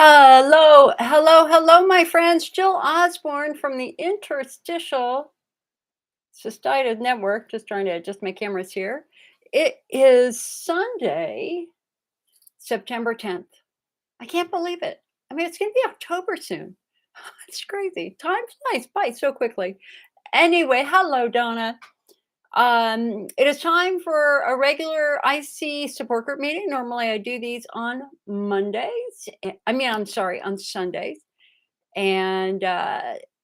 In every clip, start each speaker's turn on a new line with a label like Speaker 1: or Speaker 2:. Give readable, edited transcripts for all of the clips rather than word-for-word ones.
Speaker 1: Hello, hello, hello, my friends. Jill Osborne from the Interstitial Cystitis Network. Just trying to adjust my cameras here. It is Sunday, September 10th. I can't believe it. I mean, it's going to be October soon. It's crazy. Time flies by so quickly. Anyway, hello, Donna. It is time for a regular IC support group meeting. Normally, I do these on Mondays. I'm sorry, on Sundays. And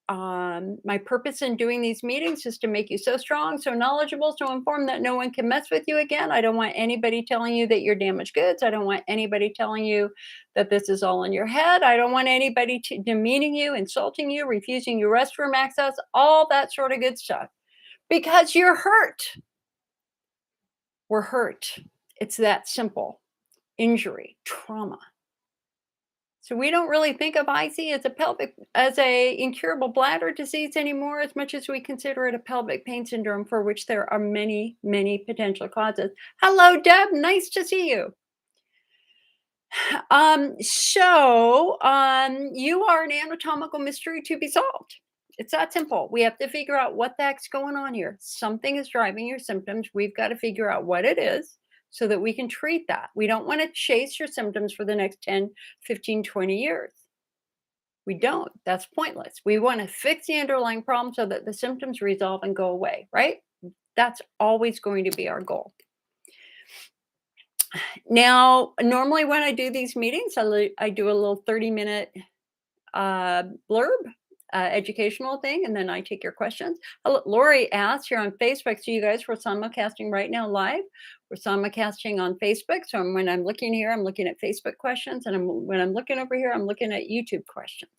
Speaker 1: my purpose in doing these meetings is to make you so strong, so knowledgeable, so informed that no one can mess with you again. I don't want anybody telling you that you're damaged goods. I don't want anybody telling you that this is all in your head. I don't want anybody demeaning you, insulting you, refusing you restroom access, all that sort of good stuff. Because you're hurt. We're hurt. It's that simple. Injury, trauma. So we don't really think of IC as a incurable bladder disease anymore, as much as we consider it a pelvic pain syndrome, for which there are many, many potential causes. Hello, Deb. Nice to see you. You are an anatomical mystery to be solved. It's that simple. We have to figure out what the heck's going on here. Something is driving your symptoms. We've got to figure out what it is so that we can treat that. We don't want to chase your symptoms for the next 10, 15, 20 years. We don't. That's pointless. We want to fix the underlying problem so that the symptoms resolve and go away, right? That's always going to be our goal. Now, normally when I do these meetings, I do a little 30-minute blurb, educational thing, and then I take your questions. Lori asks here on Facebook, so you guys, we're simulcasting right now live. We're simulcasting on Facebook. So when I'm looking here, I'm looking at Facebook questions, and when I'm looking over here, I'm looking at YouTube questions.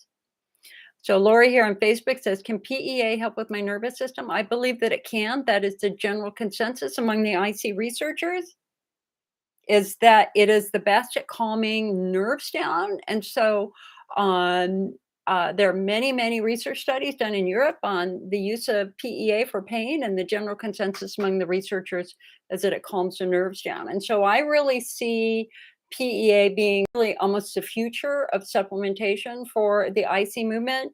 Speaker 1: So Lori here on Facebook says, can PEA help with my nervous system? I believe that it can. That is the general consensus among the IC researchers, is that it is the best at calming nerves down. And so there are many, many research studies done in Europe on the use of PEA for pain, and the general consensus among the researchers is that it calms the nerves down. And so I really see PEA being really almost the future of supplementation for the IC movement.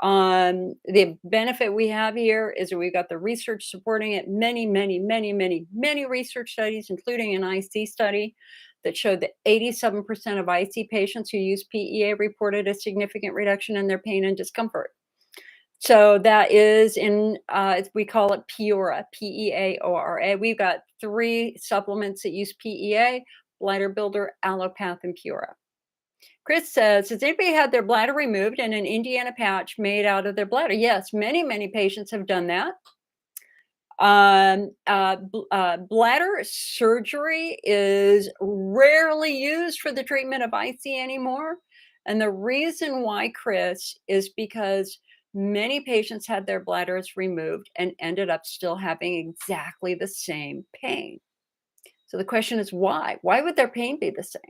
Speaker 1: The benefit we have here is that we've got the research supporting it. Many, many, many, many, many research studies, including an IC study that showed that 87% of IC patients who use PEA reported a significant reduction in their pain and discomfort. So that is we call it Peora, P-E-A-O-R-A. We've got 3 supplements that use PEA: Bladder Builder, Allopath, and Peora. Chris says, has anybody had their bladder removed and an Indiana patch made out of their bladder? Yes, many, many patients have done that. Bladder surgery is rarely used for the treatment of IC anymore. And the reason why, Chris, is because many patients had their bladders removed and ended up still having exactly the same pain. So the question is why? Why would their pain be the same?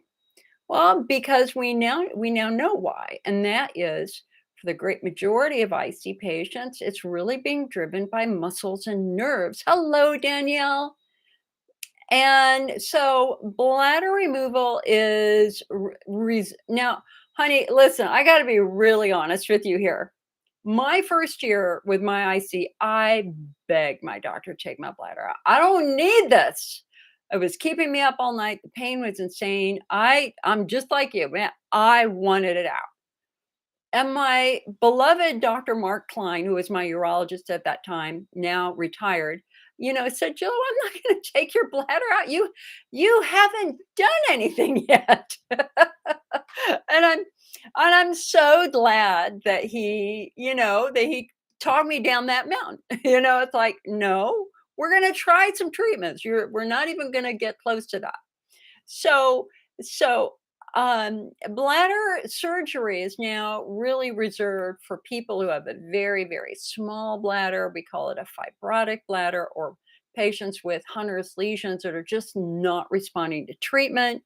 Speaker 1: Well, because we now know why, and that is, for the great majority of IC patients, it's really being driven by muscles and nerves. Hello, Danielle. And so bladder removal is now, honey, listen, I got to be really honest with you here. My first year with my IC, I begged my doctor to take my bladder out. I don't need this. It was keeping me up all night. The pain was insane. I'm just like you, man. I wanted it out. And my beloved Dr. Mark Klein, who was my urologist at that time, now retired, said, Jill, I'm not going to take your bladder out. You haven't done anything yet. and I'm so glad that he talked me down that mountain. It's like, no, we're going to try some treatments. We're not even going to get close to that. So bladder surgery is now really reserved for people who have a very, very small bladder. We call it a fibrotic bladder, or patients with Hunner's lesions that are just not responding to treatment.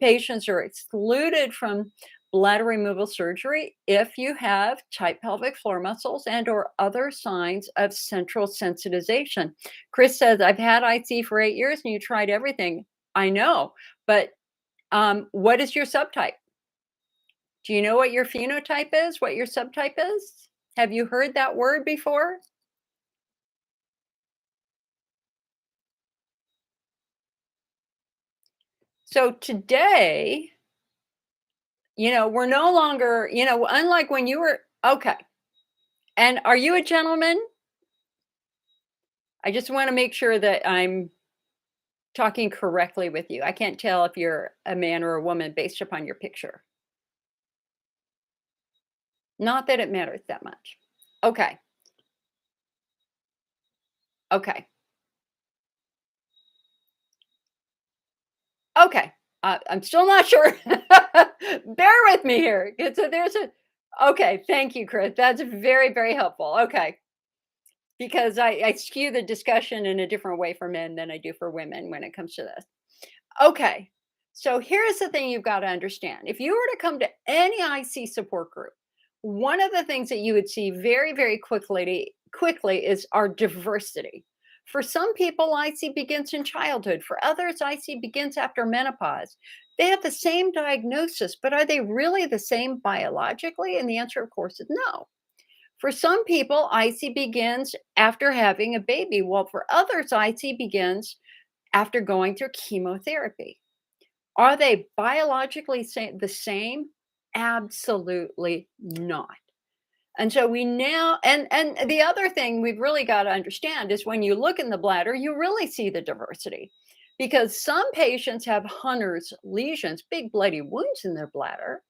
Speaker 1: Patients are excluded from bladder removal surgery if you have tight pelvic floor muscles and or other signs of central sensitization. Chris says, I've had IC for 8 years and you tried everything. I know, but what is your subtype? Do you know what your phenotype is? What your subtype is? Have you heard that word before? So today, we're no longer, unlike when you were okay. And are you a gentleman? I just want to make sure that I'm talking correctly with you. I can't tell if you're a man or a woman based upon your picture. Not that it matters that much. Okay. Okay. Okay. I'm still not sure. Bear with me here. Okay. Thank you, Chris. That's very, very helpful. Okay. Because I skew the discussion in a different way for men than I do for women when it comes to this. Okay. So here's the thing you've got to understand. If you were to come to any IC support group, one of the things that you would see very, very quickly is our diversity. For some people, IC begins in childhood. For others, IC begins after menopause. They have the same diagnosis, but are they really the same biologically? And the answer, of course, is no. For some people, IC begins after having a baby, while for others, IC begins after going through chemotherapy. Are they biologically the same? Absolutely not. And so we now and the other thing we've really got to understand is when you look in the bladder, you really see the diversity. Because some patients have Hunner's lesions, big bloody wounds in their bladder,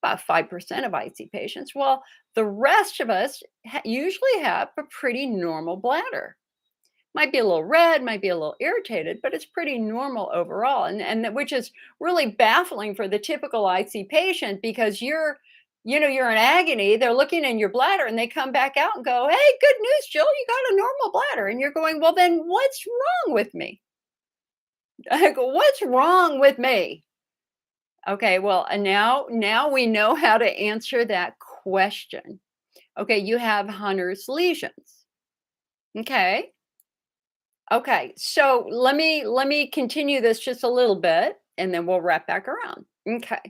Speaker 1: about 5% of IC patients. Well, the rest of us usually have a pretty normal bladder. Might be a little red, might be a little irritated, but it's pretty normal overall. Which is really baffling for the typical IC patient because you're in agony. They're looking in your bladder and they come back out and go, "Hey, good news, Jill, you got a normal bladder." And you're going, "Well, then what's wrong with me?" I go, "What's wrong with me?" Okay, well, and now we know how to answer that question. Okay, you have Hunner's lesions. Okay. Okay, so let me continue this just a little bit and then we'll wrap back around. Okay.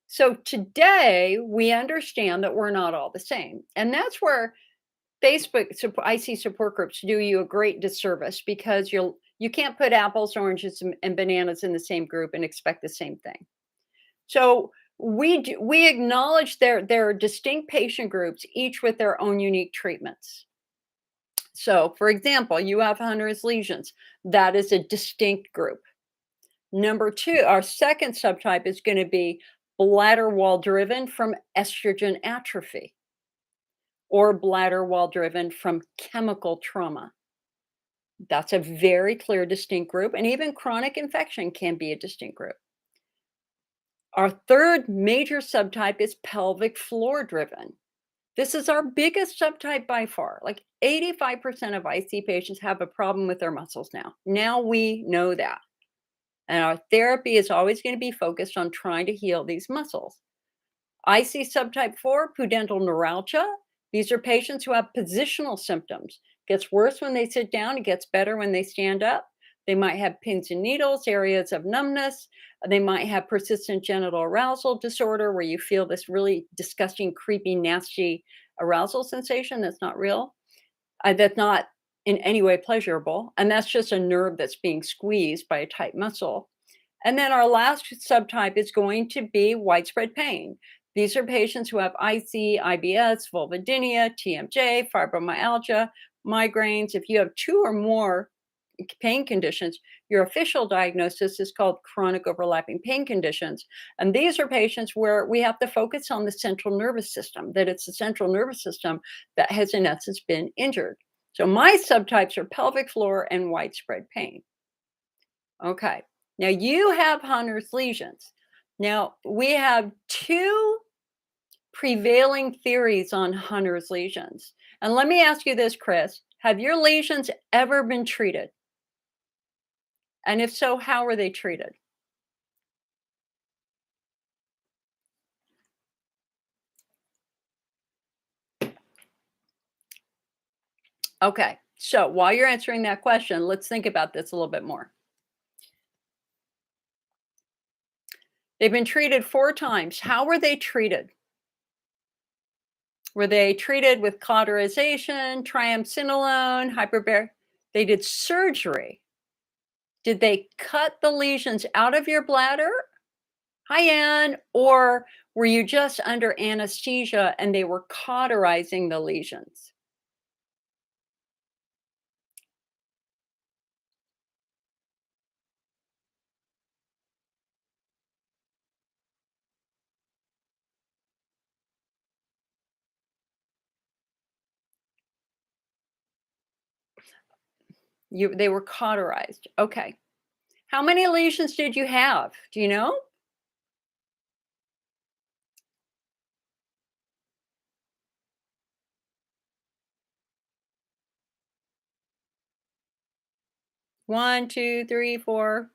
Speaker 1: So today we understand that we're not all the same. And that's where IC support groups do you a great disservice because you can't put apples, oranges, and bananas in the same group and expect the same thing. So we acknowledge there are distinct patient groups, each with their own unique treatments. So, for example, you have Hunner's lesions. That is a distinct group. Number two, our second subtype is going to be bladder wall driven from estrogen atrophy or bladder wall driven from chemical trauma. That's a very clear, distinct group. And even chronic infection can be a distinct group. Our third major subtype is pelvic floor driven. This is our biggest subtype by far. Like 85% of IC patients have a problem with their muscles now. Now we know that. And our therapy is always going to be focused on trying to heal these muscles. IC subtype 4, pudendal neuralgia. These are patients who have positional symptoms. Gets worse when they sit down, it gets better when they stand up. They might have pins and needles, areas of numbness. They might have persistent genital arousal disorder where you feel this really disgusting, creepy, nasty arousal sensation that's not real, that's not in any way pleasurable. And that's just a nerve that's being squeezed by a tight muscle. And then our last subtype is going to be widespread pain. These are patients who have IC, IBS, vulvodynia, TMJ, fibromyalgia, migraines. If you have two or more pain conditions, your official diagnosis is called chronic overlapping pain conditions. And these are patients where we have to focus on the central nervous system, that it's the central nervous system that has, in essence, been injured. So my subtypes are pelvic floor and widespread pain. Okay. Now you have Hunner's lesions. Now we have two prevailing theories on Hunner's lesions. And let me ask you this, Chris. Have your lesions ever been treated? And if so, how were they treated? Okay. So while you're answering that question, let's think about this a little bit more. They've been treated 4 times. How were they treated? Were they treated with cauterization, triamcinolone, hyperbar? They did surgery. Did they cut the lesions out of your bladder? Hi, Ann. Or were you just under anesthesia and they were cauterizing the lesions? They were cauterized. Okay. How many lesions did you have? Do you know? 1, 2, 3, 4.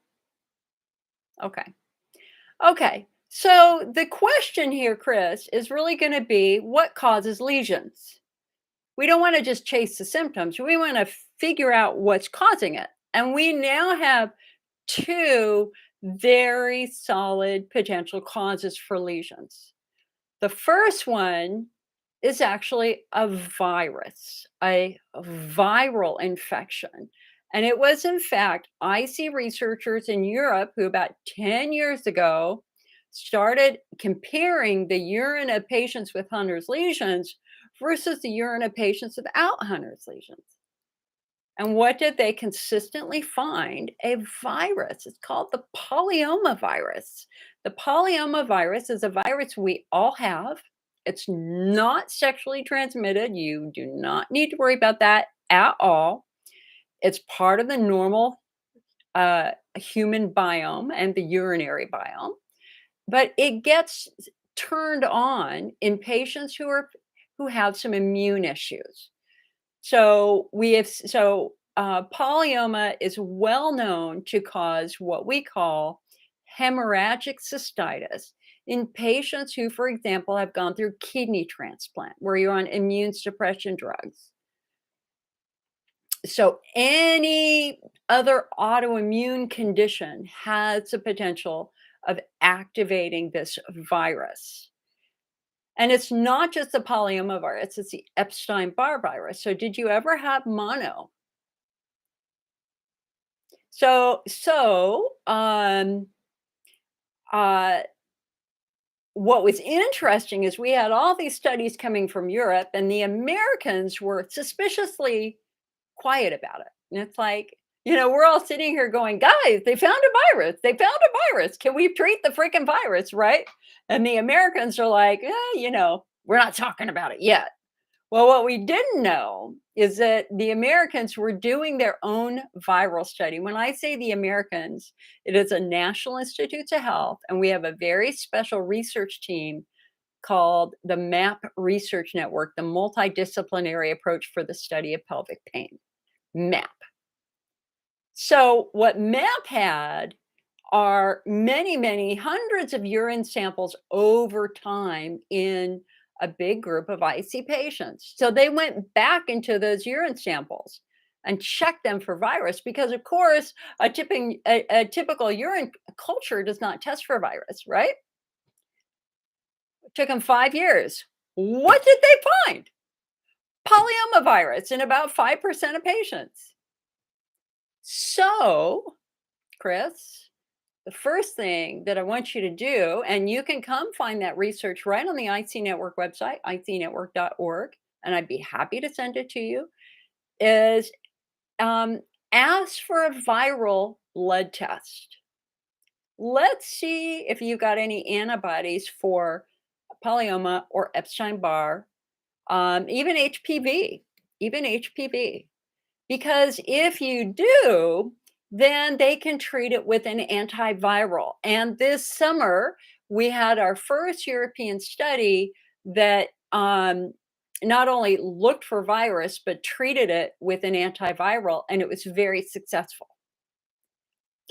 Speaker 1: Okay. Okay. So the question here, Chris, is really going to be what causes lesions? We don't want to just chase the symptoms. We want to figure out what's causing it. And we now have two very solid potential causes for lesions. The first one is actually a virus, a viral infection. And it was, in fact, IC researchers in Europe who, about 10 years ago, started comparing the urine of patients with Hunner's lesions versus the urine of patients without Hunner's lesions. And what did they consistently find? A virus. It's called the polyoma virus. The polyoma virus is a virus we all have. It's not sexually transmitted. You do not need to worry about that at all. It's part of the normal human biome and the urinary biome, but it gets turned on in patients who have some immune issues. Polyoma is well known to cause what we call hemorrhagic cystitis in patients who, for example, have gone through kidney transplant, where you're on immune suppression drugs. So any other autoimmune condition has the potential of activating this virus. And it's not just the polyoma virus, it's the Epstein-Barr virus. So did you ever have mono? So, uh, what was interesting is we had all these studies coming from Europe, and the Americans were suspiciously quiet about it. And it's like, we're all sitting here going, guys, they found a virus. They found a virus. Can we treat the freaking virus, right? And the Americans are like, we're not talking about it yet. Well, what we didn't know is that the Americans were doing their own viral study. When I say the Americans, it is a National Institutes of Health, and we have a very special research team called the MAP Research Network, the Multidisciplinary Approach for the Study of Pelvic Pain, MAP. So what MAP had are many, many hundreds of urine samples over time in a big group of IC patients. So they went back into those urine samples and checked them for virus because, of course, a typical urine culture does not test for virus, right? It took them 5 years. What did they find? Polyoma virus in about 5% of patients. So, Chris, the first thing that I want you to do, and you can come find that research right on the IC Network website, icnetwork.org, and I'd be happy to send it to you, is ask for a viral blood test. Let's see if you got any antibodies for polyoma or Epstein-Barr, even HPV, Because if you do, then they can treat it with an antiviral. And this summer, we had our first European study that not only looked for virus, but treated it with an antiviral, and it was very successful.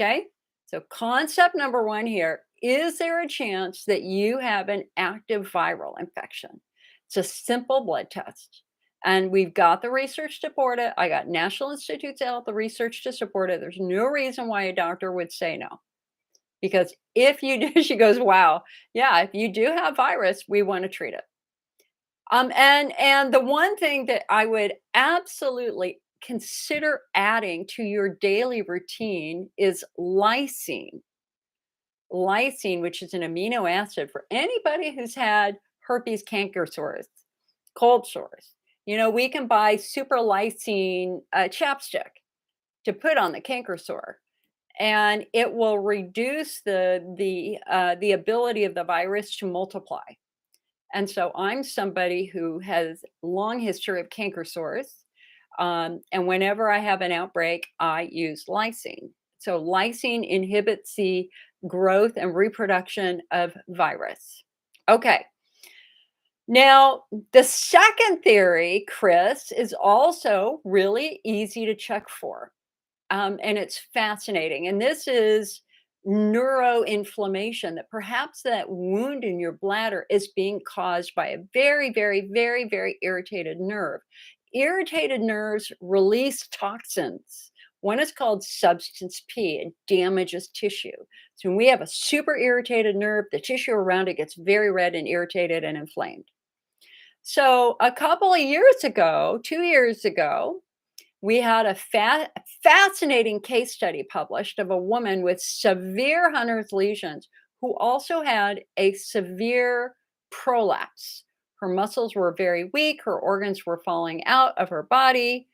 Speaker 1: Okay? So, concept number one here, is there a chance that you have an active viral infection? It's a simple blood test. And we've got the research to support it. I got National Institutes of Health, the research to support it. There's no reason why a doctor would say no. Because if you do, she goes, wow, yeah, if you do have virus, we want to treat it. And the one thing that I would absolutely consider adding to your daily routine is lysine. Lysine, which is an amino acid for anybody who's had herpes canker sores, cold sores. We can buy super lysine chapstick to put on the canker sore, and it will reduce the ability of the virus to multiply. And so I'm somebody who has long history of canker sores. And whenever I have an outbreak, I use lysine. So lysine inhibits the growth and reproduction of virus. Okay. Now, the second theory, Chris, is also really easy to check for. And it's fascinating. And this is neuroinflammation, that perhaps that wound in your bladder is being caused by a very, very, very, very irritated nerve. Irritated nerves release toxins. One is called substance P. It damages tissue. So when we have a super irritated nerve, the tissue around it gets very red and irritated and inflamed. So a couple of years ago, 2 years ago, we had a fascinating case study published of a woman with severe Hunner's lesions who also had a severe prolapse. Her muscles were very weak, her organs were falling out of her body.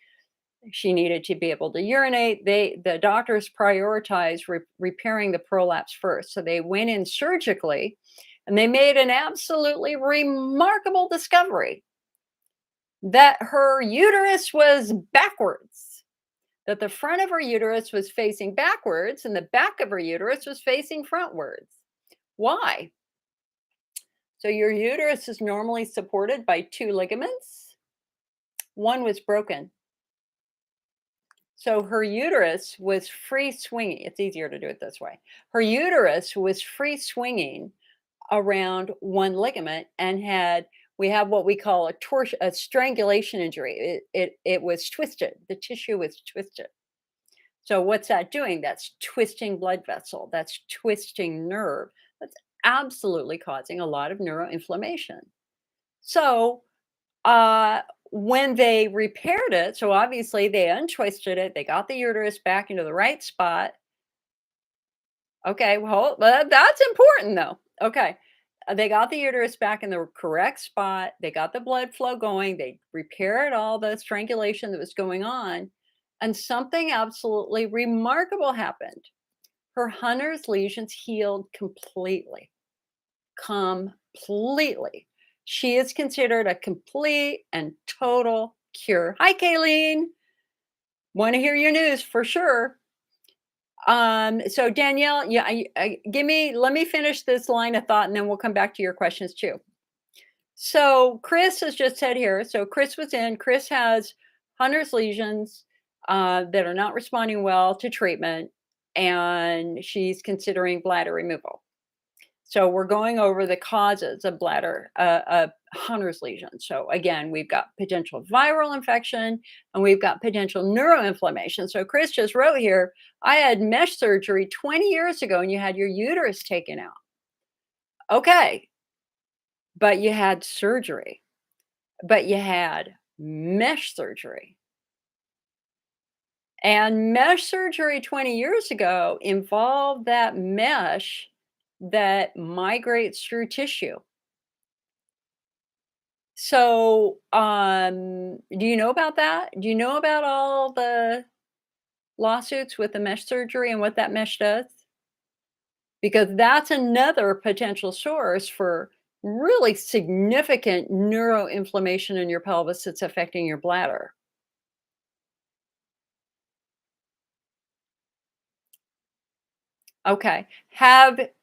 Speaker 1: She needed to be able to urinate. The doctors prioritized repairing the prolapse first. So they went in surgically and they made an absolutely remarkable discovery that her uterus was backwards, that the front of her uterus was facing backwards and the back of her uterus was facing frontwards. Why? So your uterus is normally supported by two ligaments. One was broken. So her uterus was free swinging. It's easier to do it this way. Her uterus was free swinging around one ligament and we have what we call a strangulation injury. It was twisted. The tissue was twisted. So what's that doing? That's twisting blood vessel. That's twisting nerve. That's absolutely causing a lot of neuroinflammation. So when they repaired it, so obviously they untwisted it, they got the uterus back into the right spot. Okay, well, that's important though. Okay. They got the uterus back in the correct spot. They got the blood flow going. They repaired all the strangulation that was going on. And something absolutely remarkable happened. Her Hunner's lesions healed completely. Completely. She is considered a complete and total cure. Hi, Kayleen. Want to hear your news for sure. So Danielle, yeah, let me finish this line of thought and then we'll come back to your questions too. So Chris has just said here, so Chris has Hunner's lesions that are not responding well to treatment, and she's considering bladder removal. So we're going over the causes of Hunner's lesions. So again, we've got potential viral infection and we've got potential neuroinflammation. So Chris just wrote here, I had mesh surgery 20 years ago and you had your uterus taken out. Okay, but you had surgery, but you had mesh surgery. And mesh surgery 20 years ago involved that mesh that migrates through tissue. So, do you know about that? Do you know about all the lawsuits with the mesh surgery and what that mesh does? Because that's another potential source for really significant neuroinflammation in your pelvis that's affecting your bladder. Okay.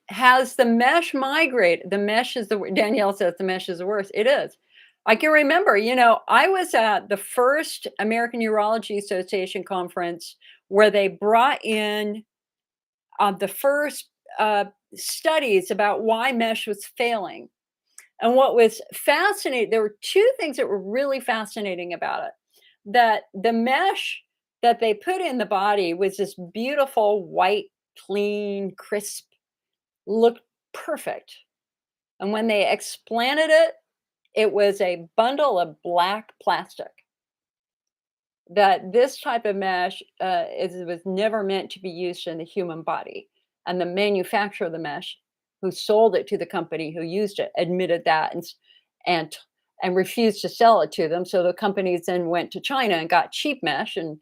Speaker 1: Has the mesh migrated? The mesh is Danielle says the mesh is the worst. It is. I can remember, I was at the first American Urology Association conference where they brought in the first studies about why mesh was failing. And what was fascinating, there were two things that were really fascinating about it. That the mesh that they put in the body was this beautiful, white, clean, crisp, looked perfect. And when they explanted it, It was a bundle of black plastic that this type of mesh was never meant to be used in the human body. And the manufacturer of the mesh, who sold it to the company who used it, admitted that and and refused to sell it to them. So the companies then went to China and got cheap mesh, and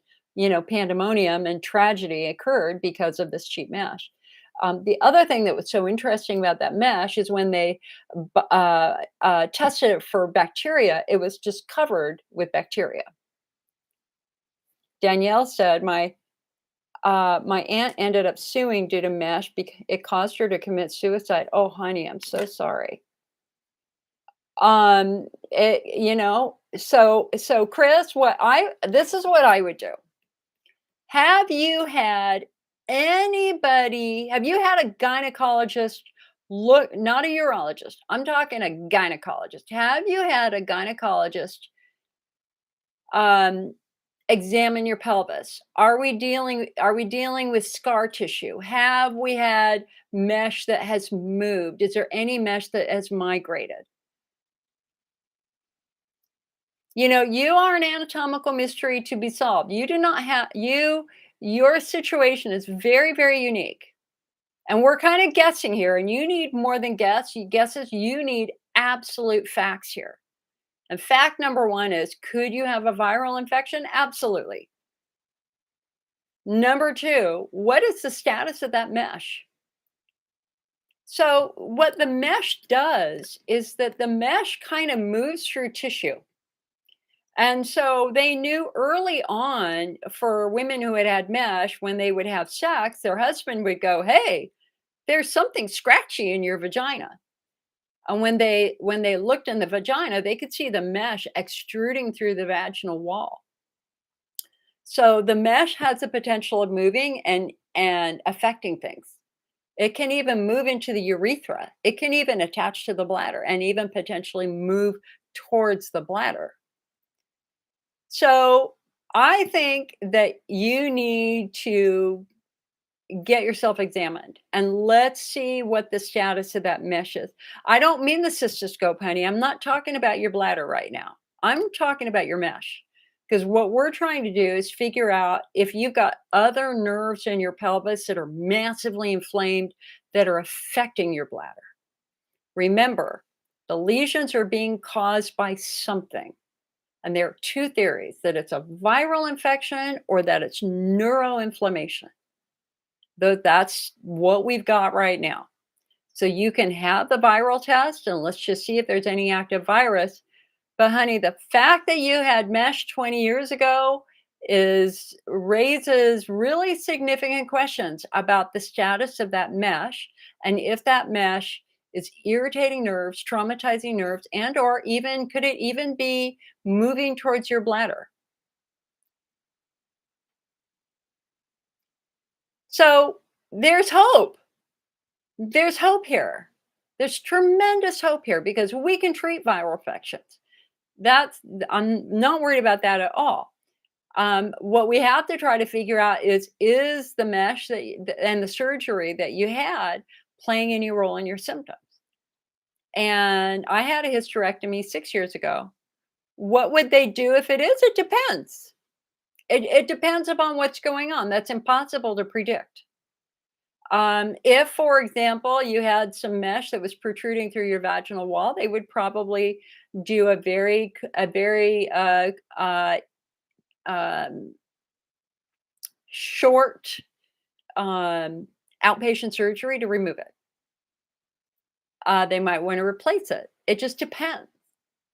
Speaker 1: pandemonium and tragedy occurred because of this cheap mesh. The other thing that was so interesting about that mesh is when they tested it for bacteria, it was just covered with bacteria. Danielle said, my aunt ended up suing due to mesh because it caused her to commit suicide. Oh, honey, I'm so sorry. So Chris, this is what I would do. Have you had have you had a gynecologist look, not a urologist, I'm talking a gynecologist. Have you had a gynecologist um examine your pelvis? Are we dealing with scar tissue? Have we had mesh that has moved? Is there any mesh that has migrated? You are an anatomical mystery to be solved. You do not have your situation is very, very unique. And we're kind of guessing here, and you need more than guesses. You need absolute facts here. And fact number one is, could you have a viral infection? Absolutely. Number two, what is the status of that mesh? So, what the mesh does is that the mesh kind of moves through tissue. And so they knew early on, for women who had had mesh, when they would have sex, their husband would go, "Hey, there's something scratchy in your vagina." And when they looked in the vagina, they could see the mesh extruding through the vaginal wall. So the mesh has the potential of moving and affecting things. It can even move into the urethra. It can even attach to the bladder and even potentially move towards the bladder. So I think that you need to get yourself examined and let's see what the status of that mesh is. I don't mean the cystoscope, honey. I'm not talking about your bladder right now. I'm talking about your mesh. Because what we're trying to do is figure out if you've got other nerves in your pelvis that are massively inflamed that are affecting your bladder. Remember, the lesions are being caused by something. And there are two theories, that it's a viral infection or that it's neuroinflammation. That's what we've got right now. So you can have the viral test and let's just see if there's any active virus. But honey, the fact that you had mesh 20 years ago raises really significant questions about the status of that mesh and if that mesh is irritating nerves, traumatizing nerves, and or even could it even be moving towards your bladder? So there's hope. There's hope here. There's tremendous hope here because we can treat viral infections. I'm not worried about that at all. What we have to try to figure out is the mesh and the surgery that you had playing any role in your symptoms? And I had a hysterectomy 6 years ago. What would they do if it is? It depends. It depends upon what's going on. That's impossible to predict. If, for example, you had some mesh that was protruding through your vaginal wall, they would probably do a very um, short outpatient surgery to remove it. They might want to replace it. It just depends.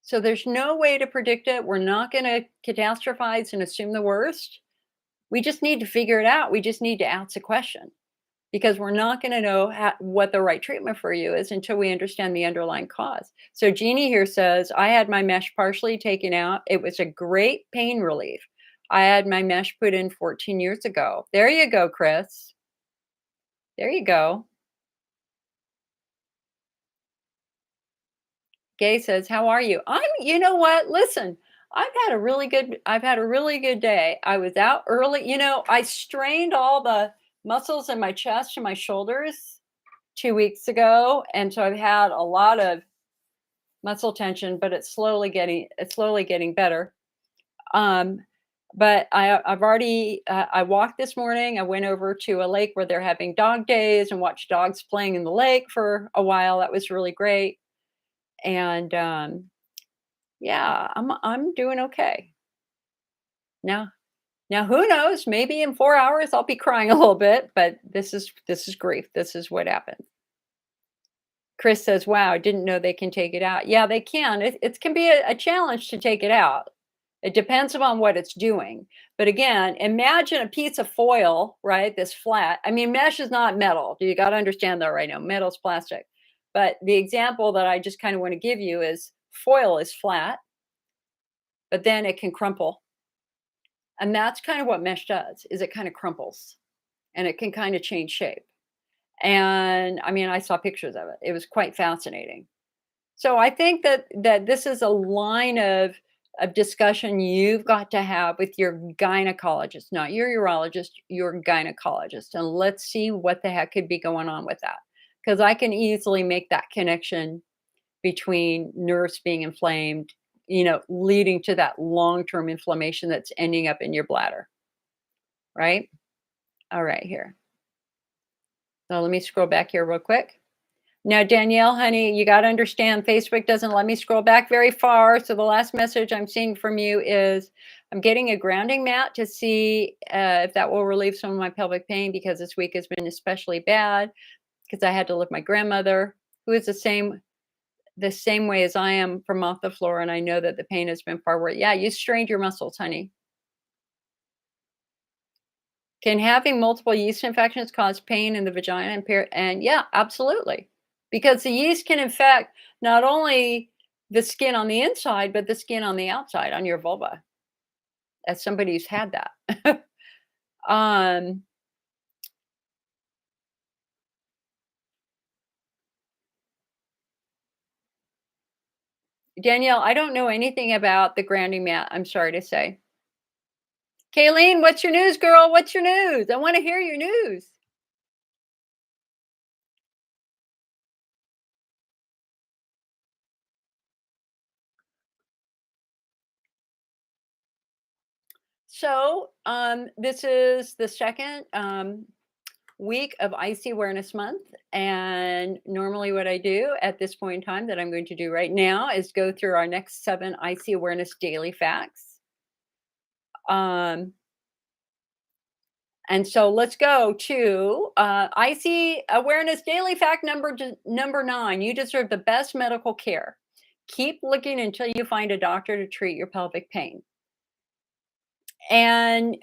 Speaker 1: So there's no way to predict it. We're not going to catastrophize and assume the worst. We just need to figure it out. We just need to ask the question because we're not going to know what the right treatment for you is until we understand the underlying cause. So Jeannie here says, I had my mesh partially taken out. It was a great pain relief. I had my mesh put in 14 years ago. There you go, Chris. There you go. Gay says, "How are you?" You know what? Listen, I've had a really good day. I was out early. I strained all the muscles in my chest and my shoulders 2 weeks ago. And so I've had a lot of muscle tension, but it's slowly getting better. Um, but I've already I walked this morning. I went over to a lake where they're having dog days and watched dogs playing in the lake for a while. That was really great. And yeah, I'm doing okay. Now now who knows? Maybe in 4 hours I'll be crying a little bit, but this is grief. This is what happens. Chris says, "Wow, I didn't know they can take it out." Yeah, they can. It can be a challenge to take it out. It depends upon what it's doing. But again, imagine a piece of foil, right? This flat. I mean, mesh is not metal. You got to understand that right now. Metal's plastic. But the example that I just kind of want to give you is foil is flat, but then it can crumple. And that's kind of what mesh does, is it kind of crumples and it can kind of change shape. And I mean, I saw pictures of it. It was quite fascinating. So I think that this is a line of discussion you've got to have with your gynecologist, not your urologist, your gynecologist, and let's see what the heck could be going on with that. Because I can easily make that connection between nerves being inflamed, leading to that long-term inflammation that's ending up in your bladder, right? All right, here. So let me scroll back here real quick. Now, Danielle, honey, you got to understand Facebook doesn't let me scroll back very far. So the last message I'm seeing from you is I'm getting a grounding mat to see if that will relieve some of my pelvic pain because this week has been especially bad because I had to lift my grandmother, who is the same way as I am from off the floor. And I know that the pain has been far worse. Yeah, you strained your muscles, honey. Can having multiple yeast infections cause pain in the vagina and yeah, absolutely. Because the yeast can infect not only the skin on the inside, but the skin on the outside on your vulva, as somebody who's had that. um, Danielle, I don't know anything about the grounding mat, I'm sorry to say. Kayleen, what's your news, girl? What's your news? I want to hear your news. So, this is the second week of IC Awareness Month. And normally, what I do at this point in time that I'm going to do right now is go through our next 7 IC Awareness daily facts. And so let's go to IC Awareness daily fact number 9. You deserve the best medical care. Keep looking until you find a doctor to treat your pelvic pain. And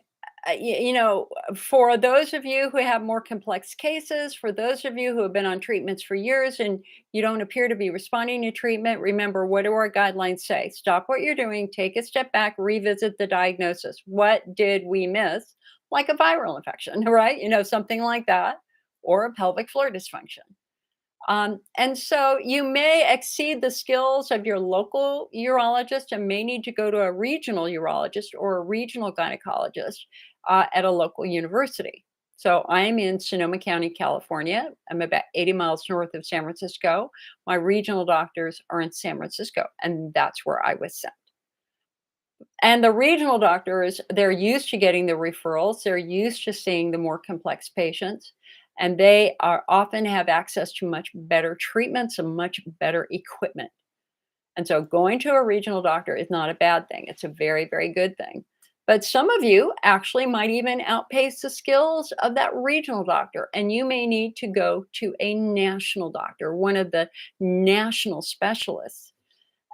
Speaker 1: for those of you who have more complex cases, for those of you who have been on treatments for years and you don't appear to be responding to treatment, remember, what do our guidelines say? Stop what you're doing, take a step back, revisit the diagnosis. What did we miss? Like a viral infection, right? Something like that, or a pelvic floor dysfunction. And so you may exceed the skills of your local urologist and may need to go to a regional urologist or a regional gynecologist at a local university. So I'm in Sonoma County, California. I'm about 80 miles north of San Francisco. My regional doctors are in San Francisco, and that's where I was sent. And the regional doctors, they're used to getting the referrals. They're used to seeing the more complex patients, and they are often have access to much better treatments and much better equipment. And so going to a regional doctor is not a bad thing. It's a very, very good thing. But some of you actually might even outpace the skills of that regional doctor, and you may need to go to a national doctor, one of the national specialists.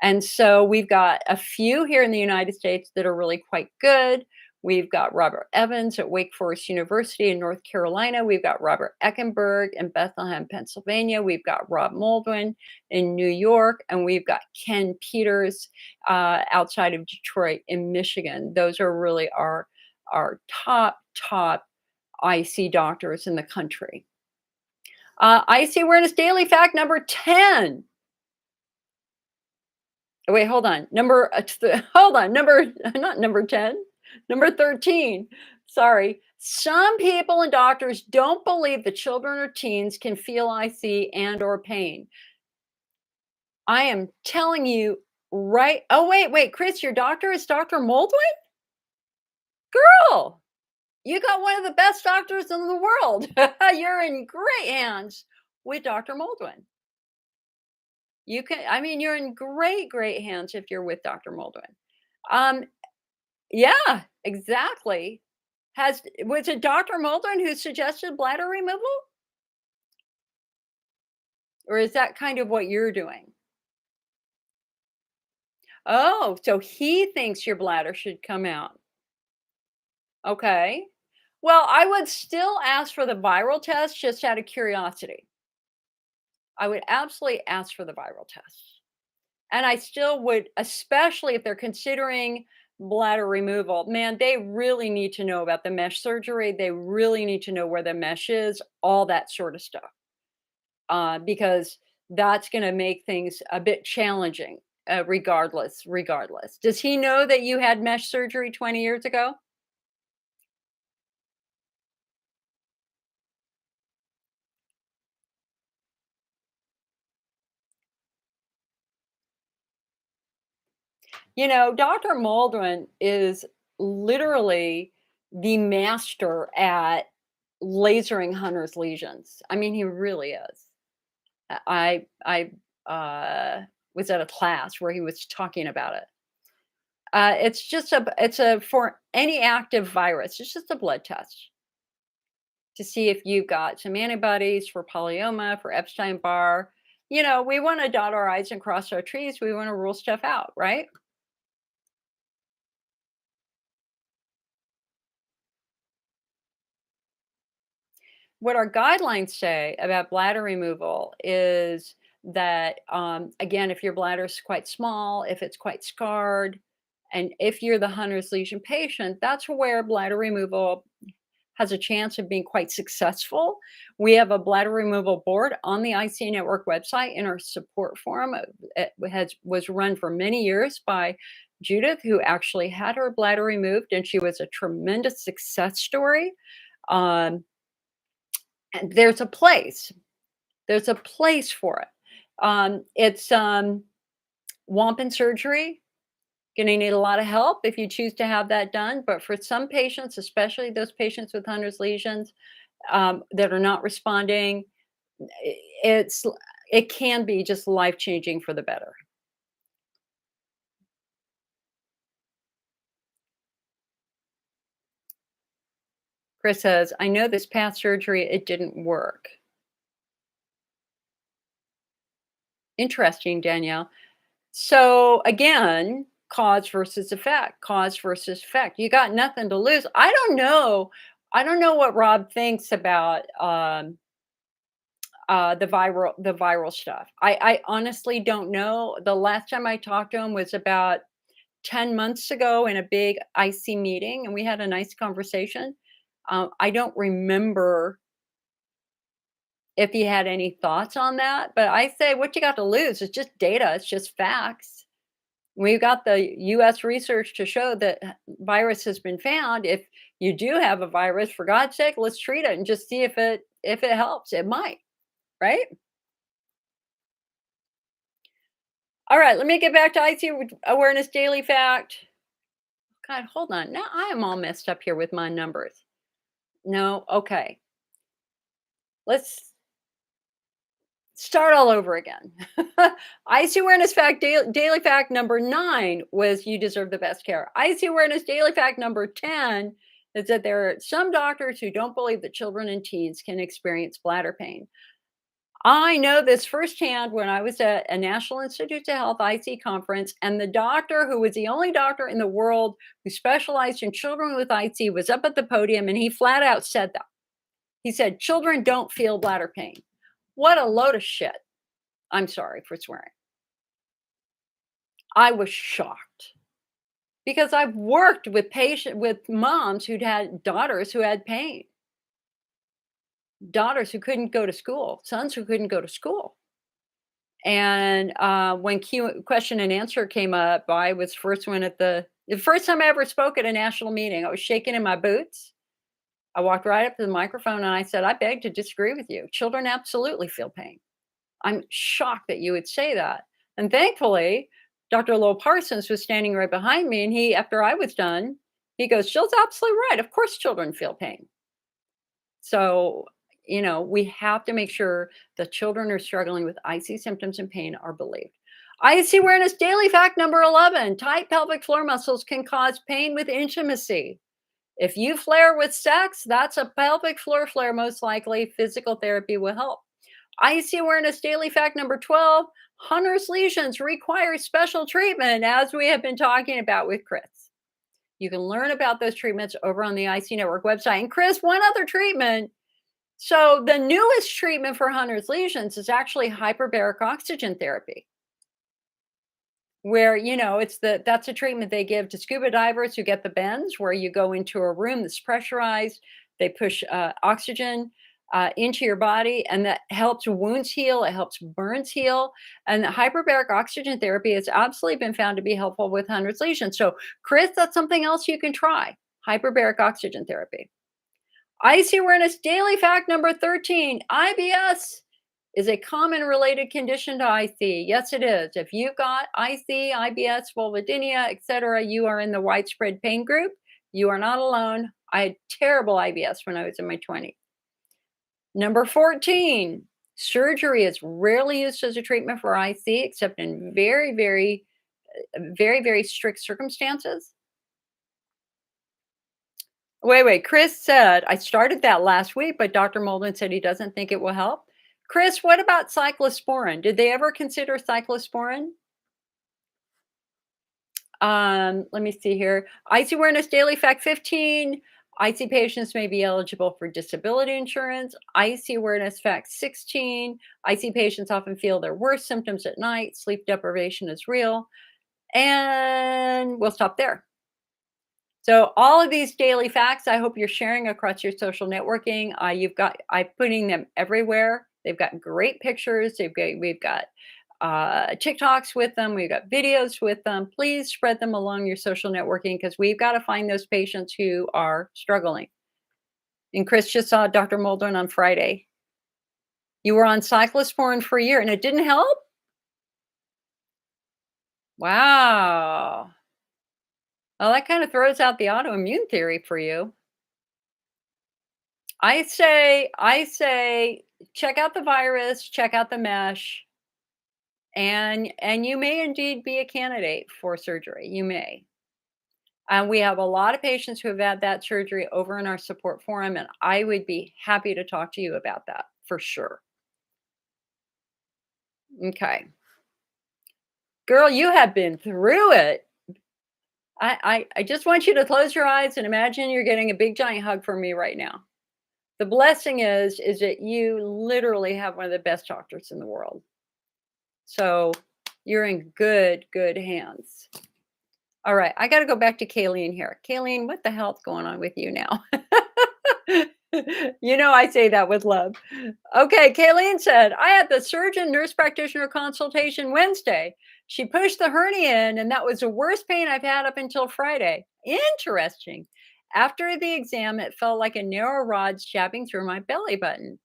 Speaker 1: And so we've got a few here in the United States that are really quite good. We've got Robert Evans at Wake Forest University in North Carolina. We've got Robert Eckenberg in Bethlehem, Pennsylvania. We've got Rob Moldwin in New York. And we've got Ken Peters outside of Detroit in Michigan. Those are really our top IC doctors in the country. IC Awareness Daily Fact number 10. Wait, hold on. Hold on. Not number 10, number 13. Sorry. Some people and doctors don't believe that children or teens can feel IC and or pain. I am telling you right. Oh, wait, Chris, your doctor is Dr. Moldwin? Girl, you got one of the best doctors in the world. You're in great hands with Dr. Moldwin. You can I mean, you're in great hands if you're with Dr. Moldwin. Um, yeah, exactly. Was it Dr. Moldwin who suggested bladder removal? Or is that kind of what you're doing? Oh, so he thinks your bladder should come out. Okay. Well, I would still ask for the viral test just out of curiosity. I would absolutely ask for the viral test. And I still would, especially if they're considering bladder removal, man, they really need to know about the mesh surgery. They really need to know where the mesh is, all that sort of stuff, because that's going to make things a bit challenging, regardless. Does he know that you had mesh surgery 20 years ago? You know, Dr. Maldwin is literally the master at lasering Hunter's lesions. I mean, he really is. I was at a class where he was talking about it. It's a for any active virus. It's just a blood test to see if you've got some antibodies for polyoma, for Epstein-Barr. You know, we want to dot our i's and cross our t's. We want to rule stuff out, right? What our guidelines say about bladder removal is that, again, if your bladder is quite small, if it's quite scarred, and if you're the Hunter's lesion patient, that's where bladder removal has a chance of being quite successful. We have a bladder removal board on the IC Network website in our support forum. Was run for many years by Judith, who actually had her bladder removed, and she was a tremendous success story. Um, and there's a place for it. It's Wampin surgery. Gonna need a lot of help if you choose to have that done. But for some patients, especially those patients with Hunter's lesions that are not responding, i- it's it can be just life changing for the better. Chris says, "I know this past surgery it didn't work." Interesting, Danielle. So again, cause versus effect. You got nothing to lose. I don't know. I don't know what Rob thinks about the viral stuff. I honestly don't know. The last time I talked to him was about 10 months ago in a big IC meeting, and we had a nice conversation. I don't remember if he had any thoughts on that, but I say, what you got to lose? It's just data. It's just facts. We've got the US research to show that virus has been found. If you do have a virus, for God's sake, let's treat it and just see if it helps. It might, right? All right, let me get back to IT awareness daily fact. God, hold on. Now I am all messed up here with my numbers. No, okay. Let's start all over again. IC awareness fact daily fact number 9 was you deserve the best care. IC awareness daily fact number 10 is that there are some doctors who don't believe that children and teens can experience bladder pain. I know this firsthand when I was at a National Institutes of Health IC conference, and the doctor who was the only doctor in the world who specialized in children with IC was up at the podium and he flat out said that. He said, children don't feel bladder pain. What a load of shit. I'm sorry for swearing. I was shocked because I've worked with moms who'd had daughters who had pain, daughters who couldn't go to school, sons who couldn't go to school. And when question and answer came up, I was first one at the first time I ever spoke at a national meeting. I was shaking in my boots. I walked right up to the microphone and I said, I beg to disagree with you. Children absolutely feel pain. I'm shocked that you would say that. And thankfully, Dr. Lowell Parsons was standing right behind me, and he, after I was done, he goes, "Jill's absolutely right. Of course, children feel pain." So, we have to make sure the children who are struggling with IC symptoms and pain are believed. IC awareness daily fact number 11: tight pelvic floor muscles can cause pain with intimacy. If you flare with sex, that's a pelvic floor flare, most likely. Physical therapy will help. IC awareness daily fact number 12: Hunner's lesions require special treatment, as we have been talking about with Chris. You can learn about those treatments over on the IC Network website. And Chris, one other treatment. So the newest treatment for Hunner's lesions is actually hyperbaric oxygen therapy, where that's a treatment they give to scuba divers who get the bends, where you go into a room that's pressurized, they push oxygen into your body, and that helps wounds heal, it helps burns heal. And the hyperbaric oxygen therapy has absolutely been found to be helpful with Hunner's lesions. So Chris, that's something else you can try: hyperbaric oxygen therapy. IC awareness daily fact number 13: IBS is a common related condition to IC. Yes, it is. If you've got IC, IBS, vulvodynia, etc., you are in the widespread pain group. You are not alone. I had terrible IBS when I was in my 20s. Number 14: surgery is rarely used as a treatment for IC, except in very, very, very, very strict circumstances. Wait. Chris said, I started that last week, but Dr. Molden said he doesn't think it will help. Chris, what about cyclosporin? Did they ever consider cyclosporin? Let me see here. IC awareness daily fact 15: IC patients may be eligible for disability insurance. IC awareness fact 16: IC patients often feel their worst symptoms at night. Sleep deprivation is real. And we'll stop there. So all of these daily facts, I hope you're sharing across your social networking. I'm putting them everywhere. They've got great pictures. We've got TikToks with them. We've got videos with them. Please spread them along your social networking, because we've got to find those patients who are struggling. And Chris just saw Dr. Muldoon on Friday. You were on cyclosporin for a year and it didn't help? Wow. Well, that kind of throws out the autoimmune theory for you. I say check out the virus, check out the mesh, and you may indeed be a candidate for surgery. You may. And we have a lot of patients who have had that surgery over in our support forum, and I would be happy to talk to you about that for sure. Okay. Girl, you have been through it. I just want you to close your eyes and imagine you're getting a big giant hug from me right now. The blessing is that you literally have one of the best doctors in the world. So you're in good hands. All right, I got to go back to Kayleen here. Kayleen, what the hell's going on with you now? I say that with love. Okay, Kayleen said, I had the surgeon nurse practitioner consultation Wednesday. She pushed the hernia in, and that was the worst pain I've had up until Friday. Interesting. After the exam, it felt like a narrow rod jabbing through my belly button.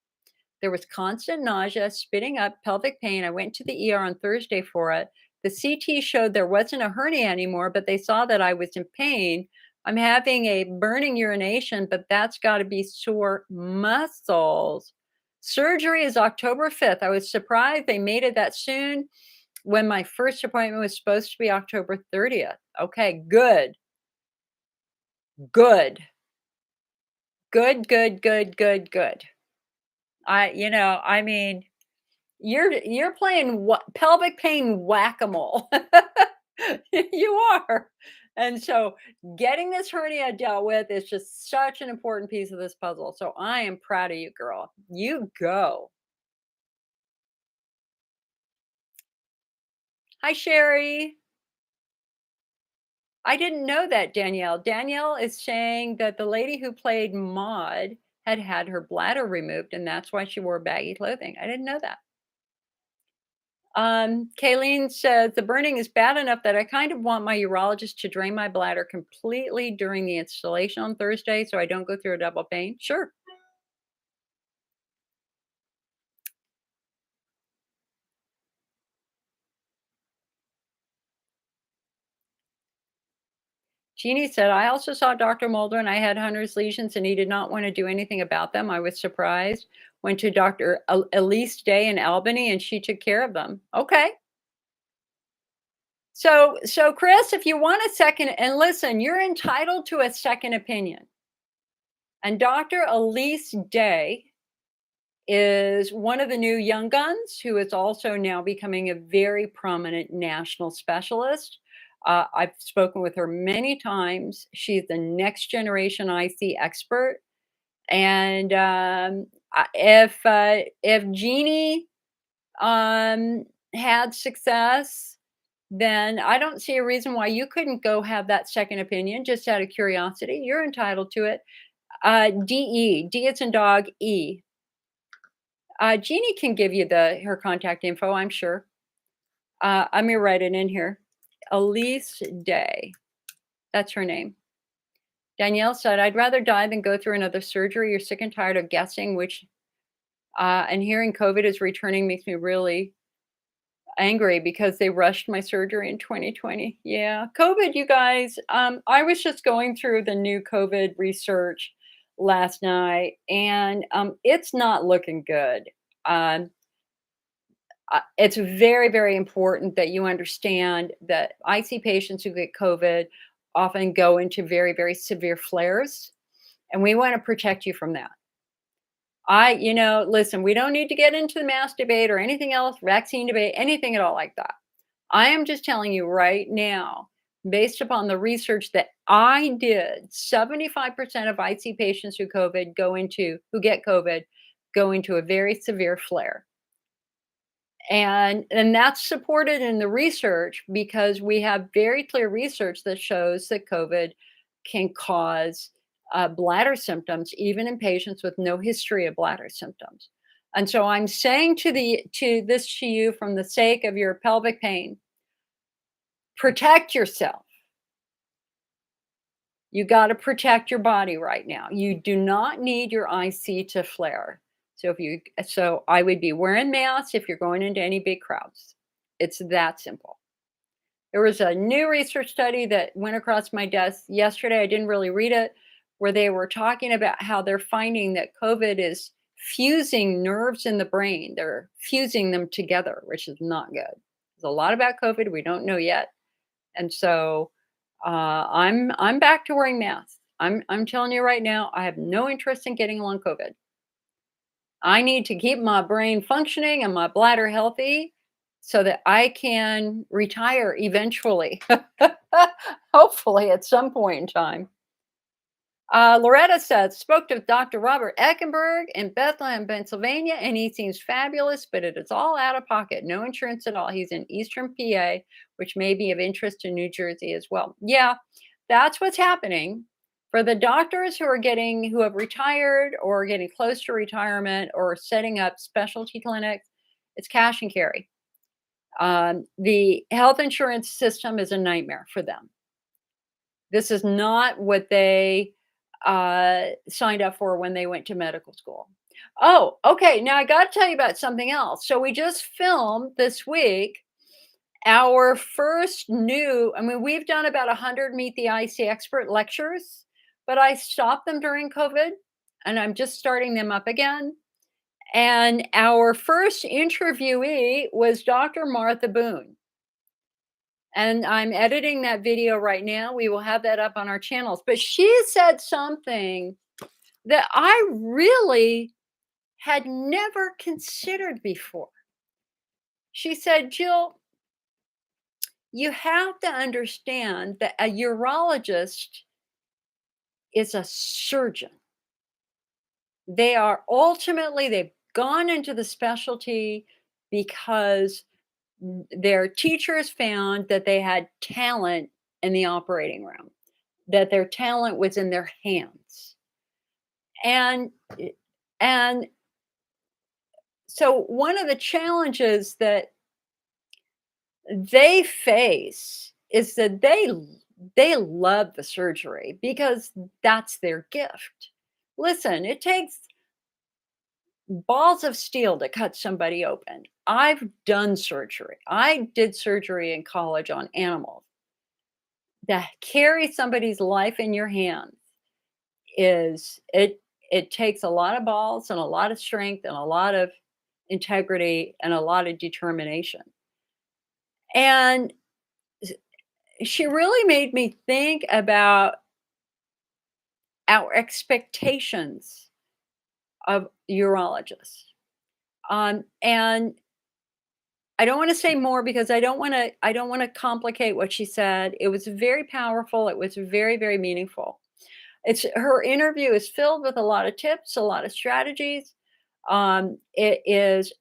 Speaker 1: There was constant nausea, spitting up, pelvic pain. I went to the ER on Thursday for it. The CT showed there wasn't a hernia anymore, but they saw that I was in pain. I'm having a burning urination, but that's got to be sore muscles. Surgery is October 5th. I was surprised they made it that soon when my first appointment was supposed to be October 30th. Okay, good. Good. Good. I mean, you're playing pelvic pain whack-a-mole. You are. And so getting this hernia dealt with is just such an important piece of this puzzle. So I am proud of you, girl. You go. Hi, Sherry. I didn't know that, Danielle. Danielle is saying that the lady who played Maud had her bladder removed, and that's why she wore baggy clothing. I didn't know that. Kayleen says the burning is bad enough that I kind of want my urologist to drain my bladder completely during the installation on Thursday so I don't go through a double pain. Sure. Jeannie said, I also saw Dr. Mulder and I had Hunter's lesions and he did not want to do anything about them. I was surprised. Went to Dr. Elise Day in Albany and she took care of them. Okay. So Chris, if you want a second, and listen, you're entitled to a second opinion. And Dr. Elise Day is one of the new young guns who is also now becoming a very prominent national specialist. I've spoken with her many times. She's the next generation IC expert. And if Jeannie had success, then I don't see a reason why you couldn't go have that second opinion just out of curiosity. You're entitled to it. DE, D it's in dog, E. Jeannie can give you her contact info, I'm sure. Let me write it in here. Elise Day. That's her name. Danielle said, I'd rather die than go through another surgery. You're sick and tired of guessing which, and hearing COVID is returning makes me really angry because they rushed my surgery in 2020. Yeah, COVID, you guys. I was just going through the new COVID research last night, and it's not looking good. Um, it's very, very important that you understand that I see patients who get COVID often go into very, very severe flares, and we want to protect you from that. Listen, we don't need to get into the mask debate or anything else, vaccine debate, anything at all like that. I am just telling you right now, based upon the research that I did, 75% of IC patients who get COVID go into a very severe flare. And that's supported in the research because we have very clear research that shows that COVID can cause bladder symptoms, even in patients with no history of bladder symptoms. And so I'm saying to you from the sake of your pelvic pain, protect yourself. You got to protect your body right now. You do not need your IC to flare. So I would be wearing masks if you're going into any big crowds. It's that simple. There was a new research study that went across my desk yesterday. I didn't really read it, where they were talking about how they're finding that COVID is fusing nerves in the brain. They're fusing them together, which is not good. There's a lot about COVID we don't know yet. And so I'm back to wearing masks. I'm telling you right now, I have no interest in getting long COVID. I need to keep my brain functioning and my bladder healthy so that I can retire eventually. Hopefully at some point in time. Loretta says, spoke to Dr. Robert Eckenberg in Bethlehem, Pennsylvania, and he seems fabulous, but it is all out of pocket. No insurance at all. He's in Eastern PA, which may be of interest to New Jersey as well. Yeah, that's what's happening. For the doctors who have retired or getting close to retirement or setting up specialty clinics, it's cash and carry. The health insurance system is a nightmare for them. This is not what they signed up for when they went to medical school. Oh, okay. Now I got to tell you about something else. So we just filmed this week our first we've done about 100 Meet the IC Expert lectures, but I stopped them during COVID and I'm just starting them up again. And our first interviewee was Dr. Martha Boone. And I'm editing that video right now. We will have that up on our channels. But she said something that I really had never considered before. She said, Jill, you have to understand that a urologist is a surgeon. They've gone into the specialty because their teachers found that they had talent in the operating room, that their talent was in their hands. And so one of the challenges that they face is that they love the surgery because that's their gift. Listen, it takes balls of steel to cut somebody open. I've done surgery. I did surgery in college on animals. to carry somebody's life in your hands is it takes a lot of balls and a lot of strength and a lot of integrity and a lot of determination. And she really made me think about our expectations of urologists. And I don't want to say more because I don't want to complicate what she said. It was very powerful. It was very, very meaningful. It's her interview is filled with a lot of tips, a lot of strategies. It is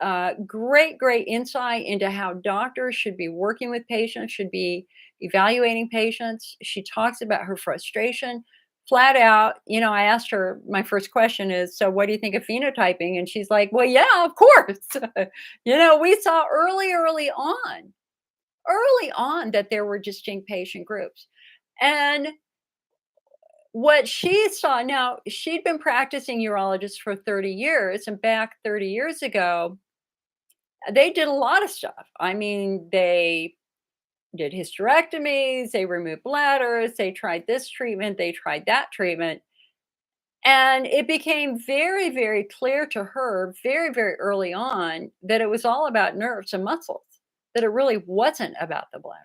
Speaker 1: great, great insight into how doctors should be working with patients, should be evaluating patients. She talks about her frustration flat out. I asked her, my first question is, so what do you think of phenotyping? And she's like, well, yeah, of course. We saw early on that there were distinct patient groups. And what she saw now, she'd been practicing urologists for 30 years, and back 30 years ago, they did a lot of stuff. I mean, they did hysterectomies, they removed bladders, they tried this treatment, they tried that treatment. And it became very, very clear to her very, very early on that it was all about nerves and muscles, that it really wasn't about the bladder.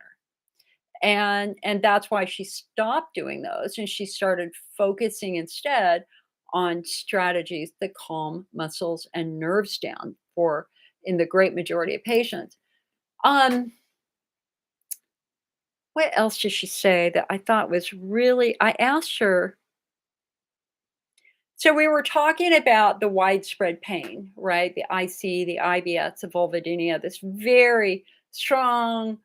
Speaker 1: And that's why she stopped doing those and she started focusing instead on strategies that calm muscles and nerves down for in the great majority of patients. Um, what else did she say that I thought was really I asked her, so we were talking about the widespread pain, right? The IC, the IBS, the vulvodynia, this very strong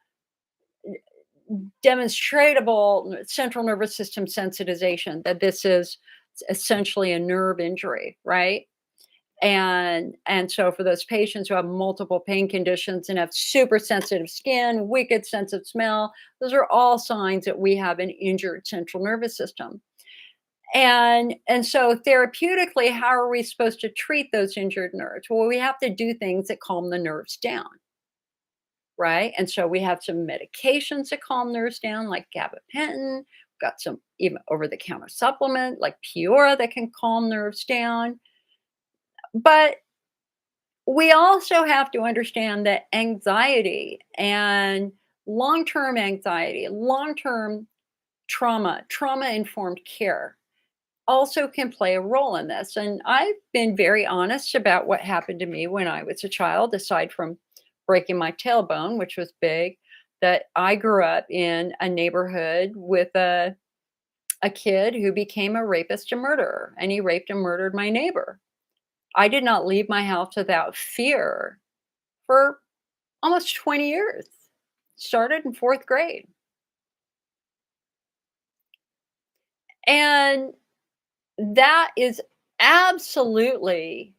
Speaker 1: demonstratable central nervous system sensitization, that this is essentially a nerve injury, right? And so for those patients who have multiple pain conditions and have super sensitive skin, wicked sense of smell, those are all signs that we have an injured central nervous system. And so therapeutically, how are we supposed to treat those injured nerves? Well, we have to do things that calm the nerves down, right? And so we have some medications that calm nerves down, like gabapentin. We've got some even over-the-counter supplement like Peora that can calm nerves down. But we also have to understand that anxiety and long-term anxiety, long-term trauma-informed care also can play a role in this. And I've been very honest about what happened to me when I was a child, aside from breaking my tailbone, which was big, that I grew up in a neighborhood with a kid who became a rapist and murderer, and he raped and murdered my neighbor. I did not leave my house without fear for almost 20 years. Started in fourth grade. And that is absolutely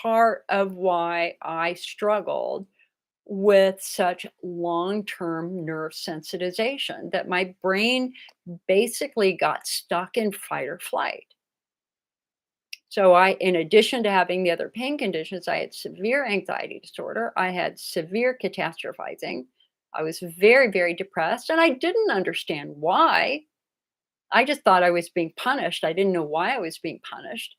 Speaker 1: part of why I struggled with such long-term nerve sensitization, that my brain basically got stuck in fight or flight. So in addition to having the other pain conditions, I had severe anxiety disorder. I had severe catastrophizing. I was very, very depressed, and I didn't understand why. I just thought I was being punished. I didn't know why I was being punished.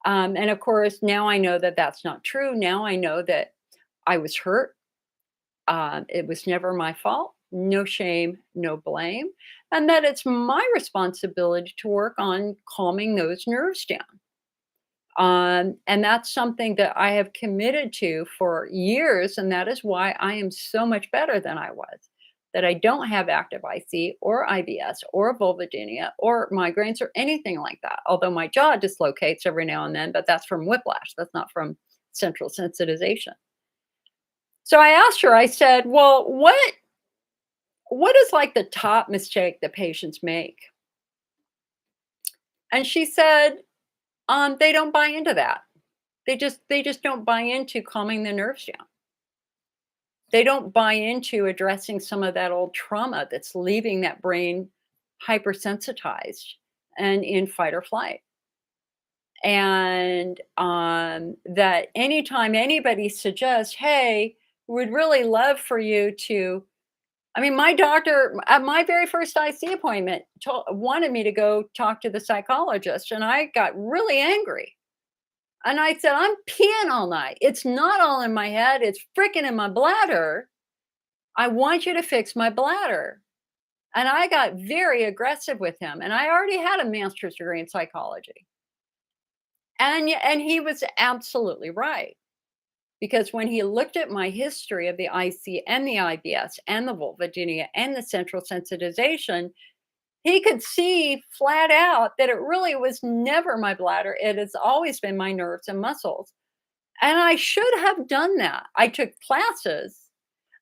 Speaker 1: And of course, now I know that that's not true. Now I know that I was hurt. It was never my fault. No shame, no blame. And that it's my responsibility to work on calming those nerves down. And that's something that I have committed to for years. And that is why I am so much better than I was. That I don't have active IC or IBS or vulvodynia or migraines or anything like that. Although my jaw dislocates every now and then, but that's from whiplash. That's not from central sensitization. So I asked her, I said, well, what is like the top mistake that patients make? And she said, they don't buy into that. They just don't buy into calming the nerves down. They don't buy into addressing some of that old trauma that's leaving that brain hypersensitized and in fight or flight. And that anytime anybody suggests, hey, we'd really love for you to I mean, my doctor at my very first IC appointment wanted me to go talk to the psychologist, and I got really angry. And I said, "I'm peeing all night. It's not all in my head. It's freaking in my bladder. I want you to fix my bladder." And I got very aggressive with him. And I already had a master's degree in psychology. And he was absolutely right. Because when he looked at my history of the IC and the IBS and the vulvodynia and the central sensitization, he could see flat out that it really was never my bladder. It has always been my nerves and muscles. And I should have done that. I took classes.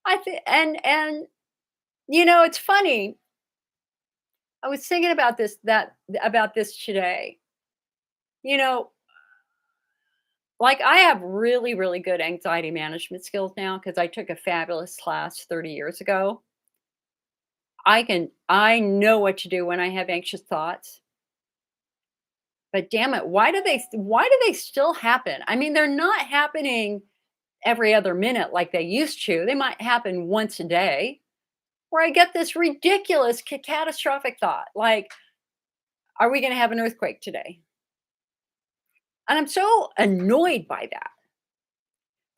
Speaker 1: I think and it's funny. I was thinking about this today. You know, like I have really, really good anxiety management skills now because I took a fabulous class 30 years ago. I know what to do when I have anxious thoughts. But damn it, why do they still happen? I mean, they're not happening every other minute like they used to. They might happen once a day where I get this ridiculous catastrophic thought like, are we going to have an earthquake today? And I'm so annoyed by that.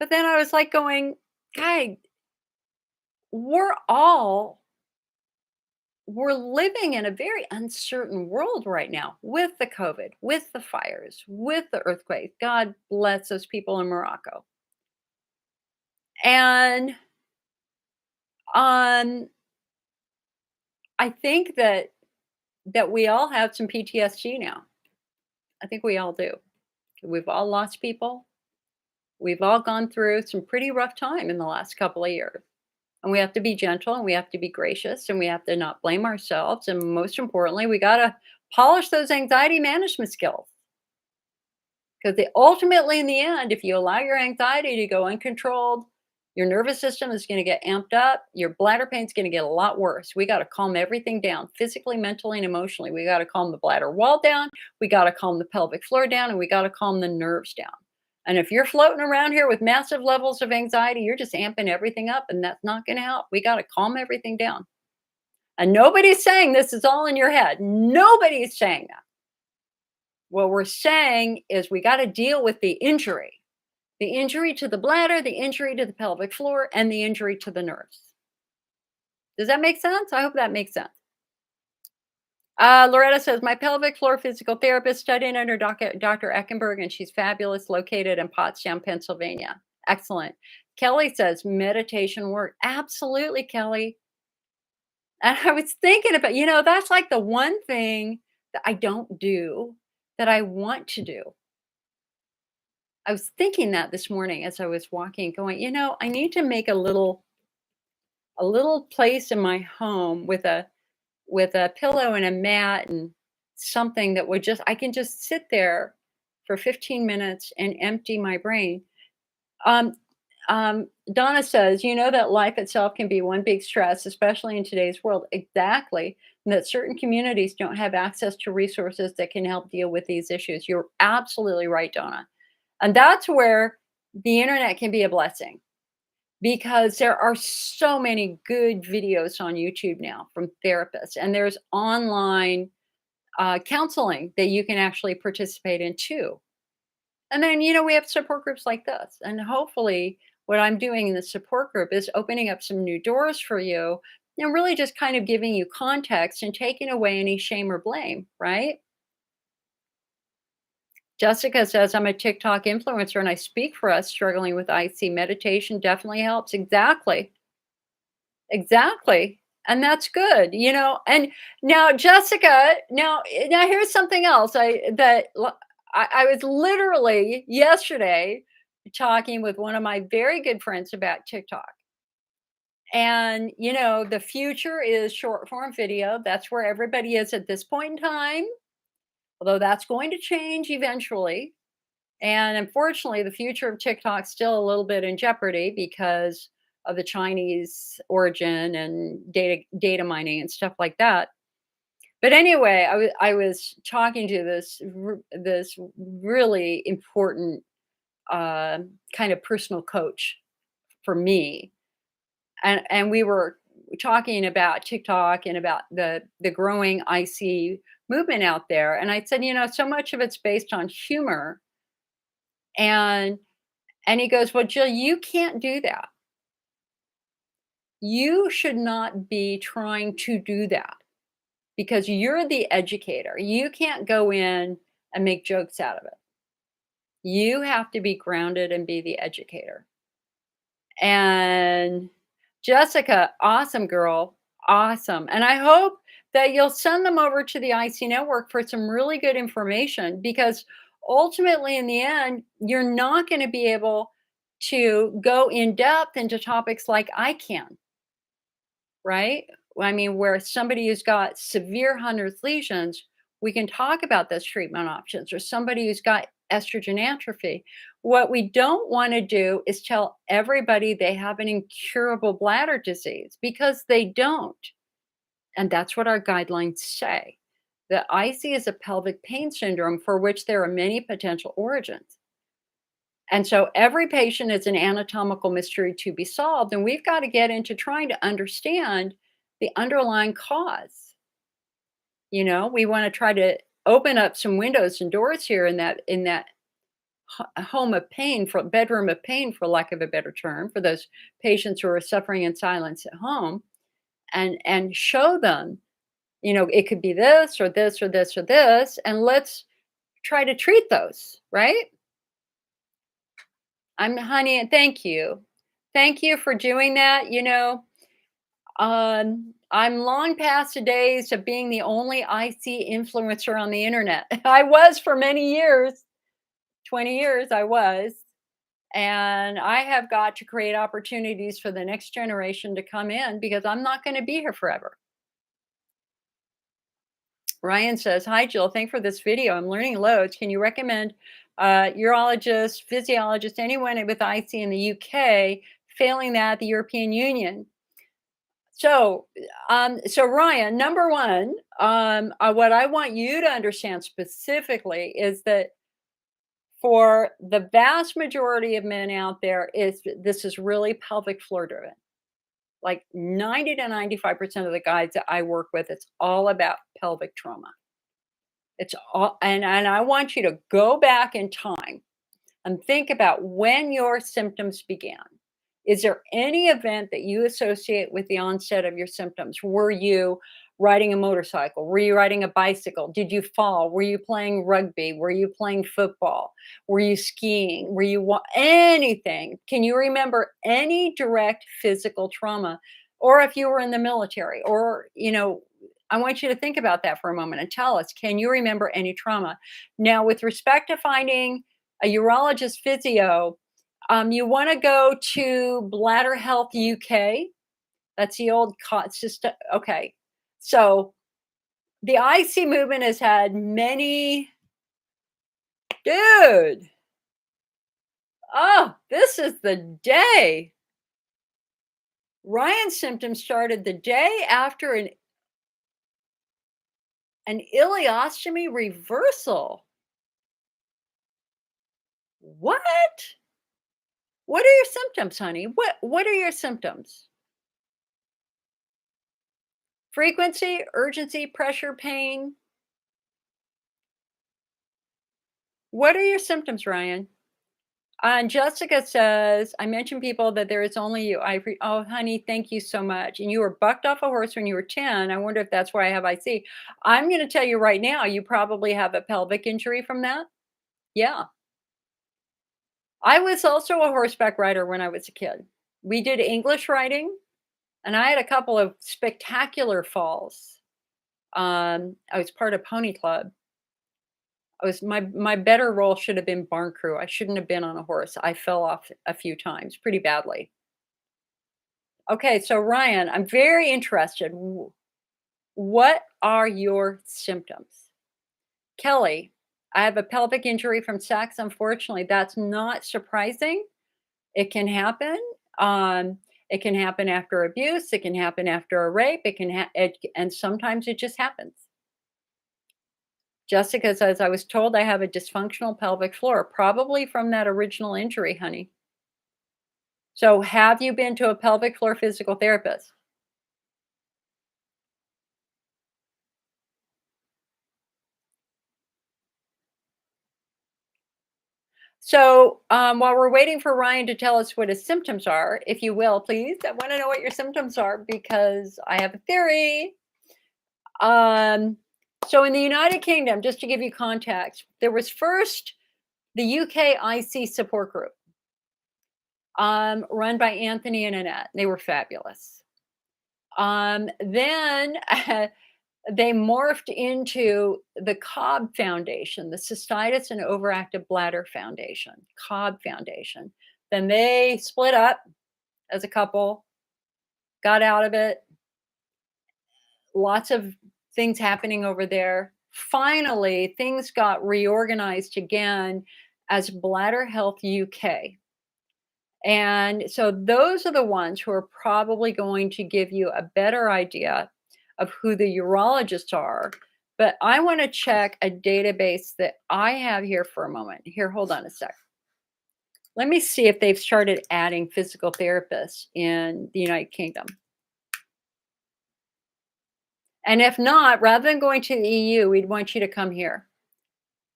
Speaker 1: But then I was like going, "Guy, we're all we're living in a very uncertain world right now with the COVID, with the fires, with the earthquake. God bless those people in Morocco." And um I think that we all have some PTSD now. I think we all do. We've all lost people. We've all gone through some pretty rough time in the last couple of years. And we have to be gentle and we have to be gracious and we have to not blame ourselves. And most importantly, we got to polish those anxiety management skills. Because ultimately, in the end, if you allow your anxiety to go uncontrolled, your nervous system is going to get amped up. Your bladder pain is going to get a lot worse. We got to calm everything down physically, mentally, and emotionally. We got to calm the bladder wall down. We got to calm the pelvic floor down. And we got to calm the nerves down. And if you're floating around here with massive levels of anxiety, you're just amping everything up. And that's not going to help. We got to calm everything down. And nobody's saying this is all in your head. Nobody's saying that. What we're saying is we got to deal with the injury to the bladder, the injury to the pelvic floor, and the injury to the nerves. Does that make sense? I hope that makes sense. Loretta says, my pelvic floor physical therapist studied under Dr. Eckenberg, and she's fabulous, located in Pottstown, Pennsylvania. Excellent. Kelly says, meditation work. Absolutely, Kelly. And I was thinking about, that's like the one thing that I don't do that I want to do. I was thinking that this morning as I was walking, going, I need to make a little place in my home with a pillow and a mat and something that would I can just sit there for 15 minutes and empty my brain. Um, Donna says, that life itself can be one big stress, especially in today's world. Exactly. And that certain communities don't have access to resources that can help deal with these issues. You're absolutely right, Donna. And that's where the internet can be a blessing because there are so many good videos on YouTube now from therapists, and there's online counseling that you can actually participate in too. And then, we have support groups like this. And hopefully, what I'm doing in the support group is opening up some new doors for you and really just kind of giving you context and taking away any shame or blame, right? Jessica says, I'm a TikTok influencer and I speak for us struggling with IC. Meditation definitely helps. Exactly. Exactly. And that's good, And now, Jessica, now here's something else. I was literally yesterday talking with one of my very good friends about TikTok. And, the future is short form video. That's where everybody is at this point in time, although that's going to change eventually. And unfortunately, the future of TikTok's still a little bit in jeopardy because of the Chinese origin and data mining and stuff like that. But anyway, I was talking to this really important kind of personal coach for me, and we were talking about TikTok and about the growing IC movement out there, and I said, so much of it's based on humor, and he goes, "Well, Jill, you can't do that. You should not be trying to do that because you're the educator. You can't go in and make jokes out of it. You have to be grounded and be the educator." And Jessica, awesome girl, awesome. And I hope that you'll send them over to the IC network for some really good information because ultimately, in the end, you're not going to be able to go in depth into topics like I can, right? I mean, where somebody who's got severe Hunter's lesions, we can talk about those treatment options, or somebody who's got estrogen atrophy. What we don't want to do is tell everybody they have an incurable bladder disease because they don't. And that's what our guidelines say. The IC is a pelvic pain syndrome for which there are many potential origins. And so every patient is an anatomical mystery to be solved. And we've got to get into trying to understand the underlying cause. We want to try to open up some windows and doors here in that home of pain, for bedroom of pain, for lack of a better term, for those patients who are suffering in silence at home, and show them, it could be this or this or this or this, and let's try to treat those, right? Honey, and thank you. Thank you for doing that. I'm long past the days of being the only IC influencer on the internet. I was for many years, 20 years, I was. And I have got to create opportunities for the next generation to come in because I'm not going to be here forever. Ryan says, "Hi, Jill. Thanks for this video. I'm learning loads. Can you recommend urologist, physiologist, anyone with IC in the UK? Failing that, the European Union." So, Ryan, number one, what I want you to understand specifically is that for the vast majority of men out there, this is really pelvic floor driven. Like 90 to 95% of the guys that I work with, it's all about pelvic trauma. It's all, and I want you to go back in time and think about when your symptoms began. Is there any event that you associate with the onset of your symptoms? Were you riding a motorcycle? Were you riding a bicycle? Did you fall? Were you playing rugby? Were you playing football? Were you skiing? Were you anything? Can you remember any direct physical trauma? Or if you were in the military, or, I want you to think about that for a moment and tell us, can you remember any trauma? Now, with respect to finding a urologist physio, you want to go to Bladder Health UK. That's the old system. Okay. So the IC movement has had many, dude. Oh, this is the day. Ryan's symptoms started the day after an ileostomy reversal. What? What are your symptoms, honey? What are your symptoms? Frequency, urgency, pressure, pain? What are your symptoms, Ryan? And Jessica says, "I mentioned people that there is only you." Oh, honey, thank you so much. And you were bucked off a horse when you were 10. I wonder if that's why I have IC. I'm going to tell you right now, you probably have a pelvic injury from that. Yeah. I was also a horseback rider when I was a kid. We did English riding, and I had a couple of spectacular falls. I was part of Pony Club. My better role should have been barn crew. I shouldn't have been on a horse. I fell off a few times pretty badly. Okay, so Ryan, I'm very interested. What are your symptoms? Kelly, I have a pelvic injury from sex. Unfortunately, that's not surprising. It can happen. It can happen after abuse. It can happen after a rape. And sometimes it just happens. Jessica says, "I was told I have a dysfunctional pelvic floor, probably from that original injury, honey." So have you been to a pelvic floor physical therapist? So, while we're waiting for Ryan to tell us what his symptoms are, if you will, please, I want to know what your symptoms are because I have a theory. Um, so, in the United Kingdom, just to give you context, there was first the UKIC support group, run by Anthony and Annette. They were fabulous. Then they morphed into the Cobb Foundation, the Cystitis and Overactive Bladder Foundation, Cobb Foundation. Then they split up as a couple, got out of it. Lots of things happening over there. Finally, things got reorganized again as Bladder Health UK. And so those are the ones who are probably going to give you a better idea of who the urologists are. But I want to check a database that I have here for a moment. Here, hold on a sec. Let me see if they've started adding physical therapists in the United Kingdom. And if not, rather than going to the EU, we'd want you to come here.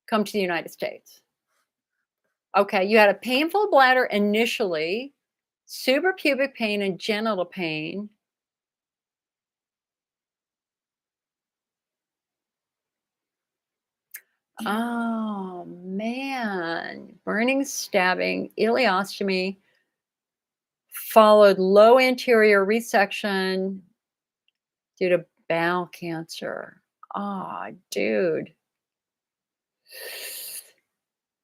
Speaker 1: Come to the United States. Okay, you had a painful bladder initially, suprapubic pain and genital pain. Oh, man. Burning, stabbing, ileostomy, followed low anterior resection due to bowel cancer. Ah, dude.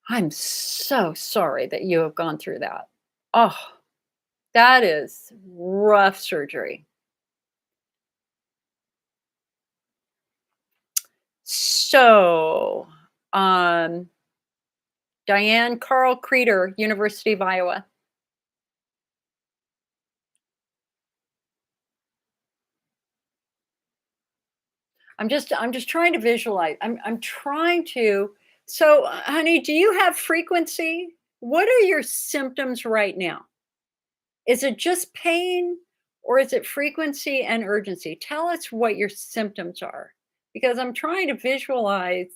Speaker 1: I'm so sorry that you have gone through that. Oh, that is rough surgery. So, um, Diane Carl Creeder, University of Iowa. I'm just trying to visualize. I'm trying to. So, honey, do you have frequency? What are your symptoms right now? Is it just pain or is it frequency and urgency? Tell us what your symptoms are because I'm trying to visualize.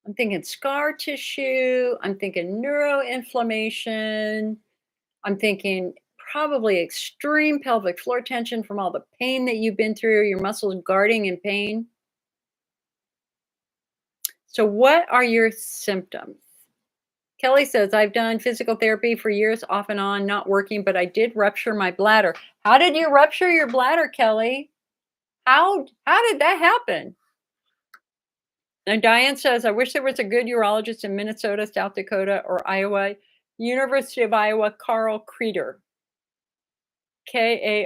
Speaker 1: I'm thinking scar tissue, I'm thinking neuroinflammation, I'm thinking probably extreme pelvic floor tension from all the pain that you've been through, your muscles guarding in pain. So, what are your symptoms? Kelly says, I've done physical therapy for years off and on, not working, but I did rupture my bladder. How did you rupture your bladder, Kelly? How did that happen? And Diane says, I wish there was a good urologist in Minnesota, South Dakota, or Iowa. University of Iowa, Carl Creeder. Karlkreder.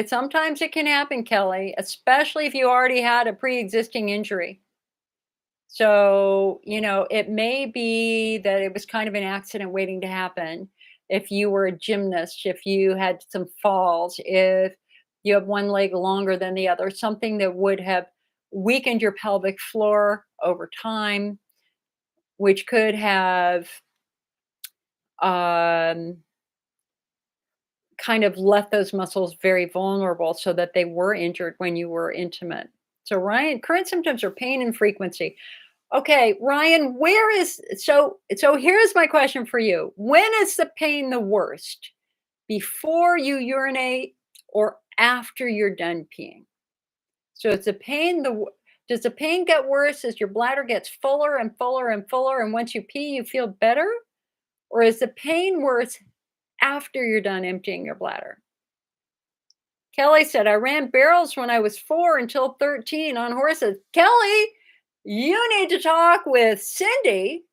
Speaker 1: Sometimes it can happen, Kelly, especially if you already had a pre-existing injury. So, it may be that it was kind of an accident waiting to happen. If you were a gymnast, if you had some falls, if you have one leg longer than the other, something that would have weakened your pelvic floor over time, which could have um, kind of left those muscles very vulnerable so that they were injured when you were intimate. So, Ryan, current symptoms are pain and frequency. Okay, Ryan, so here's my question for you. When is the pain the worst? Before you urinate or after you're done peeing? So it's a pain does the pain get worse as your bladder gets fuller and fuller and fuller and once you pee you feel better? Or is the pain worse after you're done emptying your bladder? Kelly said, I ran barrels when I was 4 until 13 on horses. Kelly, you need to talk with Cindy.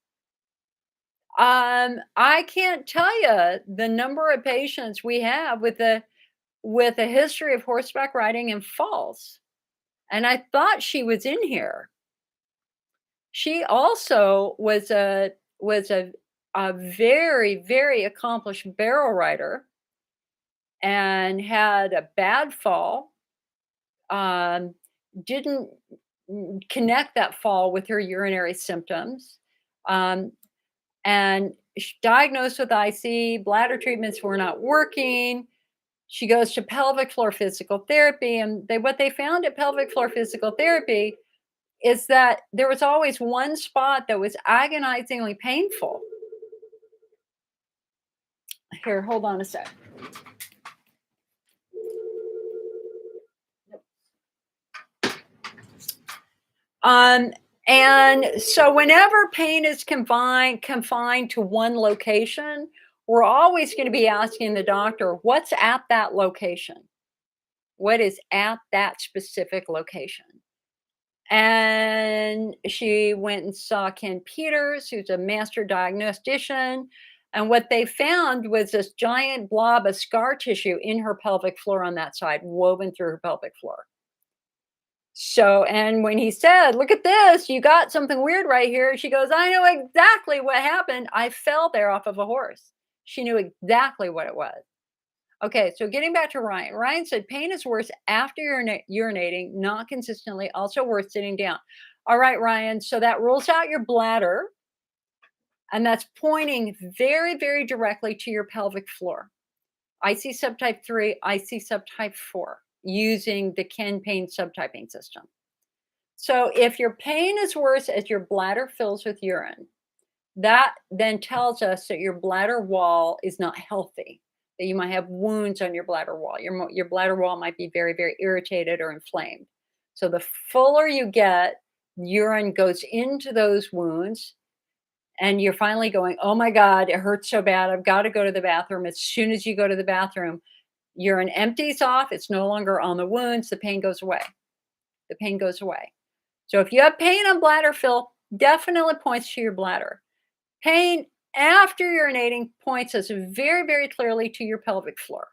Speaker 1: I can't tell you the number of patients we have with a history of horseback riding and falls. And I thought she was in here. She also was a very, very accomplished barrel rider and had a bad fall. Didn't connect that fall with her urinary symptoms. Um, and diagnosed with IC, bladder treatments were not working. She goes to pelvic floor physical therapy, and what they found at pelvic floor physical therapy is that there was always one spot that was agonizingly painful. Here, hold on a sec. And so whenever pain is confined to one location, we're always going to be asking the doctor, what's at that location? What is at that specific location? And she went and saw Ken Peters, who's a master diagnostician. And what they found was this giant blob of scar tissue in her pelvic floor on that side, woven through her pelvic floor. So, and when he said, look at this, you got something weird right here. She goes, I know exactly what happened. I fell there off of a horse. She knew exactly what it was. Okay, so getting back to Ryan. Ryan said pain is worse after urinating, not consistently, also worse sitting down. All right, Ryan, so that rules out your bladder, and that's pointing very, very directly to your pelvic floor. IC subtype 3, IC subtype 4, using the Ken pain subtyping system. So if your pain is worse as your bladder fills with urine, that then tells us that your bladder wall is not healthy, that you might have wounds on your bladder wall. Your bladder wall might be very, very irritated or inflamed. So the fuller you get, urine goes into those wounds, and you're finally going, oh my God, it hurts so bad. I've got to go to the bathroom. As soon as you go to the bathroom, urine empties off. It's no longer on the wounds. The pain goes away. The pain goes away. So if you have pain on bladder fill, definitely points to your bladder. Pain after urinating points us very, very clearly to your pelvic floor.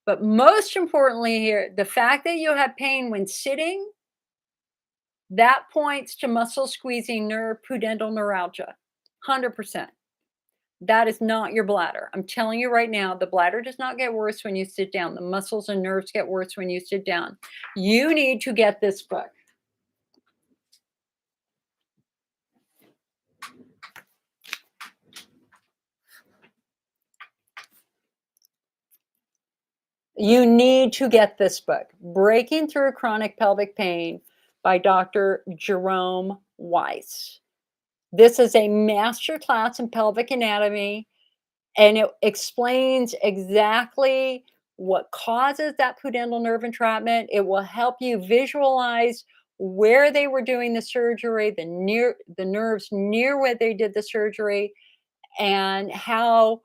Speaker 1: But most importantly here, the fact that you have pain when sitting, that points to muscle squeezing nerve pudendal neuralgia, 100%. That is not your bladder. I'm telling you right now, the bladder does not get worse when you sit down. The muscles and nerves get worse when you sit down. You need to get this book. You need to get this book, Breaking Through Chronic Pelvic Pain by Dr. Jerome Weiss. This is a master class in pelvic anatomy, and it explains exactly what causes that pudendal nerve entrapment. It will help you visualize where they were doing the surgery, the nerves near where they did the surgery, and how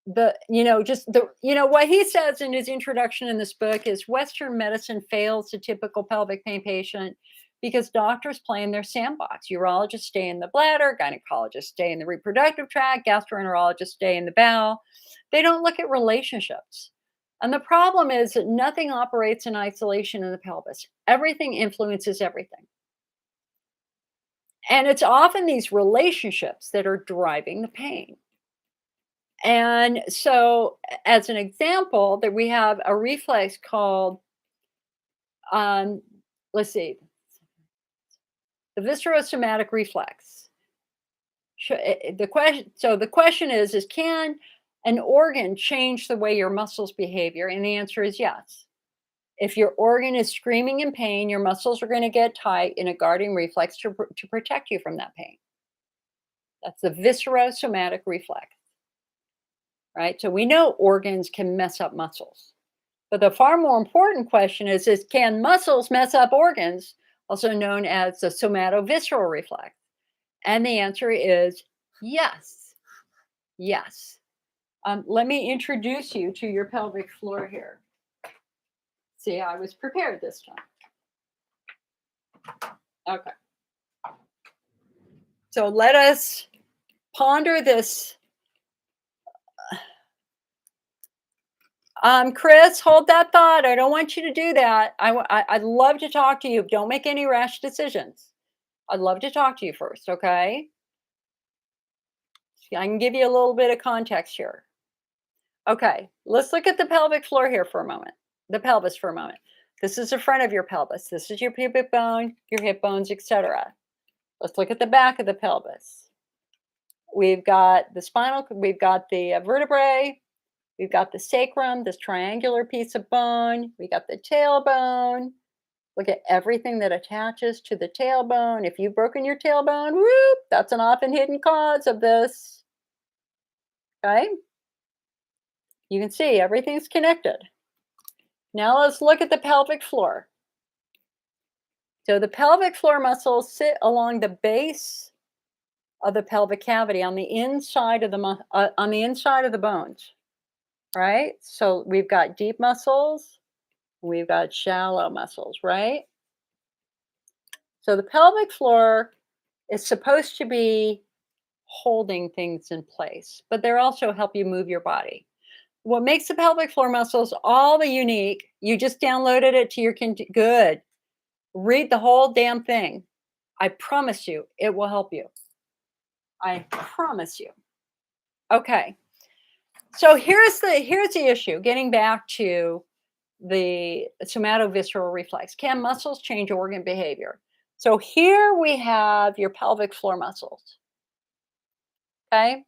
Speaker 1: what he says in his introduction in this book is Western medicine fails the typical pelvic pain patient because doctors play in their sandbox. Urologists stay in the bladder, gynecologists stay in the reproductive tract, gastroenterologists stay in the bowel. They don't look at relationships. And the problem is that nothing operates in isolation in the pelvis. Everything influences everything. And it's often these relationships that are driving the pain. And so, as an example, that we have a reflex called, let's see, the viscerosomatic reflex. The question is can an organ change the way your muscles behavior? And the answer is yes. If your organ is screaming in pain, your muscles are going to get tight in a guarding reflex to protect you from that pain. That's the viscerosomatic reflex. Right? So we know organs can mess up muscles. But the far more important question is can muscles mess up organs, also known as the somatovisceral reflex? And the answer is yes. Yes. Let me introduce you to your pelvic floor here. See, I was prepared this time. Okay. So let us ponder this. Chris, hold that thought. I don't want you to do that. I'd love to talk to you. Don't make any rash decisions. I'd love to talk to you first, okay? I can give you a little bit of context here. Okay, let's look at the pelvic floor here for a moment, the pelvis for a moment. This is the front of your pelvis. This is your pubic bone, your hip bones, etc. Let's look at the back of the pelvis. we've got the spinal, we've got the vertebrae, we've got the sacrum, this triangular piece of bone, we got the tailbone. Look at everything that attaches to the tailbone. If you've broken your tailbone, whoop, that's an often hidden cause of this. Okay? You can see everything's connected. Now let's look at the pelvic floor. So the pelvic floor muscles sit along the base of the pelvic cavity on the inside of the bones, right? So we've got deep muscles, we've got shallow muscles, right? So the pelvic floor is supposed to be holding things in place, but they're also help you move your body. What makes the pelvic floor muscles all the unique, you just downloaded it to your good. Read the whole damn thing. I promise you, it will help you. I promise you. Okay. So here's the issue. Getting back to the somatovisceral reflex. Can muscles change organ behavior? So here we have your pelvic floor muscles. Okay?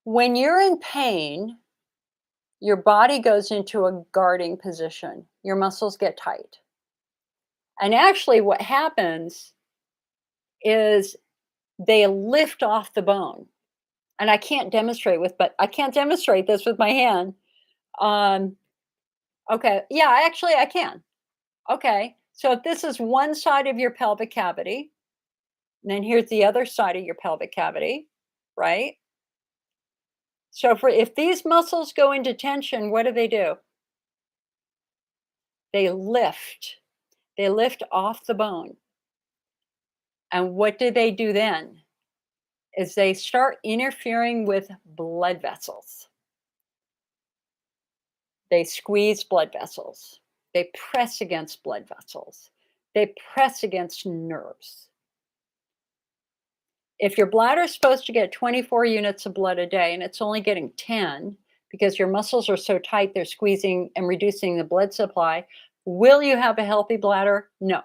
Speaker 1: When you're in pain, your body goes into a guarding position. Your muscles get tight. And actually what happens is they lift off the bone. And I can't demonstrate this with my hand. Okay. Yeah, actually I can. Okay. So if this is one side of your pelvic cavity, and then here's the other side of your pelvic cavity, right? So if these muscles go into tension, what do? They lift. They lift off the bone. And what do they do then? Is they start interfering with blood vessels. They squeeze blood vessels. They press against blood vessels. They press against nerves. If your bladder is supposed to get 24 units of blood a day and it's only getting 10 because your muscles are so tight, they're squeezing and reducing the blood supply, will you have a healthy bladder? No,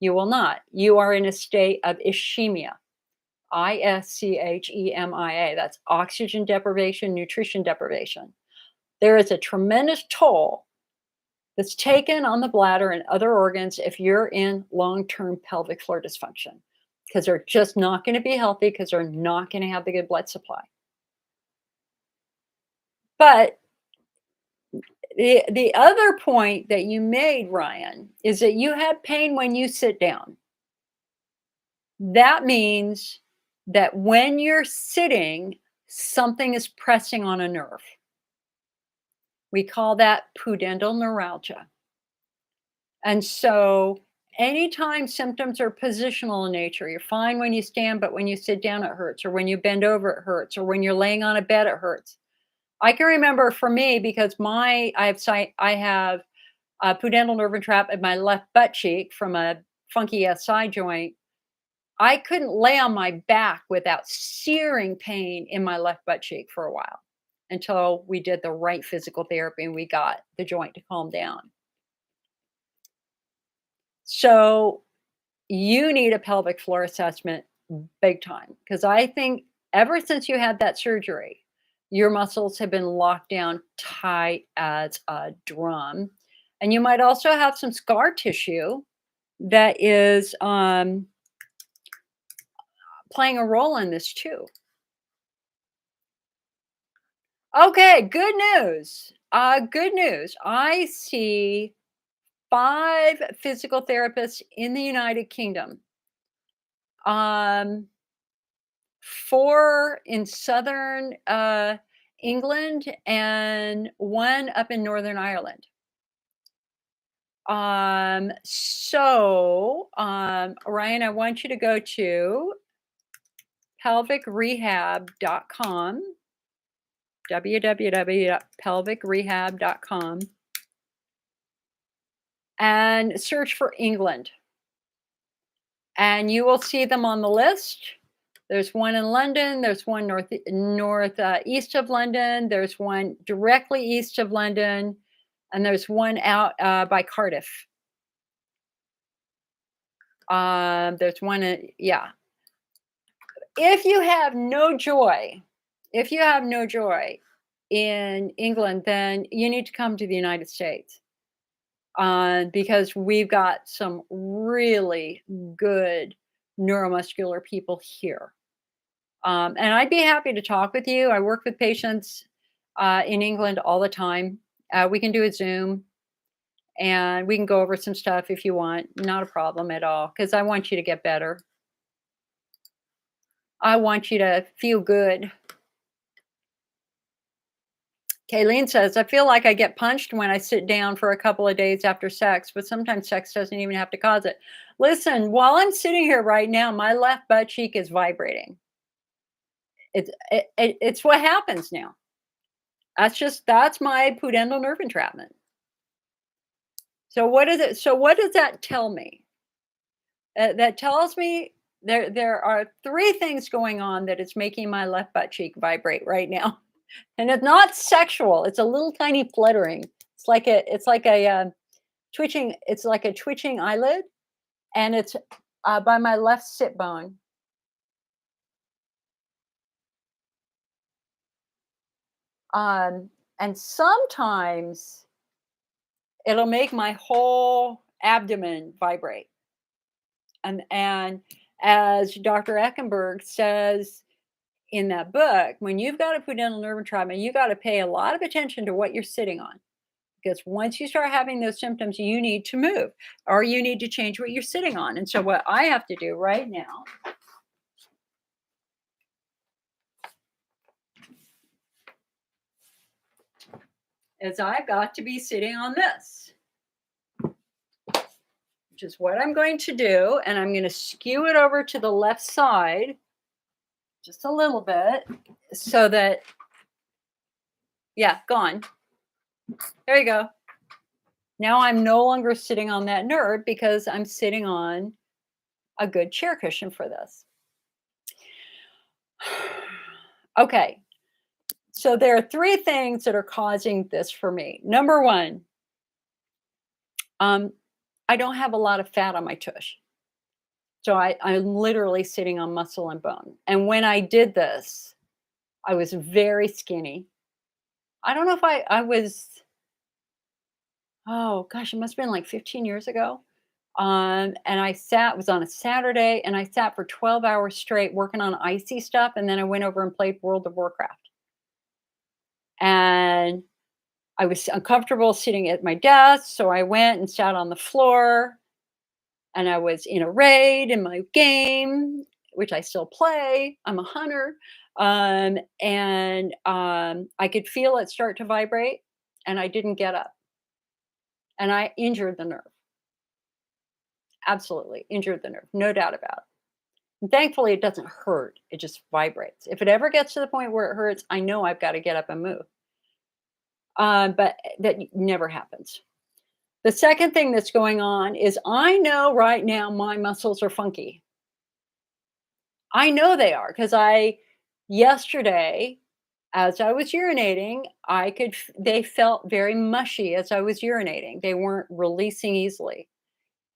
Speaker 1: you will not. You are in a state of ischemia. Ischemia. That's oxygen deprivation, nutrition deprivation. There is a tremendous toll that's taken on the bladder and other organs if you're in long-term pelvic floor dysfunction, because they're just not going to be healthy because they're not going to have the good blood supply. But the other point that you made, Ryan, is that you have pain when you sit down. That means that when you're sitting, something is pressing on a nerve. We call that pudendal neuralgia. And so anytime symptoms are positional in nature, you're fine when you stand, but when you sit down, it hurts, or when you bend over, it hurts, or when you're laying on a bed, it hurts. I can remember for me, because I have a pudendal nerve entrap in my left butt cheek from a funky SI joint. I couldn't lay on my back without searing pain in my left butt cheek for a while until we did the right physical therapy and we got the joint to calm down. So you need a pelvic floor assessment big time, because I think ever since you had that surgery, your muscles have been locked down tight as a drum. And you might also have some scar tissue that is playing a role in this too. Okay, good news. Good news. I see 5 physical therapists in the United Kingdom. 4 in southern England and 1 up in Northern Ireland. Ryan, I want you to go to pelvicrehab.com, www.pelvicrehab.com, and search for England. And you will see them on the list. There's one in London. There's one east of London. There's one directly east of London. And there's one out by Cardiff. There's one, if you have no joy, if you have no joy in England, then you need to come to the United States, because we've got some really good neuromuscular people here. And I'd be happy to talk with you. I work with patients in England all the time. We can do a Zoom and we can go over some stuff if you want. Not a problem at all, because I want you to get better. I want you to feel good. Kayleen says, I feel like I get punched when I sit down for a couple of days after sex, but sometimes sex doesn't even have to cause it. Listen, while I'm sitting here right now, my left butt cheek is vibrating. It's what happens now. That's my pudendal nerve entrapment. So what is it? So what does that tell me? That tells me there are three things going on that is making my left butt cheek vibrate right now. And it's not sexual. It's a little tiny fluttering. It's like a twitching. It's like a twitching eyelid, and it's by my left sit bone. And sometimes it'll make my whole abdomen vibrate. And as Dr. Eckenberg says in that book, when you've got a pudendal nerve entrapment, you got to pay a lot of attention to what you're sitting on. Because once you start having those symptoms, you need to move or you need to change what you're sitting on. And so, what I have to do right now is I've got to be sitting on this, which is what I'm going to do. And I'm going to skew it over to the left side just a little bit so that, yeah, gone. There you go. Now I'm no longer sitting on that nerve because I'm sitting on a good chair cushion for this. Okay. So there are three things that are causing this for me. Number one, I don't have a lot of fat on my tush. So I'm literally sitting on muscle and bone. And when I did this, I was very skinny. I don't know if I was, oh gosh, it must have been like 15 years ago. And it was on a Saturday, and I sat for 12 hours straight working on icy stuff. And then I went over and played World of Warcraft. And I was uncomfortable sitting at my desk. So I went and sat on the floor, and I was in a raid in my game, which I still play. I'm a hunter. I could feel it start to vibrate, and I didn't get up. And I injured the nerve. Absolutely injured the nerve, no doubt about it. And thankfully, it doesn't hurt. It just vibrates. If it ever gets to the point where it hurts, I know I've got to get up and move. But that never happens. The second thing that's going on is I know right now my muscles are funky. I know they are because yesterday, as I was urinating, they felt very mushy as I was urinating. They weren't releasing easily.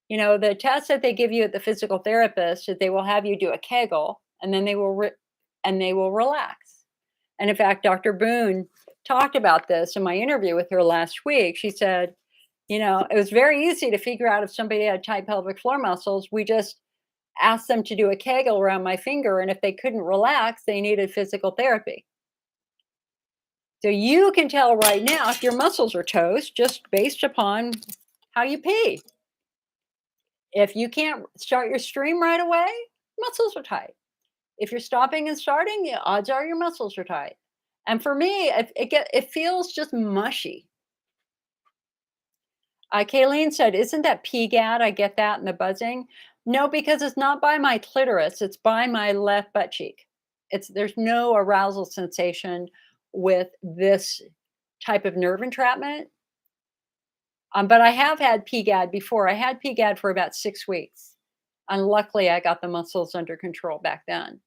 Speaker 1: You know, the test that they give you at the physical therapist is they will have you do a Kegel, and then they will relax. And in fact, Dr. Boone talked about this in my interview with her last week. She said, you know, it was very easy to figure out if somebody had tight pelvic floor muscles. We just asked them to do a Kegel around my finger, and if they couldn't relax, they needed physical therapy. So you can tell right now if your muscles are toast just based upon how you pee. If you can't start your stream right away, muscles are tight. If you're stopping and starting, yeah, odds are your muscles are tight. And for me, it feels just mushy. Kayleen said, "Isn't that PGAD? I get that in the buzzing." No, because it's not by my clitoris; it's by my left butt cheek. There's no arousal sensation with this type of nerve entrapment. But I have had PGAD before. I had PGAD for about 6 weeks, and luckily I got the muscles under control back then.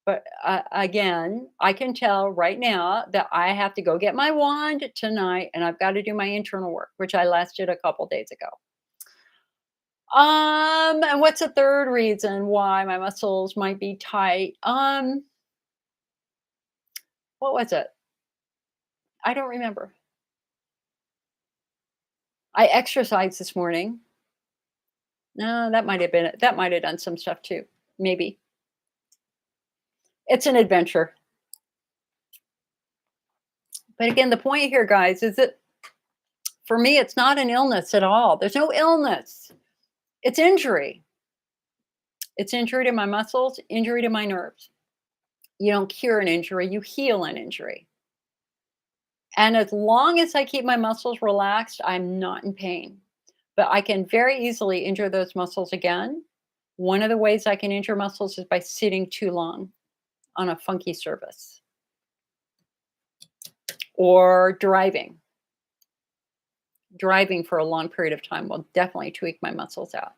Speaker 1: But again, I can tell right now that I have to go get my wand tonight, and I've got to do my internal work, which I last did a couple days ago. And what's a third reason why my muscles might be tight? What was it? I don't remember. I exercised this morning. No, that might have been it. That might have done some stuff too. Maybe. It's an adventure. But again, the point here, guys, is that for me, it's not an illness at all. There's no illness. It's injury. It's injury to my muscles, injury to my nerves. You don't cure an injury, you heal an injury. And as long as I keep my muscles relaxed, I'm not in pain. But I can very easily injure those muscles again. One of the ways I can injure muscles is by sitting too long on a funky surface or driving. Driving for a long period of time will definitely tweak my muscles out.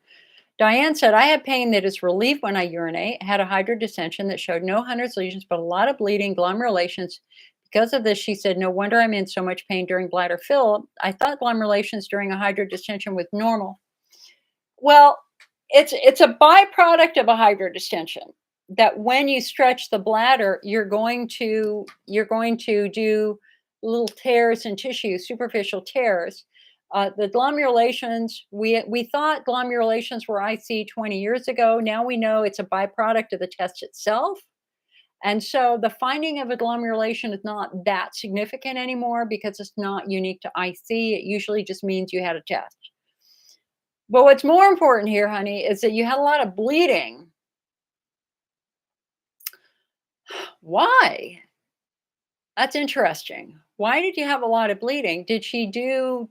Speaker 1: Diane said, I had pain that is relieved when I urinate, had a hydrodistension that showed no hundreds lesions, but a lot of bleeding, glomerations. Because of this, she said, no wonder I'm in so much pain during bladder fill. I thought glomerations during a hydrodistension was normal. Well, it's a byproduct of a hydrodistension that when you stretch the bladder, you're going to do little tears in tissue, superficial tears. The glomerations, we thought glomerations were IC 20 years ago. Now we know it's a byproduct of the test itself. And so the finding of a glomerulation is not that significant anymore because it's not unique to IC. It usually just means you had a test. But what's more important here, honey, is that you had a lot of bleeding. Why? That's interesting. Why did you have a lot of bleeding? Did she do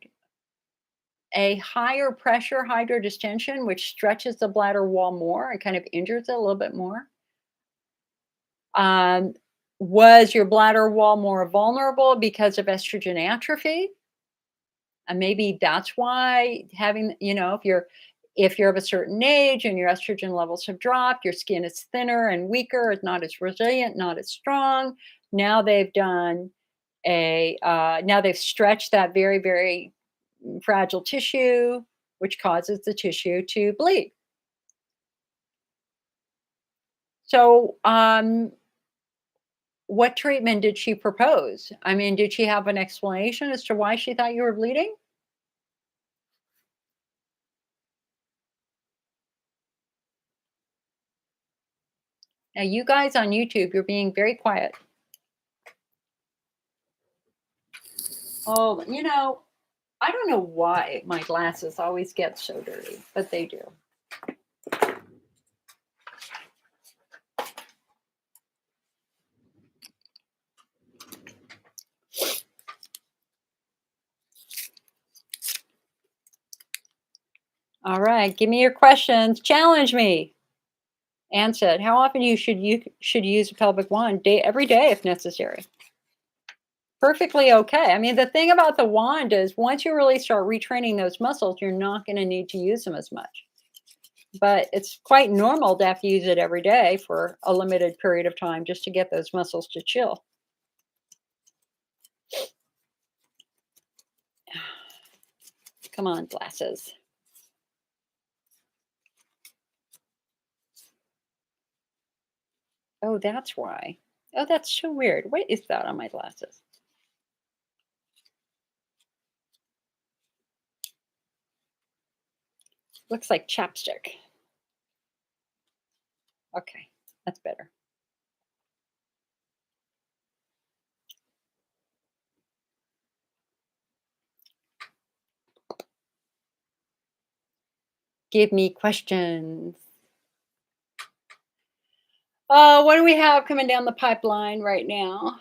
Speaker 1: a higher pressure hydrodistension, which stretches the bladder wall more and kind of injures it a little bit more? Um, was your bladder wall more vulnerable because of estrogen atrophy? And maybe that's why having, if you're of a certain age and your estrogen levels have dropped, your skin is thinner and weaker, it's not as resilient, not as strong. Now they've done now they've stretched that very, very fragile tissue, which causes the tissue to bleed. So, what treatment did she propose? I mean, did she have an explanation as to why she thought you were bleeding? Now, you guys on YouTube, you're being very quiet. Oh, I don't know why my glasses always get so dirty, but they do. All right, give me your questions. Challenge me. Anne said, "How often you should use a pelvic wand? Every day if necessary." Perfectly okay. I mean, the thing about the wand is once you really start retraining those muscles, you're not going to need to use them as much. But it's quite normal to have to use it every day for a limited period of time just to get those muscles to chill. Come on, glasses. Oh, that's why. Oh, that's so weird. What is that on my glasses? Looks like chapstick. Okay, that's better. Give me questions. What do we have coming down the pipeline right now?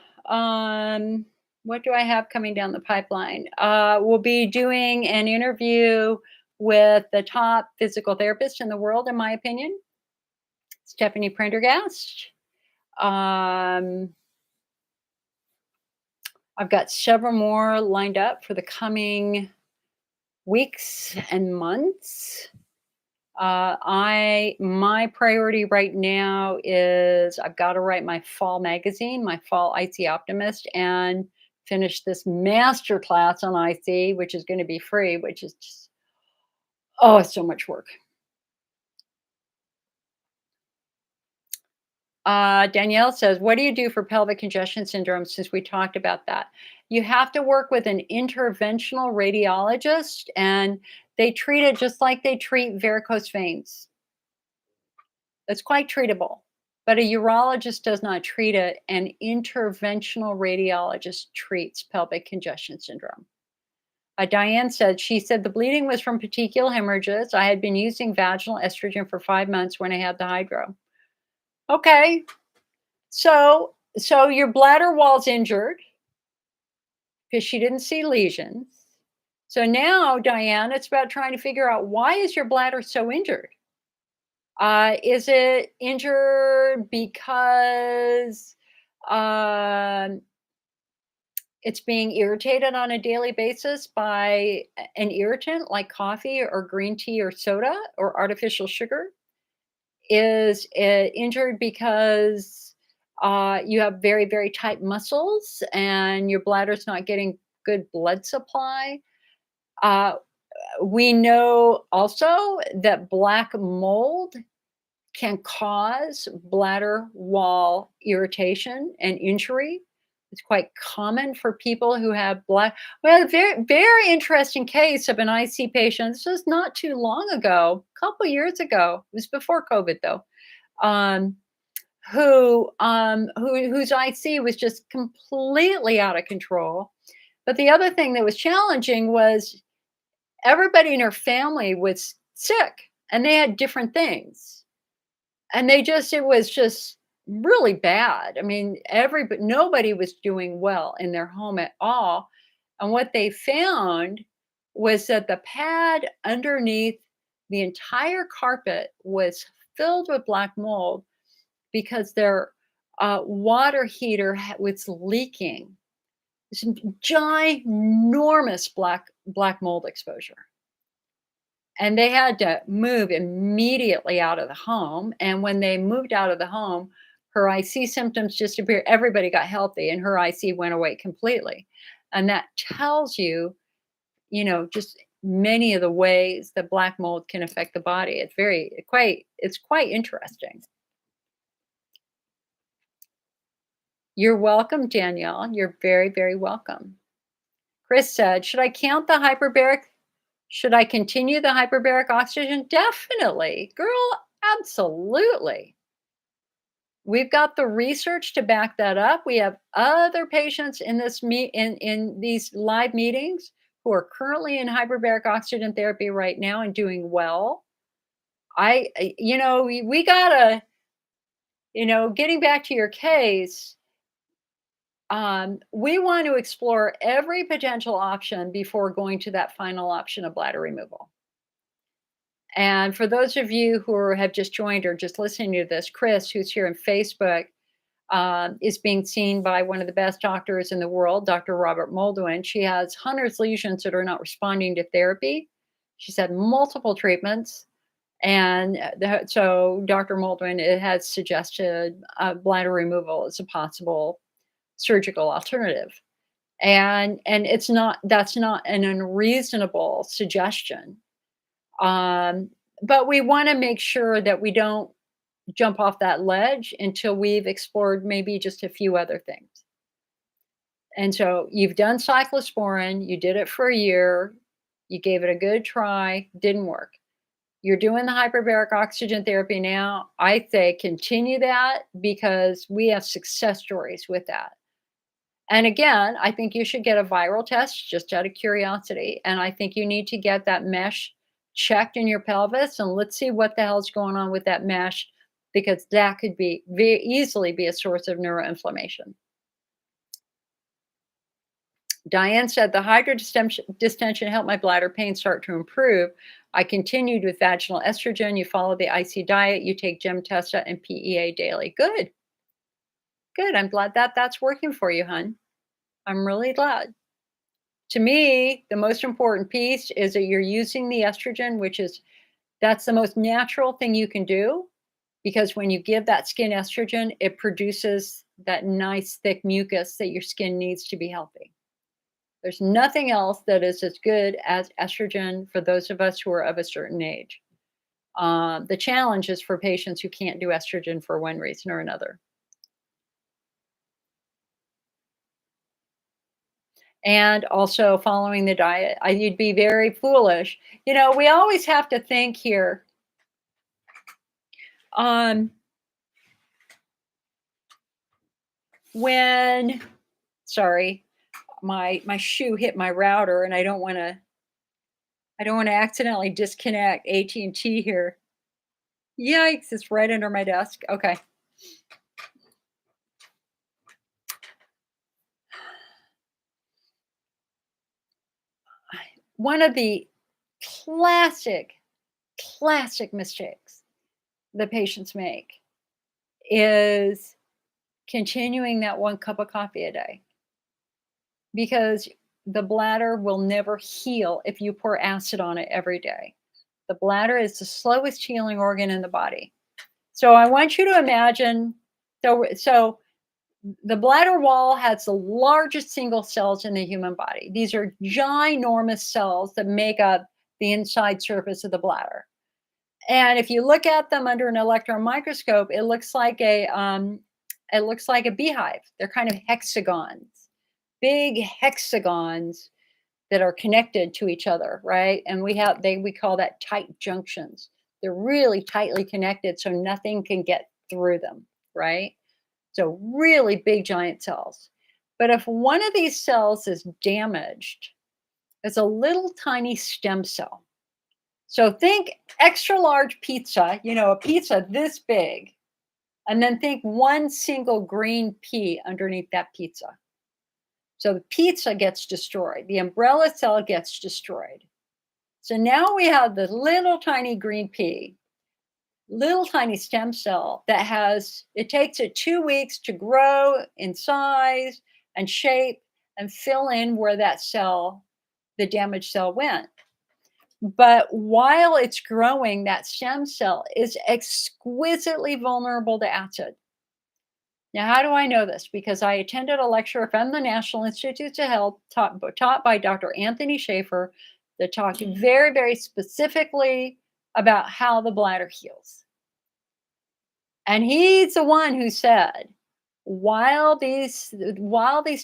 Speaker 1: What do I have coming down the pipeline? We'll be doing an interview with the top physical therapist in the world, in my opinion, Stephanie Prendergast. I've got several more lined up for the coming weeks and months. My priority right now is I've got to write my fall magazine, my fall IC Optimist, and finish this master class on IC, which is going to be free, which is just, oh, it's so much work. Danielle says, what do you do for pelvic congestion syndrome since we talked about that? You have to work with an interventional radiologist, and they treat it just like they treat varicose veins. It's quite treatable, but a urologist does not treat it. An interventional radiologist treats pelvic congestion syndrome. Diane said, she said the bleeding was from petechial hemorrhages. I had been using vaginal estrogen for 5 months when I had the hydro. Okay, so your bladder wall's injured because she didn't see lesions. So now, Diane, it's about trying to figure out, why is your bladder so injured? Is it injured because it's being irritated on a daily basis by an irritant like coffee or green tea or soda or artificial sugar? Is it injured because you have very, very tight muscles and your bladder's not getting good blood supply? Uh, we know also that black mold can cause bladder wall irritation and injury. It's quite common for people who have black. Well, a very, very interesting case of an IC patient. This was not too long ago, a couple years ago. It was before COVID, though. Um, whose IC was just completely out of control. But the other thing that was challenging was everybody in her family was sick, and they had different things. And it was just really bad. I mean, nobody was doing well in their home at all. And what they found was that the pad underneath the entire carpet was filled with black mold because their water heater was leaking. Some ginormous black mold exposure. And they had to move immediately out of the home. And when they moved out of the home, her IC symptoms disappeared. Everybody got healthy, and her IC went away completely. And that tells you, just many of the ways that black mold can affect the body. It's quite interesting. You're welcome, Danielle. You're very, very welcome. Chris said, should I count the hyperbaric? Should I continue the hyperbaric oxygen? Definitely. Girl, absolutely. We've got the research to back that up. We have other patients in these live meetings who are currently in hyperbaric oxygen therapy right now and doing well. We gotta, getting back to your case, we want to explore every potential option before going to that final option of bladder removal. And for those of you who have just joined or just listening to this, Chris, who's here on Facebook, is being seen by one of the best doctors in the world, Dr. Robert Moldwin. She has hundreds of lesions that are not responding to therapy. She's had multiple treatments. And so Dr. Moldwin has suggested bladder removal as a possible surgical alternative. And that's not an unreasonable suggestion. But we want to make sure that we don't jump off that ledge until we've explored maybe just a few other things. And so you've done cyclosporin, you did it for a year, you gave it a good try, didn't work. You're doing the hyperbaric oxygen therapy now. I say continue that because we have success stories with that. And again, I think you should get a viral test just out of curiosity. And I think you need to get that mesh checked in your pelvis, and let's see what the hell's going on with that mesh, because that could be very easily be a source of neuroinflammation. Diane said the hydrodistension helped my bladder pain start to improve. I continued with vaginal estrogen. You follow the IC diet. You take Gemtesta and PEA daily. Good. Good. I'm glad that's working for you, hon. I'm really glad. To me, the most important piece is that you're using the estrogen, that's the most natural thing you can do, because when you give that skin estrogen, it produces that nice thick mucus that your skin needs to be healthy. There's nothing else that is as good as estrogen for those of us who are of a certain age. The challenge is for patients who can't do estrogen for one reason or another. And also following the diet. You'd be very foolish. We always have to think here. Um, when, sorry, my shoe hit my router, and I don't want to accidentally disconnect AT&T here. Yikes! It's right under my desk. Okay. One of the classic, classic mistakes the patients make is continuing that 1 cup of coffee a day, because the bladder will never heal if you pour acid on it every day. The bladder is the slowest healing organ in the body. So I want you to imagine, so the bladder wall has the largest single cells in the human body. These are ginormous cells that make up the inside surface of the bladder. And if you look at them under an electron microscope, it looks like a beehive. They're kind of hexagons, big hexagons that are connected to each other, right? And we call that tight junctions. They're really tightly connected, so nothing can get through them, right? So really big giant cells. But if one of these cells is damaged, it's a little tiny stem cell. So think extra large pizza, a pizza this big, and then think one single green pea underneath that pizza. So the pizza gets destroyed, the umbrella cell gets destroyed. So now we have the little tiny green pea, little tiny stem cell it takes it 2 weeks to grow in size and shape and fill in where the damaged cell went. But while it's growing, that stem cell is exquisitely vulnerable to acid. Now, how do I know this? Because I attended a lecture from the National Institutes of Health taught by Dr. Anthony Schaefer that talked very, very specifically about how the bladder heals. And he's the one who said, while these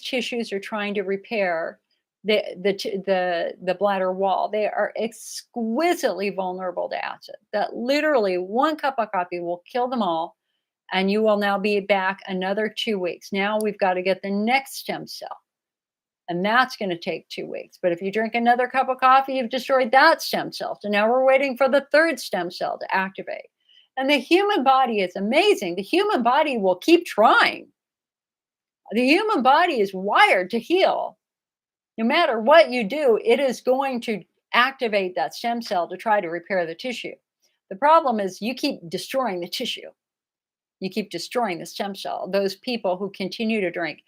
Speaker 1: tissues are trying to repair the bladder wall, they are exquisitely vulnerable to acid. That literally 1 cup of coffee will kill them all, and you will now be back another 2 weeks. Now we've got to get the next stem cell, and that's going to take 2 weeks. But if you drink another cup of coffee, you've destroyed that stem cell. So now we're waiting for the third stem cell to activate. And the human body is amazing. The human body will keep trying. The human body is wired to heal. No matter what you do, it is going to activate that stem cell to try to repair the tissue. The problem is you keep destroying the tissue. You keep destroying the stem cell. Those people who continue to drink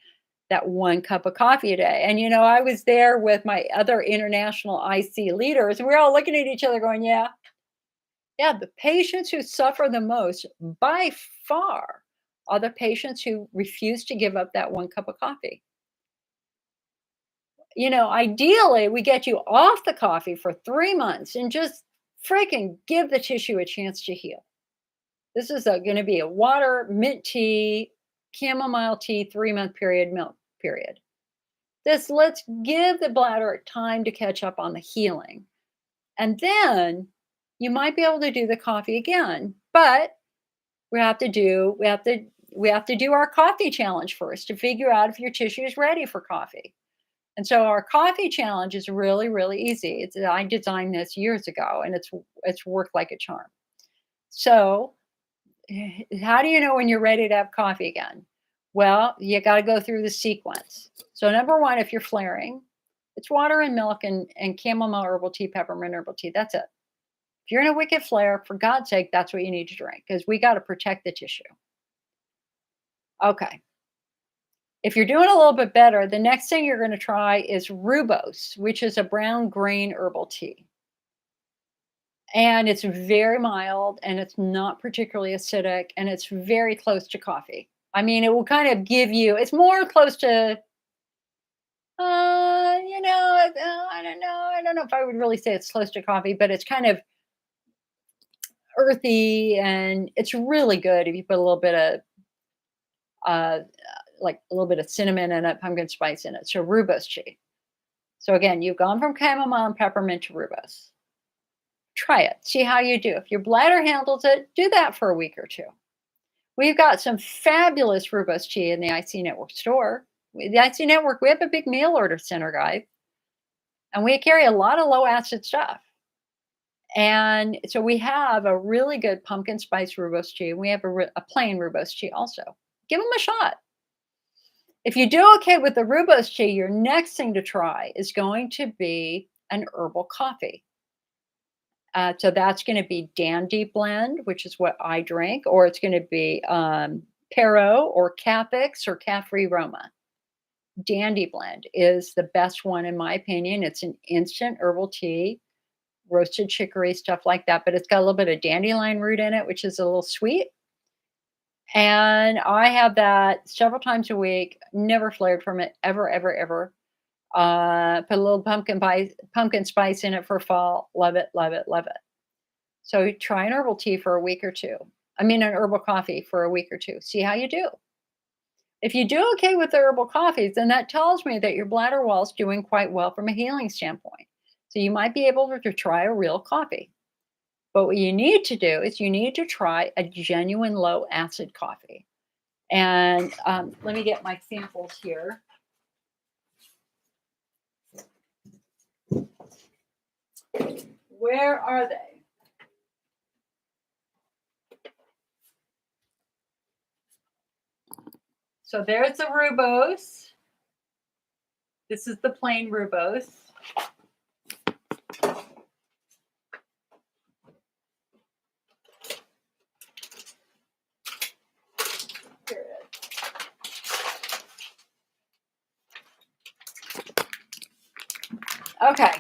Speaker 1: that 1 cup of coffee a day. And I was there with my other international IC leaders, and we're all looking at each other going, yeah, the patients who suffer the most by far are the patients who refuse to give up that 1 cup of coffee. Ideally, we get you off the coffee for 3 months and just freaking give the tissue a chance to heal. This is going to be a water, mint tea, chamomile tea, 3-month period, milk period. Let's give the bladder time to catch up on the healing. And then you might be able to do the coffee again, but we have to do our coffee challenge first to figure out if your tissue is ready for coffee. And so our coffee challenge is really, really easy. I designed this years ago, and it's worked like a charm. So how do you know when you're ready to have coffee again? Well, you got to go through the sequence. So number 1, if you're flaring, it's water and milk and chamomile herbal tea, peppermint herbal tea. That's it. If you're in a wicked flare, for God's sake, that's what you need to drink, because we got to protect the tissue. Okay. If you're doing a little bit better, the next thing you're going to try is rooibos, which is a brown grain herbal tea. And it's very mild, and it's not particularly acidic, and it's very close to coffee. I mean, it will kind of give you, it's more close to, I don't know if I would really say it's close to coffee, but it's kind of earthy, and it's really good if you put a little bit of uh, like a little bit of cinnamon and a pumpkin spice in it. So rooibos tea. So again, you've gone from chamomile and peppermint to rooibos. Try it. See how you do. If your bladder handles it, do that for a week or two. We've got some fabulous rooibos tea in the IC Network store. The IC Network, we have a big mail order center, guys, and we carry a lot of low acid stuff. And so we have a really good pumpkin spice rooibos tea. We have a plain rooibos tea also. Give them a shot. If you do okay with the rooibos tea, your next thing to try is going to be an herbal coffee. So that's going to be Dandy Blend, which is what I drink, or it's going to be Pero or Cathix or Caffrey Roma. Dandy Blend is the best one in my opinion. It's an instant herbal tea, roasted chicory, stuff like that, but it's got a little bit of dandelion root in it, which is a little sweet. And I have that several times a week, never flared from it, ever, ever, ever. Put a little pumpkin spice in it for fall. Love it, love it, love it. So try an herbal tea for a week or two. I mean, an herbal coffee for a week or two. See how you do. If you do okay with the herbal coffees, then that tells me that your bladder wall is doing quite well from a healing standpoint. So you might be able to try a real coffee. But what you need to do is you need to try a genuine low acid coffee. And let me get my samples here. Where are they? So there's the rooibos. This is the plain rooibos. Here it is. Okay.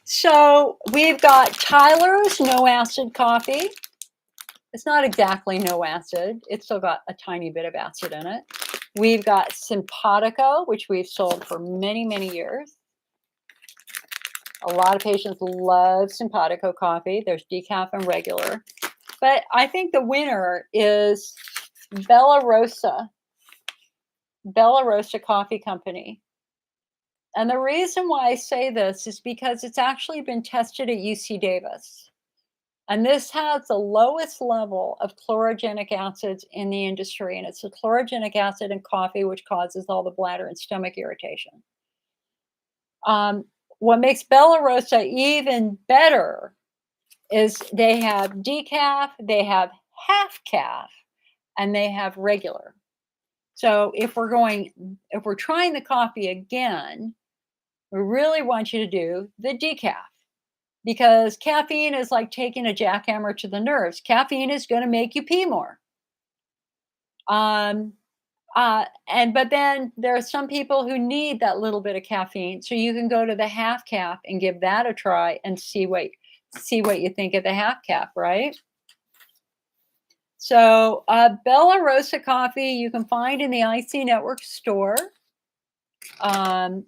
Speaker 1: So we've got Tyler's no acid coffee. It's not exactly no acid. It's still got a tiny bit of acid in it. We've got Simpatico, which we've sold for many, many years. A lot of patients love Simpatico coffee. There's decaf and regular. But I think the winner is Bella Rosa Coffee Company. And the reason why I say this is because it's actually been tested at UC Davis. And this has the lowest level of chlorogenic acids in the industry. And it's the chlorogenic acid in coffee, which causes all the bladder and stomach irritation. What makes Bella Rosa even better is they have decaf, they have half calf, and they have regular. So if we're trying the coffee again, we really want you to do the decaf, because caffeine is like taking a jackhammer to the nerves. Caffeine is going to make you pee more. But then there are some people who need that little bit of caffeine, so you can go to the half calf and give that a try and see what you think of the half calf, right? So Bella Rosa coffee you can find in the IC Network store. And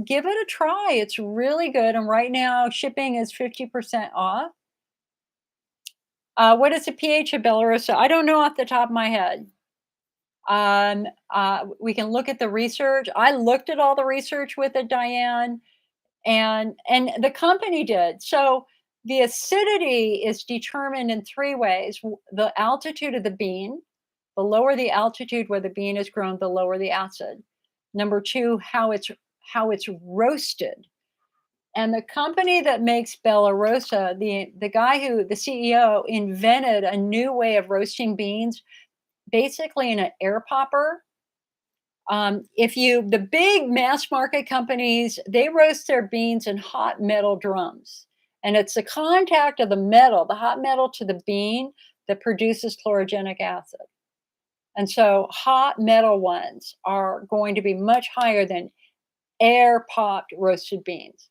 Speaker 1: give it a try. It's really good. And right now, shipping is 50% off. What is the pH of Bella Rosa? I don't know off the top of my head. We can look at the research. I looked at all the research with it, Diane, and the company did. So the acidity is determined in three ways: the altitude of the bean. The lower the altitude where the bean is grown, the lower the acid. Number two, how it's roasted. And the company that makes Bella Rosa, the CEO invented a new way of roasting beans, basically in an air popper. The big mass market companies, they roast their beans in hot metal drums. And it's the contact of the hot metal to the bean that produces chlorogenic acid. And so hot metal ones are going to be much higher than air popped roasted beans.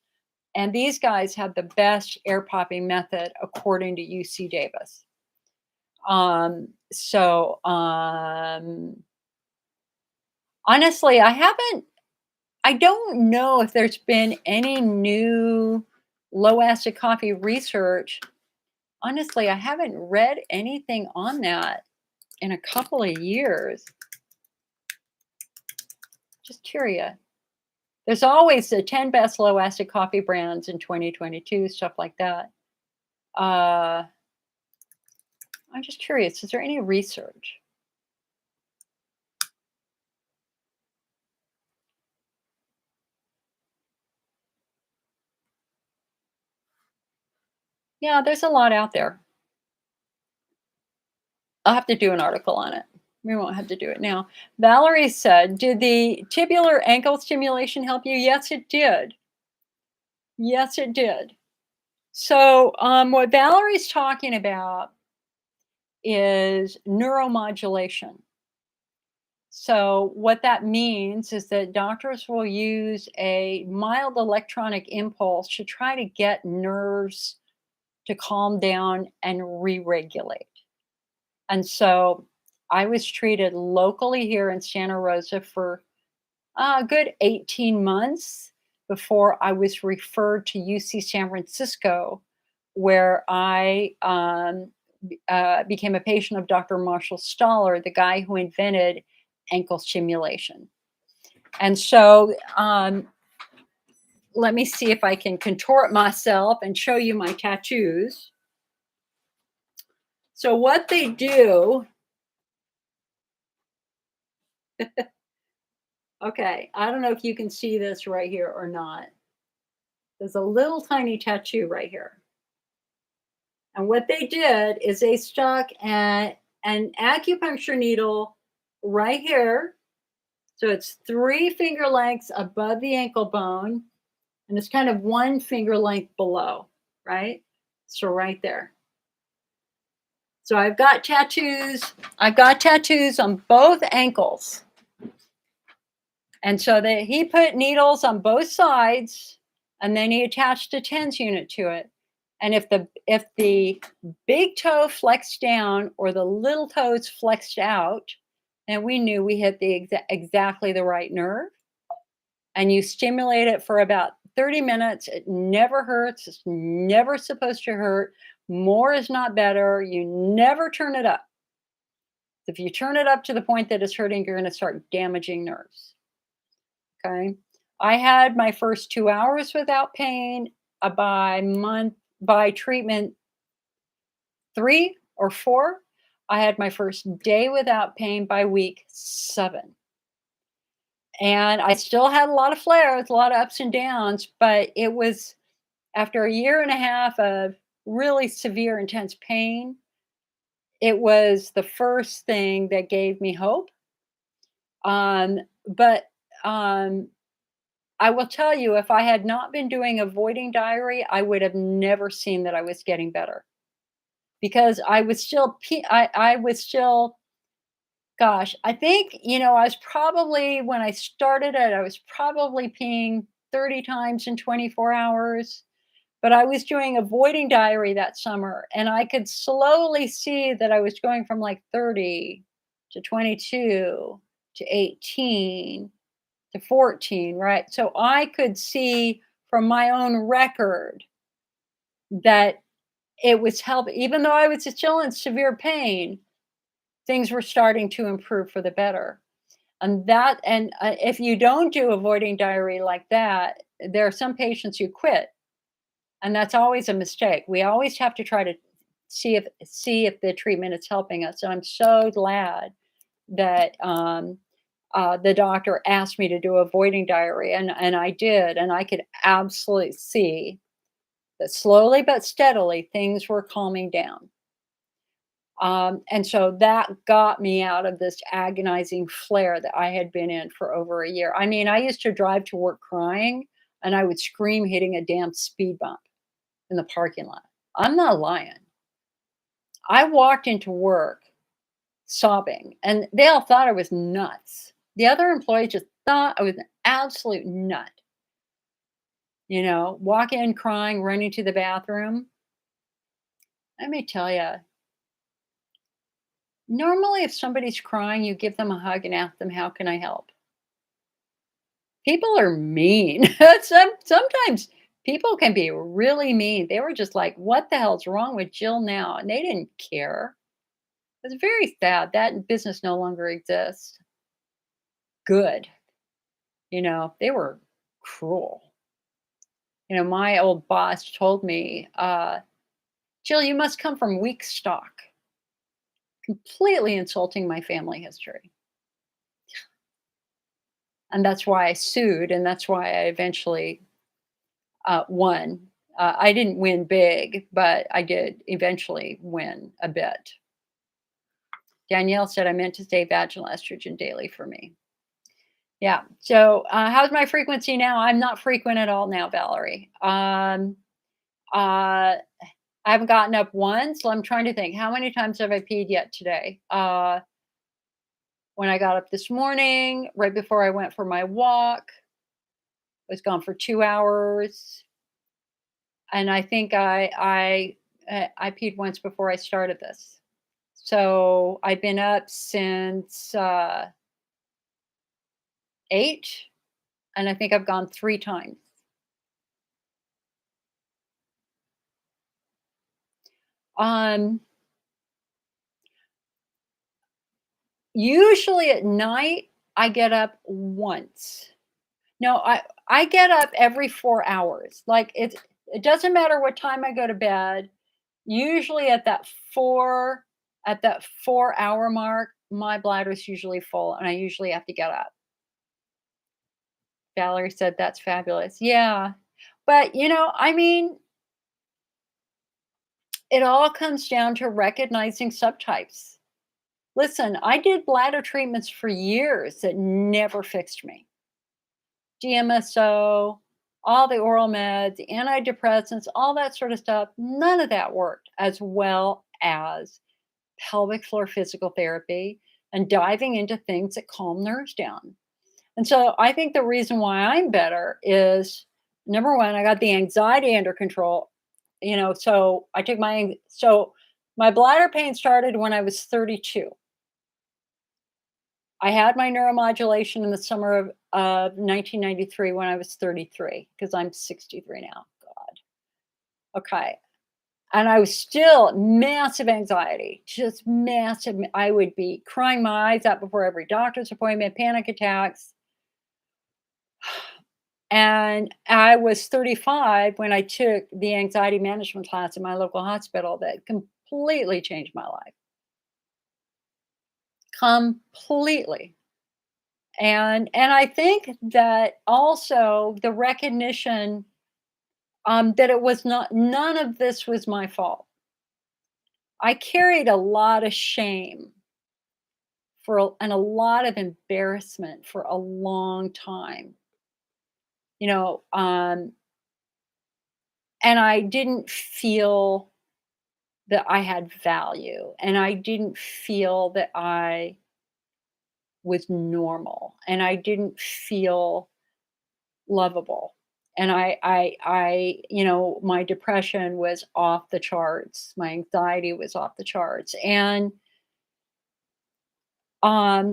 Speaker 1: And these guys have the best air popping method according to UC Davis. Honestly, I don't know if there's been any new low acid coffee research honestly, I haven't read anything on that in a couple of years. Just curious. There's always the 10 best low acid coffee brands in 2022, stuff like that. I'm just curious, is there any research? Yeah, there's a lot out there. I'll have to do an article on it. We won't have to do it now. Valerie said, "Did the tibular ankle stimulation help you?" Yes, it did. Yes, it did. So, what Valerie's talking about is neuromodulation. So, what that means is that doctors will use a mild electronic impulse to try to get nerves to calm down and re regulate. And so, I was treated locally here in Santa Rosa for a good 18 months before I was referred to UC San Francisco, where I became a patient of Dr. Marshall Staller, the guy who invented ankle stimulation. And so let me see if I can contort myself and show you my tattoos. So, what they do, okay, I don't know if you can see this right here or not. There's a little tiny tattoo right here. And what they did is they stuck an acupuncture needle right here. So it's 3 finger lengths above the ankle bone, and it's kind of 1 finger length below, right? So right there. So I've got tattoos. I've got tattoos on both ankles. And so he put needles on both sides, and then he attached a TENS unit to it. And if the big toe flexed down or the little toes flexed out, then we knew we hit the exactly the right nerve. And you stimulate it for about 30 minutes. It never hurts. It's never supposed to hurt. More is not better. You never turn it up. If you turn it up to the point that it's hurting, you're going to start damaging nerves. Okay. I had my first 2 hours without pain. By treatment 3 or 4, I had my first day without pain by week 7. And I still had a lot of flares, a lot of ups and downs, but it was after a year and a half of really severe, intense pain, it was the first thing that gave me hope. But I will tell you, if I had not been doing avoiding diary, I would have never seen that I was getting better because I was still, I was still, gosh, I think, I was probably, when I started it, I was probably peeing 30 times in 24 hours. But I was doing avoiding diary that summer, and I could slowly see that I was going from like 30 to 22 to 18 to 14, right? So I could see from my own record that it was helping. Even though I was still in severe pain, things were starting to improve for the better. And if you don't do avoiding diary like that, there are some patients who quit, and that's always a mistake. We always have to try to see if the treatment is helping us. And I'm so glad that the doctor asked me to do avoiding diary, and I did, and I could absolutely see that slowly but steadily things were calming down. And so that got me out of this agonizing flare that I had been in for over a year. I mean, I used to drive to work crying, and I would scream hitting a damn speed bump in the parking lot. I'm not lying. I walked into work sobbing, and they all thought I was nuts. The other employees just thought I was an absolute nut. Walk in crying, running to the bathroom. Let me tell you, normally if somebody's crying, you give them a hug and ask them, "How can I help?" People are mean. Sometimes People can be really mean. They were just like, "What the hell's wrong with Jill now?" And they didn't care. It's very sad. That business no longer exists. Good. They were cruel. My old boss told me, "Jill, you must come from weak stock," completely insulting my family history. And that's why I sued, and that's why I eventually won. I didn't win big, but I did eventually win a bit. Danielle said I meant to say vaginal estrogen daily for me. Yeah. So, how's my frequency now? I'm not frequent at all now, Valerie. I haven't gotten up once. So I'm trying to think. How many times have I peed yet today? When I got up this morning, right before I went for my walk, was gone for 2 hours, and I think I peed once before I started this. So I've been up since 8, and I think I've gone 3 times. Um, Usually at night, I get up once. No, I get up every 4 hours. Like, it doesn't matter what time I go to bed. Usually at that 4-hour mark, my bladder's usually full, and I usually have to get up. Valerie said, "That's fabulous." Yeah. But, I mean, it all comes down to recognizing subtypes. Listen, I did bladder treatments for years that never fixed me. DMSO, all the oral meds, antidepressants, all that sort of stuff, none of that worked as well as pelvic floor physical therapy and diving into things that calm nerves down. And so I think the reason why I'm better is number one, I got the anxiety under control. So I took so my bladder pain started when I was 32. I had my neuromodulation in the summer of 1993 when I was 33 because I'm 63 now. God. Okay. And I was still massive anxiety, just massive. I would be crying my eyes out before every doctor's appointment, panic attacks. And I was 35 when I took the anxiety management class in my local hospital that completely changed my life. Completely. And I think that also the recognition that it was not none of this was my fault. I carried a lot of shame and a lot of embarrassment for a long time. You know, um, and I didn't feel that I had value, and I didn't feel that I was normal, and I didn't feel lovable. And my depression was off the charts. My anxiety was off the charts. And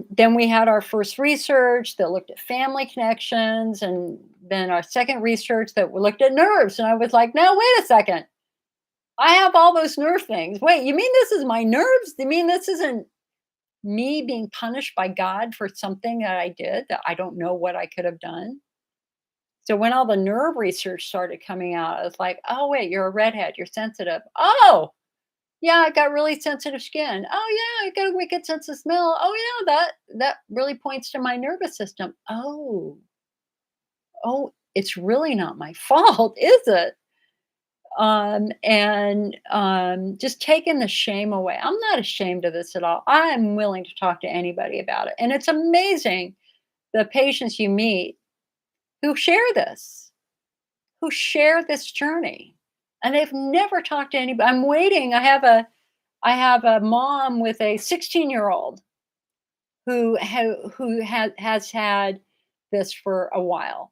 Speaker 1: then we had our first research that looked at family connections, and then our second research that looked at nerves. And I was like, no, wait a second. I have all those nerve things. Wait, you mean this is my nerves? You mean this isn't me being punished by God for something that I did that I don't know what I could have done? So when all the nerve research started coming out, I was like, "Oh, wait, you're a redhead, you're sensitive. Oh, yeah, I got really sensitive skin. Oh, yeah, I got a wicked sense of smell. Oh, yeah, that really points to my nervous system. Oh, it's really not my fault, is it?" And just taking the shame away. I'm not ashamed of this at all. I am willing to talk to anybody about it. And it's amazing the patients you meet who share this journey, and they've never talked to anybody. I'm waiting. I have a mom with a 16-year-old who has had this for a while,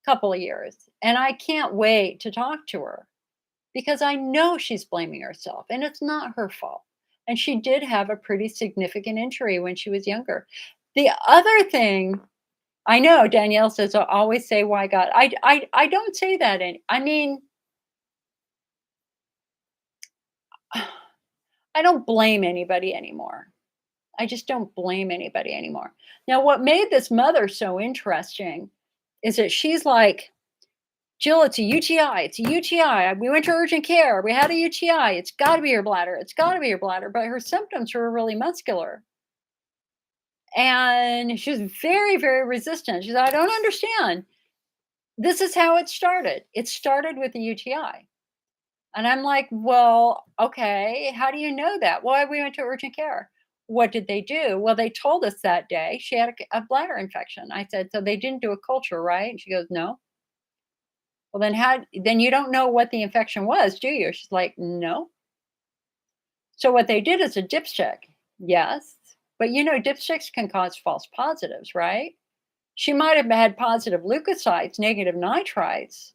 Speaker 1: couple of years, and I can't wait to talk to her because I know she's blaming herself, and it's not her fault. And she did have a pretty significant injury when she was younger. The other thing I know Danielle says, "I always say why God." I don't say that I mean, I don't blame anybody anymore. I just don't blame anybody anymore. Now, what made this mother so interesting is that she's like, "Jill, it's a UTI. It's a UTI. We went to urgent care. We had a UTI. It's got to be your bladder. It's got to be your bladder." But her symptoms were really muscular. And she was very, very resistant. She said, "I don't understand. This is how it started. It started with a UTI." And I'm like, "Well, okay. How do you know that?" "Well, we went to urgent care." "What did they do?" "Well, they told us that day she had a bladder infection." I said, "So they didn't do a culture, right?" And she goes, "No." "Well, then you don't know what the infection was, do you?" She's like, "No." "So what they did is a dipstick." "Yes." But dipsticks can cause false positives, right? She might have had positive leukocytes, negative nitrites,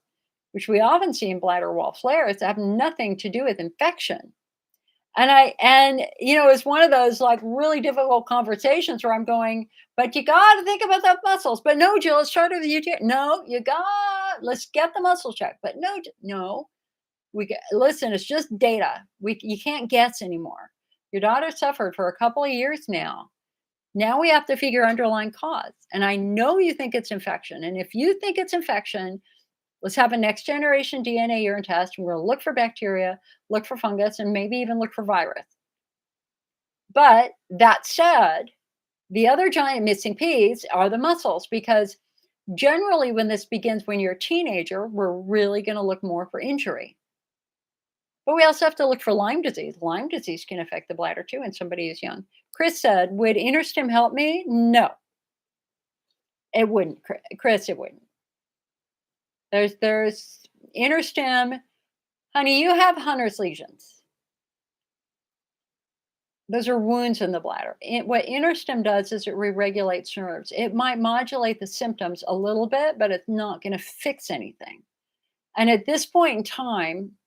Speaker 1: which we often see in bladder wall flares that have nothing to do with infection. And it's one of those like really difficult conversations where I'm going, but you got to think about the muscles. But no, Jill, it started with UTI. No, let's get the muscle check. But no, no, listen, it's just data. You can't guess anymore. Your daughter suffered for a couple of years now. Now we have to figure underlying cause. And I know you think it's infection. And if you think it's infection, let's have a next generation DNA urine test. And we're going to look for bacteria, look for fungus, and maybe even look for virus. But that said, the other giant missing piece are the muscles, because generally when this begins when you're a teenager, we're really going to look more for injury. But we also have to look for Lyme disease. Lyme disease can affect the bladder too in somebody who's young. Chris said, "Would InterStim help me?" No, it wouldn't, Chris. It wouldn't. There's InterStim, honey. You have Hunner's lesions. Those are wounds in the bladder. What InterStim does is it re-regulates nerves. It might modulate the symptoms a little bit, but it's not going to fix anything. And at this point in time,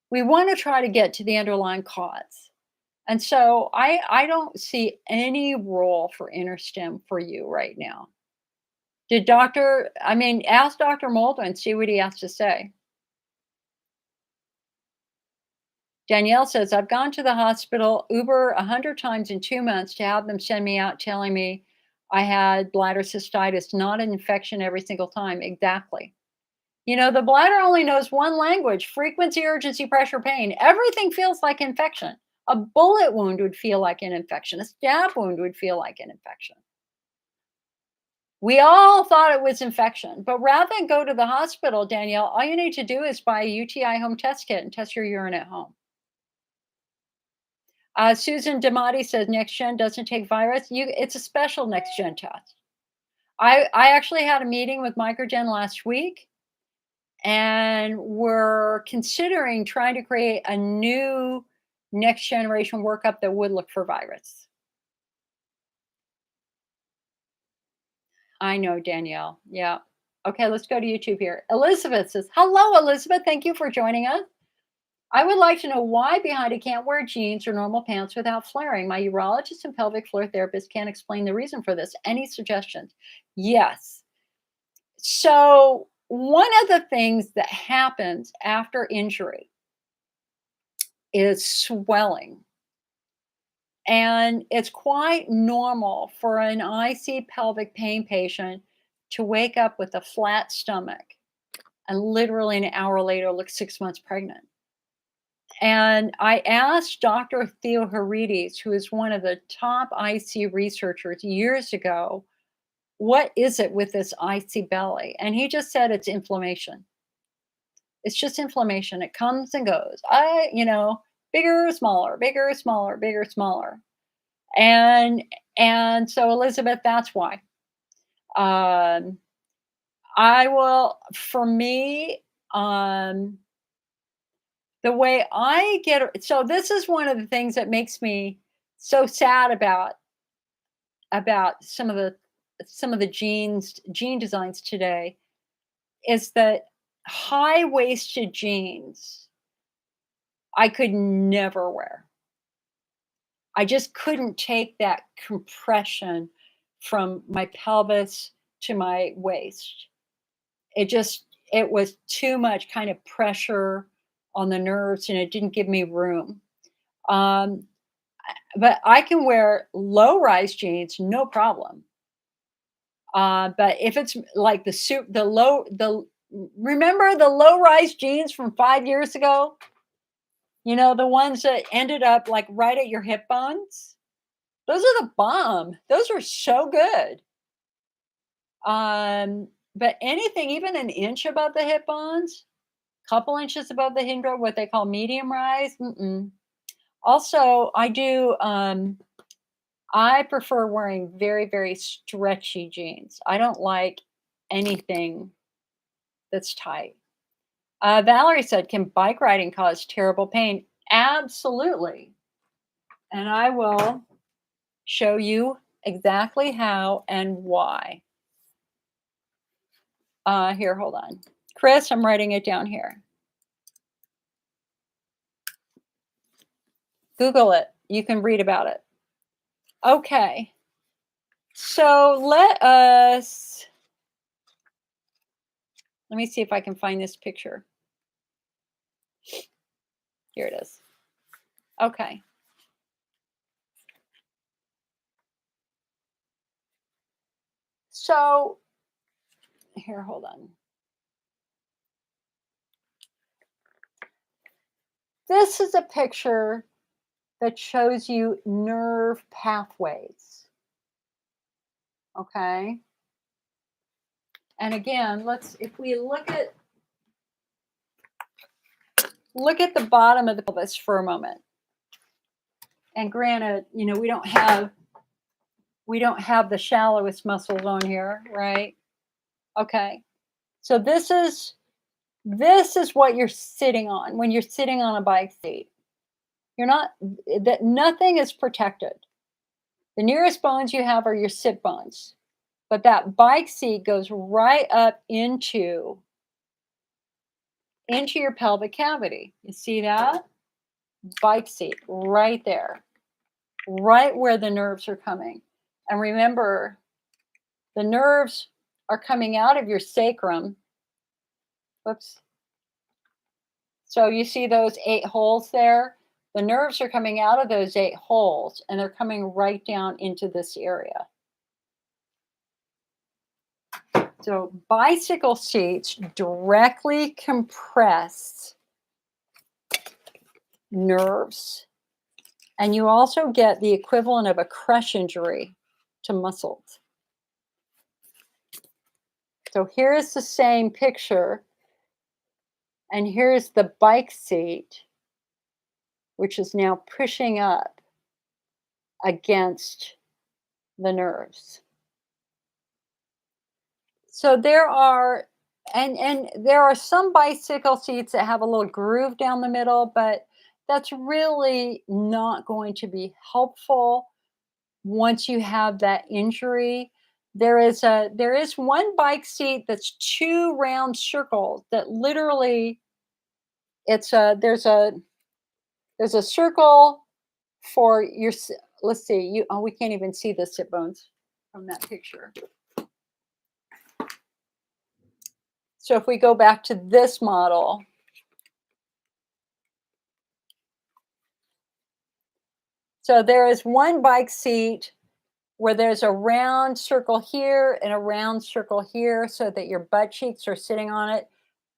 Speaker 1: we want to try to get to the underlying cause. And so I don't see any role for InterStim for you right now. Ask Dr. Mulder and see what he has to say. Danielle says, "I've gone to the hospital Uber 100 times in 2 months to have them send me out telling me I had bladder cystitis, not an infection every single time." Exactly. The bladder only knows one language: frequency, urgency, pressure, pain. Everything feels like infection. A bullet wound would feel like an infection. A stab wound would feel like an infection. We all thought it was infection, but rather than go to the hospital, Danielle, all you need to do is buy a UTI home test kit and test your urine at home. Susan Damati says next gen doesn't take virus. It's a special next gen test. I actually had a meeting with Microgen last week, and we're considering trying to create a new next generation workup that would look for virus. I know, Danielle. Yeah. Okay, let's go to YouTube here. Elizabeth says, "Hello, Elizabeth. Thank you for joining us. I would like to know why behind I can't wear jeans or normal pants without flaring. My urologist and pelvic floor therapist can't explain the reason for this. Any suggestions?" Yes. So, one of the things that happens after injury is swelling. And it's quite normal for an IC pelvic pain patient to wake up with a flat stomach and literally an hour later look 6 months pregnant. And I asked Dr. Theoharides, who is one of the top IC researchers years ago, what is it with this IC belly? And he just said it's inflammation. It's just inflammation. It comes and goes. Bigger, smaller, bigger, smaller, bigger, smaller. And so Elizabeth, that's why. Um, I will, for me, the way I get, so this is one of the things that makes me so sad about some of the gene designs today, is that high-waisted jeans I could never wear. I just couldn't take that compression from my pelvis to my waist. It was too much kind of pressure on the nerves, and it didn't give me room. Um, but I can wear low rise jeans, no problem. But if it's like remember the low rise jeans from 5 years ago? You know, the ones that ended up like right at your hip bones? Those are the bomb. Those are so good. But anything, even an inch above the hip bones, couple inches above the hindrance, what they call medium rise. Mm-mm. Also, I prefer wearing very, very stretchy jeans. I don't like anything that's tight. Valerie said, can bike riding cause terrible pain? Absolutely. And I will show you exactly how and why. Here, hold on. Chris, I'm writing it down here. Google it. You can read about it. Okay. So let me see if I can find this picture. Here it is. Okay. So here, hold on. This is a picture that shows you nerve pathways. Okay. And again, if we look at the bottom of the pelvis for a moment. And granted, you know, we don't have the shallowest muscles on here, right? Okay. So this is what you're sitting on when you're sitting on a bike seat. Nothing is protected. The nearest bones you have are your sit bones. But that bike seat goes right up into your pelvic cavity. You see that? Bike seat right there. Right where the nerves are coming. And remember, the nerves are coming out of your sacrum. Whoops. So you see those 8 holes there? The nerves are coming out of those 8 holes, and they're coming right down into this area. So bicycle seats directly compress nerves, and you also get the equivalent of a crush injury to muscles. So here's the same picture, and here's the bike seat, which is now pushing up against the nerves. So there are some bicycle seats that have a little groove down the middle, but that's really not going to be helpful once you have that injury. There is one bike seat that's 2 round circles that literally there's a circle for your, let's see, we can't even see the sit bones from that picture. So if we go back to this model, so there is one bike seat where there's a round circle here and a round circle here so that your butt cheeks are sitting on it,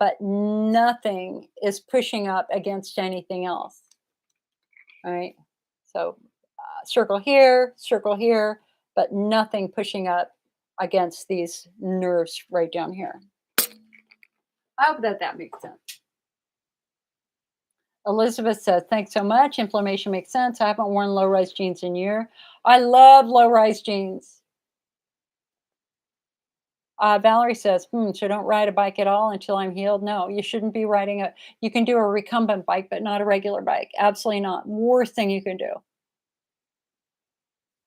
Speaker 1: but nothing is pushing up against anything else. All right. So circle here, but nothing pushing up against these nerves right down here. I hope that makes sense. Elizabeth says, thanks so much. Inflammation makes sense. I haven't worn low-rise jeans in a year. I love low-rise jeans. Valerie says, so don't ride a bike at all until I'm healed. No, you shouldn't be riding you can do a recumbent bike, but not a regular bike. Absolutely not. Worst thing you can do.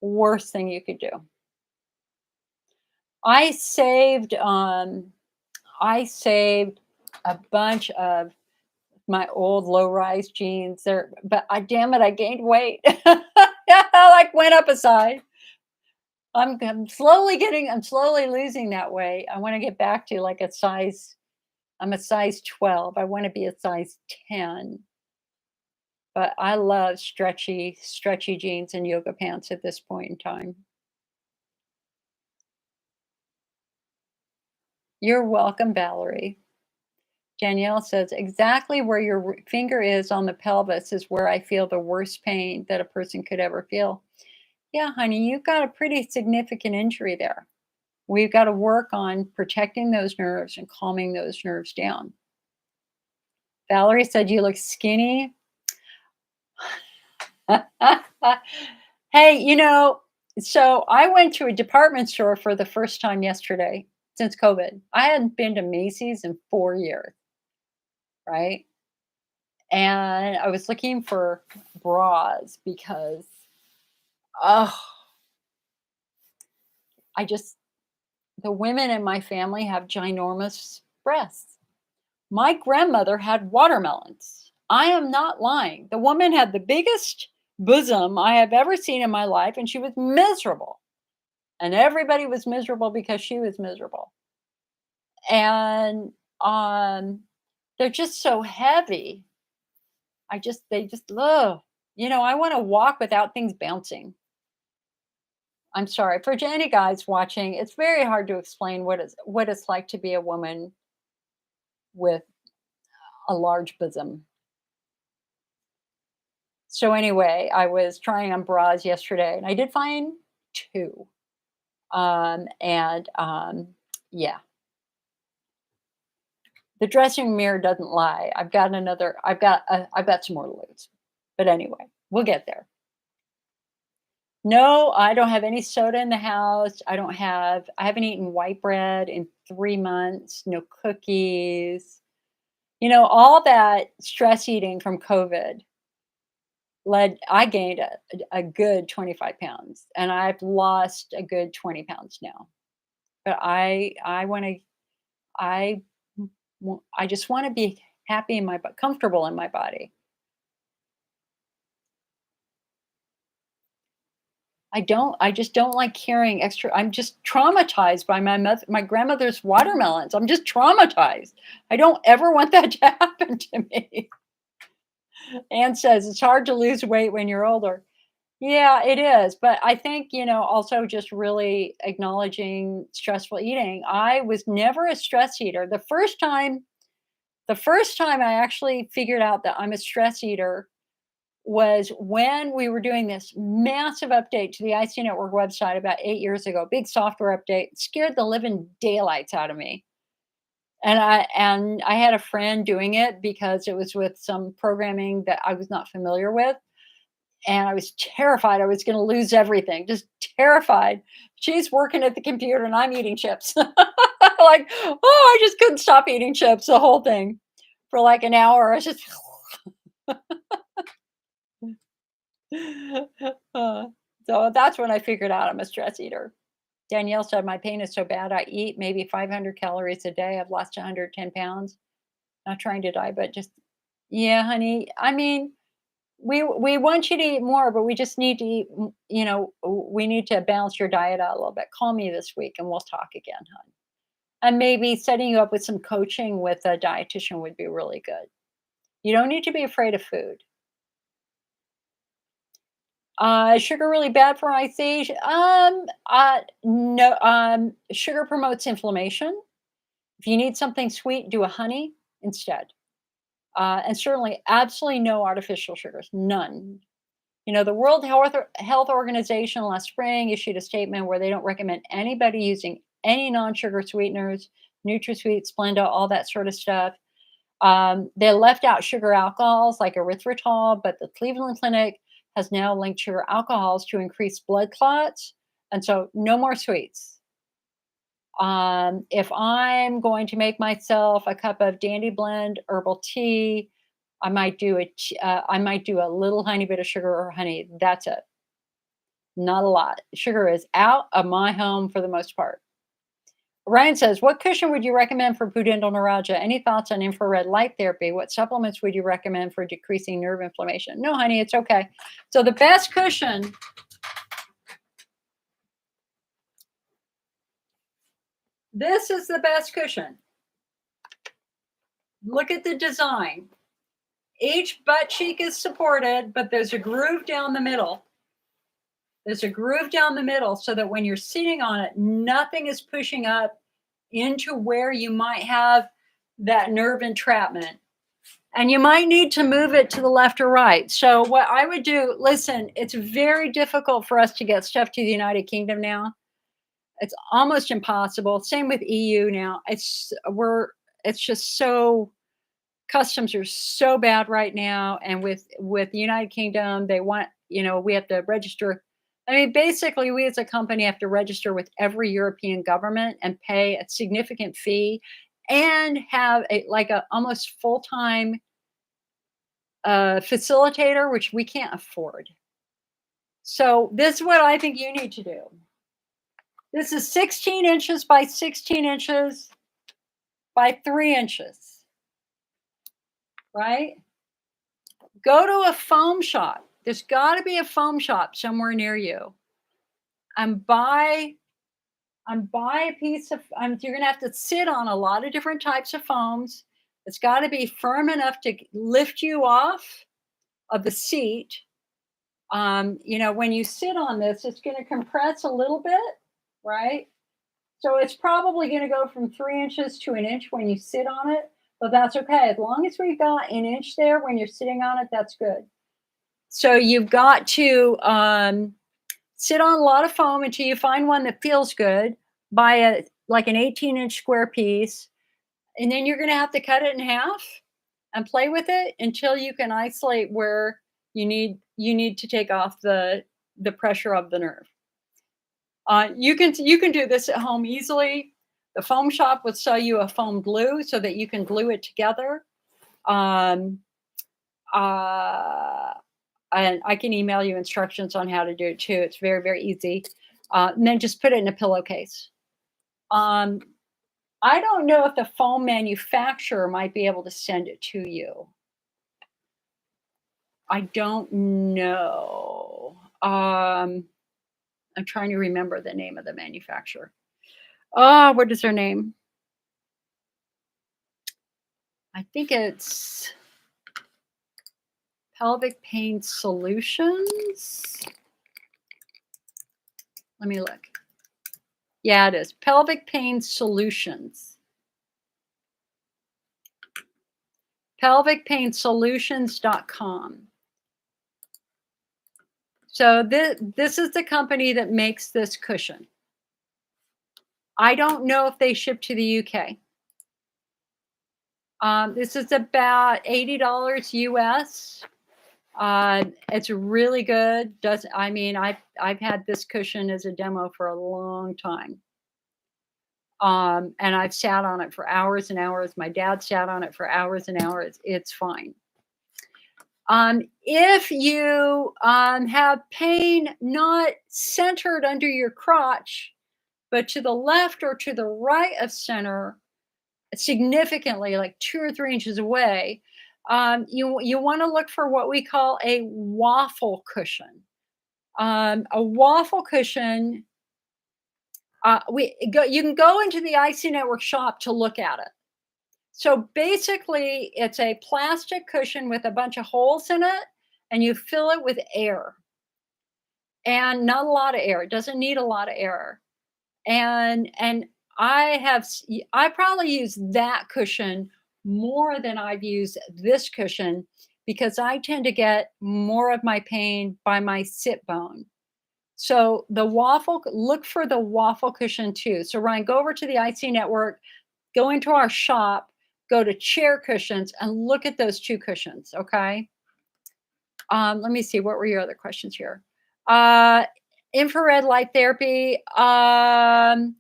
Speaker 1: Worst thing you could do. I saved a bunch of my old low-rise jeans there, but damn it, I gained weight. I like went up a size. I'm slowly losing that weight. I want to get back to like a size. I'm a size 12. I want to be a size 10. But I love stretchy jeans and yoga pants at this point in time. You're welcome, Valerie. Danielle says, exactly where your finger is on the pelvis is where I feel the worst pain that a person could ever feel. Yeah, honey, you've got a pretty significant injury there. We've got to work on protecting those nerves and calming those nerves down. Valerie said, you look skinny. Hey, so I went to a department store for the first time yesterday since COVID. I hadn't been to Macy's in 4 years, right? And I was looking for bras because, oh, I just, the women in my family have ginormous breasts. My grandmother had watermelons. I am not lying. The woman had the biggest bosom I have ever seen in my life, and she was miserable. And everybody was miserable because she was miserable. And they're just so heavy. They just, ugh. I want to walk without things bouncing. I'm sorry for any guys watching. It's very hard to explain what it's like to be a woman with a large bosom. So anyway, I was trying on bras yesterday, and I did find two. And yeah, the dressing mirror doesn't lie. I've got some more to lose, but anyway, we'll get there. No, I don't have any soda in the house. I haven't eaten white bread in 3 months. No cookies. All that stress eating from COVID I gained a good 25 pounds, and I've lost a good 20 pounds now. But I want to, I, I just want to be happy in comfortable in my body. I just don't like carrying extra. I'm just traumatized by my grandmother's watermelons. I'm just traumatized. I don't ever want that to happen to me. Anne says it's hard to lose weight when you're older. Yeah, it is. But I think, also just really acknowledging stressful eating. I was never a stress eater. The first time I actually figured out that I'm a stress eater was when we were doing this massive update to the IC Network website about 8 years ago, big software update, scared the living daylights out of me. And I had a friend doing it because it was with some programming that I was not familiar with. And I was terrified I was going to lose everything, just terrified. She's working at the computer and I'm eating chips. Like, oh, I just couldn't stop eating chips, the whole thing for like an hour. I was just, uh, so that's when I figured out I'm a stress eater. Danielle said, my pain is so bad. I eat maybe 500 calories a day. I've lost 110 pounds. Not trying to die, but just, yeah, honey. I mean, we want you to eat more, but we just need to eat, we need to balance your diet out a little bit. Call me this week and we'll talk again, hon. And maybe setting you up with some coaching with a dietitian would be really good. You don't need to be afraid of food. Sugar really bad for IC? No. Sugar promotes inflammation. If you need something sweet, do a honey instead. And certainly, absolutely no artificial sugars, none. The World Health Organization last spring issued a statement where they don't recommend anybody using any non-sugar sweeteners, NutraSweet, Splenda, all that sort of stuff. They left out sugar alcohols like erythritol, but the Cleveland Clinic has now linked sugar alcohols to increase blood clots. And so no more sweets. If I'm going to make myself a cup of Dandy Blend herbal tea, I might do a little tiny bit of sugar or honey. That's it. Not a lot. Sugar is out of my home for the most part. Ryan says, what cushion would you recommend for pudendal neuralgia? Any thoughts on infrared light therapy? What supplements would you recommend for decreasing nerve inflammation? No, honey, it's okay. So the best cushion This is the best cushion. Look at the design. Each butt cheek is supported, but there's a groove down the middle. There's a groove down the middle so that when you're sitting on it, nothing is pushing up into where you might have that nerve entrapment. And you might need to move it to the left or right. So what I would do, listen, it's very difficult for us to get stuff to the United Kingdom now. It's almost impossible. Same with EU now. It's just so customs are so bad right now, and with the United Kingdom, they want, we have to register. I mean, basically, we as a company have to register with every European government and pay a significant fee, and have a almost full time facilitator, which we can't afford. So this is what I think you need to do. This is 16 inches by 16 inches by 3 inches, right? Go to a foam shop. There's got to be a foam shop somewhere near you, and buy a piece of. You're going to have to sit on a lot of different types of foams. It's got to be firm enough to lift you off of the seat. When you sit on this, it's going to compress a little bit, right? So it's probably going to go from 3 inches to an inch when you sit on it, but that's okay. As long as we've got an inch there when you're sitting on it, that's good. So you've got to sit on a lot of foam until you find one that feels good. Buy an 18-inch square piece, and then you're going to have to cut it in half and play with it until you can isolate where you need to take off the pressure of the nerve. You can do this at home easily. The foam shop would sell you a foam glue so that you can glue it together. And I can email you instructions on how to do it too. It's very, very easy. And then just put it in a pillowcase. I don't know if the foam manufacturer might be able to send it to you. I don't know. I'm trying to remember the name of the manufacturer. Oh, what is their name? I think it's Pelvic Pain Solutions. Let me look. Yeah, it is Pelvic Pain Solutions. pelvicpainsolutions.com. So this is the company that makes this cushion. I don't know if they ship to the UK. This is about $80 US. It's really good. I've had this cushion as a demo for a long time. And I've sat on it for hours and hours. My dad sat on it for hours and hours. It's fine. If you have pain not centered under your crotch, but to the left or to the right of center, significantly, like 2 or 3 inches away, you want to look for what we call a waffle cushion. A waffle cushion. You can go into the IC Network shop to look at it. So basically, it's a plastic cushion with a bunch of holes in it, and you fill it with air, and not a lot of air. It doesn't need a lot of air. And I probably use that cushion more than I've used this cushion, because I tend to get more of my pain by my sit bone. So look for the waffle cushion too. So Ryan, go over to the IC Network, go into our shop, go to chair cushions, and look at those 2 cushions. Okay. Let me see. What were your other questions here? Infrared light therapy. That's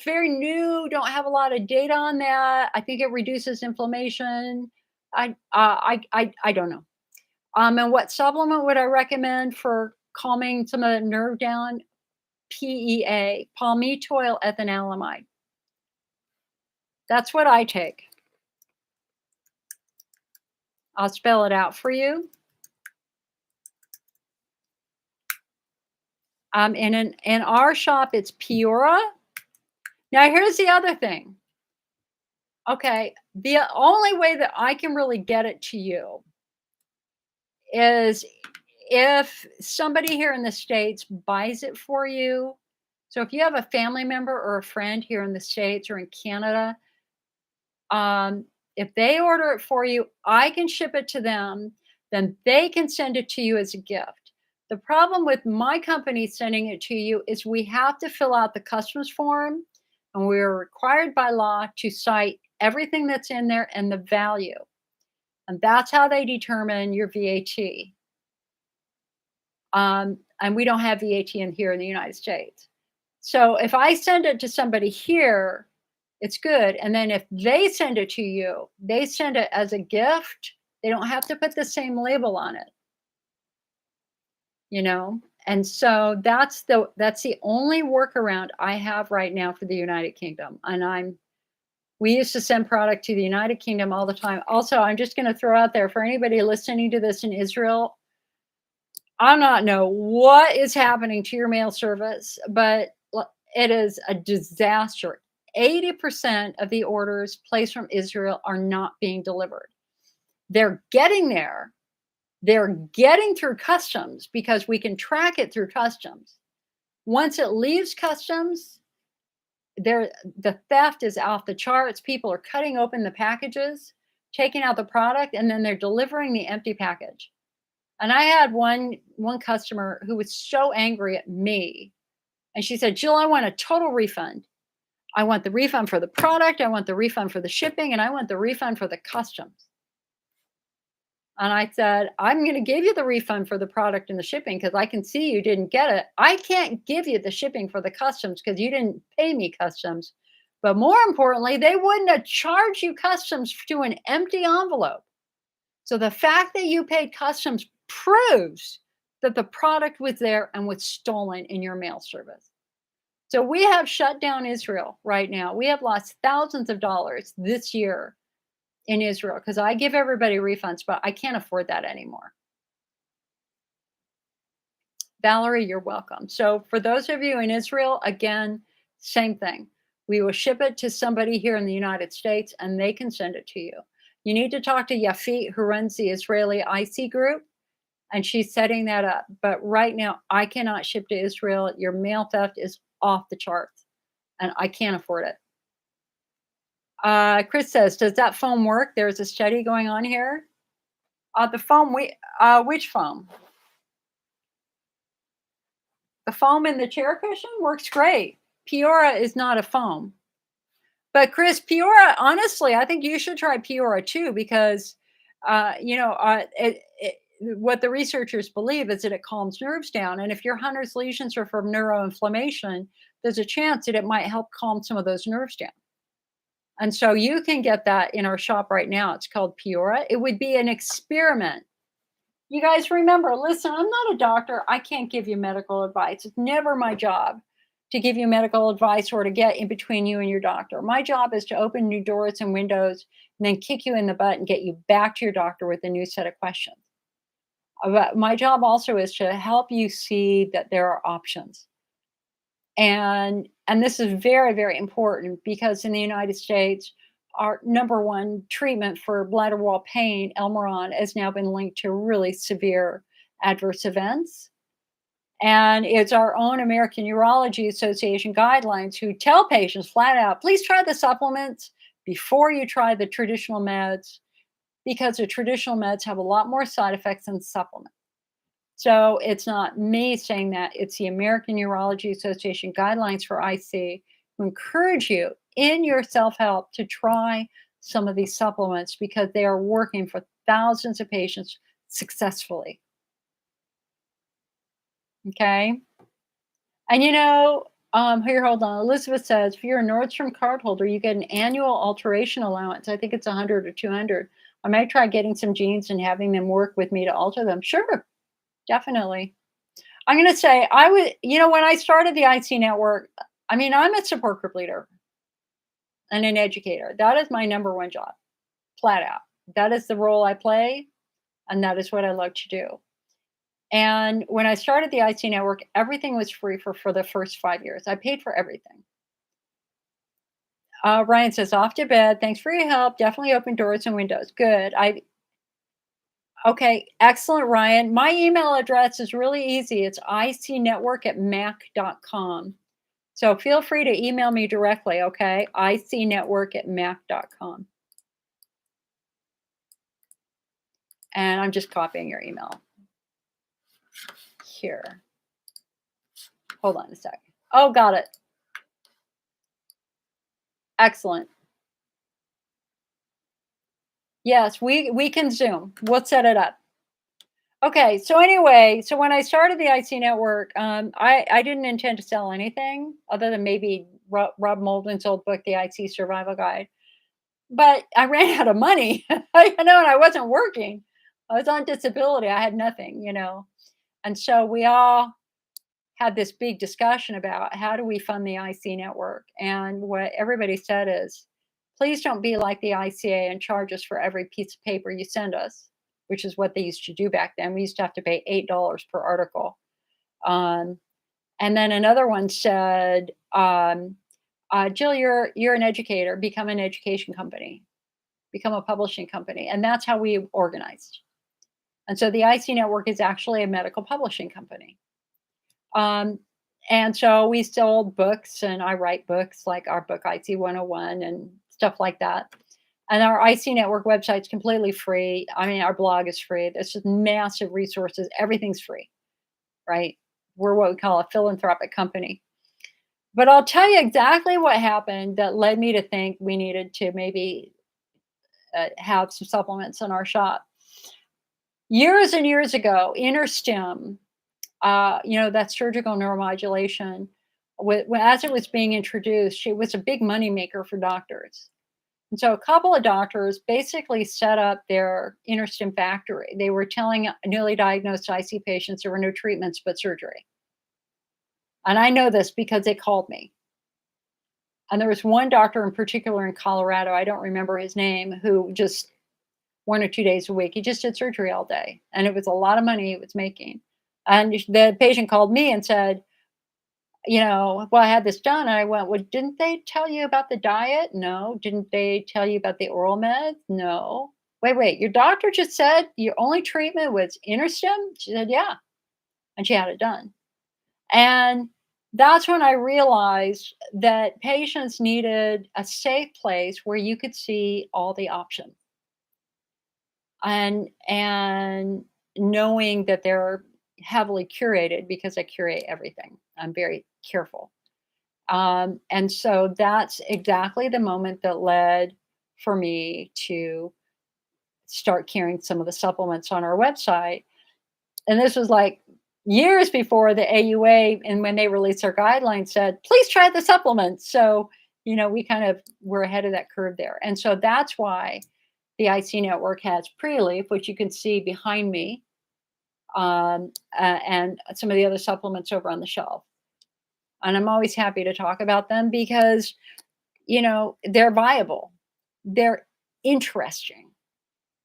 Speaker 1: very new. Don't have a lot of data on that. I think it reduces inflammation. I don't know. And what supplement would I recommend for calming some of the nerve down? PEA, palmitoyl ethanolamide. That's what I take. I'll spell it out for you. In our shop, it's Piora. Now, here's the other thing. Okay, the only way that I can really get it to you is if somebody here in the States buys it for you. So if you have a family member or a friend here in the States or in Canada, um, if they order it for you, I can ship it to them, then they can send it to you as a gift. The problem with my company sending it to you is we have to fill out the customs form, and we're required by law to cite everything that's in there and the value. And that's how they determine your VAT. And we don't have VAT in here in the United States. So if I send it to somebody here, it's good. And then if they send it to you, they send it as a gift. They don't have to put the same label on it, you know? And so that's the only workaround I have right now for the United Kingdom. And we used to send product to the United Kingdom all the time. Also, I'm just going to throw out there for anybody listening to this in Israel, I not know what is happening to your mail service, but it is a disaster. 80% of the orders placed from Israel are not being delivered. They're getting there. They're getting through customs because we can track it through customs. Once it leaves customs, the theft is off the charts. People are cutting open the packages, taking out the product, and then they're delivering the empty package. And I had one customer who was so angry at me, and she said, "Jill, I want a total refund. I want the refund for the product, I want the refund for the shipping, and I want the refund for the customs." And I said, "I'm gonna give you the refund for the product and the shipping because I can see you didn't get it. I can't give you the shipping for the customs because you didn't pay me customs. But more importantly, they wouldn't have charged you customs to an empty envelope. So the fact that you paid customs proves that the product was there and was stolen in your mail service." So we have shut down Israel right now. We have lost thousands of dollars this year in Israel because I give everybody refunds, but I can't afford that anymore. Valerie, you're welcome. So for those of you in Israel, again, same thing. We will ship it to somebody here in the United States and they can send it to you. You need to talk to Yafit, who runs the Israeli IC group, and she's setting that up. But right now, I cannot ship to Israel. Your mail theft is off the charts, and I can't afford it. Chris says, "Does that foam work? There's a study going on here." The foam, which foam? The foam in the chair cushion works great. Piora is not a foam. But Chris, Piora, honestly, I think you should try Piora too because, what the researchers believe is that it calms nerves down. And if your Hunter's lesions are from neuroinflammation, there's a chance that it might help calm some of those nerves down. And so you can get that in our shop right now. It's called Piora. It would be an experiment. You guys remember, listen, I'm not a doctor. I can't give you medical advice. It's never my job to give you medical advice or to get in between you and your doctor. My job is to open new doors and windows and then kick you in the butt and get you back to your doctor with a new set of questions. But my job also is to help you see that there are options. And this is very, very important because in the United States, our number one treatment for bladder wall pain, Elmeron, has now been linked to really severe adverse events. And it's our own American Urology Association guidelines who tell patients flat out, please try the supplements before you try the traditional meds because the traditional meds have a lot more side effects than supplements. So it's not me saying that, it's the American Urology Association guidelines for IC who encourage you in your self-help to try some of these supplements because they are working for thousands of patients successfully. Okay. And here, hold on. Elizabeth says, if you're a Nordstrom card holder, you get an annual alteration allowance. I think it's 100 or 200. I might try getting some jeans and having them work with me to alter them. Sure, definitely. I'm going to say when I started the IC network, I'm a support group leader and an educator. That is my number one job, flat out. That is the role I play, and that is what I love to do. And when I started the IC network, everything was free for the first 5 years. I paid for everything. Ryan says, "Off to bed. Thanks for your help. Definitely open doors and windows." Good. Okay, excellent, Ryan. My email address is really easy. It's icnetwork@mac.com. So feel free to email me directly, okay? icnetwork@mac.com. And I'm just copying your email here. Hold on a sec. Oh, got it. Excellent. Yes, we can Zoom. We'll set it up. Okay, so anyway, so when I started the IC network, I didn't intend to sell anything other than maybe Rob Molden's old book, The IT Survival Guide. But I ran out of money, and I wasn't working. I was on disability. I had nothing, and so we all had this big discussion about how do we fund the IC network. And what everybody said is, please don't be like the ICA and charge us for every piece of paper you send us, which is what they used to do back then. We used to have to pay $8 per article. Um, and then another one said, Jill, you're an educator, become an education company, become a publishing company. And that's how we organized. And so the IC network is actually a medical publishing company. Um, and so we sold books, and I write books like our book IT 101 and stuff like that. And our IC network website's completely free. I mean, our blog is free. There's just massive resources. Everything's free, right? We're what we call a philanthropic company. But I'll tell you exactly what happened that led me to think we needed to maybe have some supplements in our shop. Years and years ago, InterStim, that surgical neuromodulation, as it was being introduced, it was a big moneymaker for doctors. And so a couple of doctors basically set up their InterStim factory. They were telling newly diagnosed IC patients there were no treatments but surgery. And I know this because they called me. And there was one doctor in particular in Colorado, I don't remember his name, who just 1 or 2 days a week, he just did surgery all day. And it was a lot of money he was making. And the patient called me and said, well, I had this done. And I went, well, didn't they tell you about the diet? No. Didn't they tell you about the oral meds? No. Wait, your doctor just said your only treatment was InterStim? She said, yeah. And she had it done. And that's when I realized that patients needed a safe place where you could see all the options. And knowing that they're heavily curated because I curate everything. I'm very careful. And so that's exactly the moment that led for me to start carrying some of the supplements on our website. And this was like years before the AUA, and when they released their guidelines, said, please try the supplements. So, we kind of were ahead of that curve there. And so that's why the IC network has Pre-Leaf, which you can see behind me, and some of the other supplements over on the shelf. And I'm always happy to talk about them because, they're viable. They're interesting.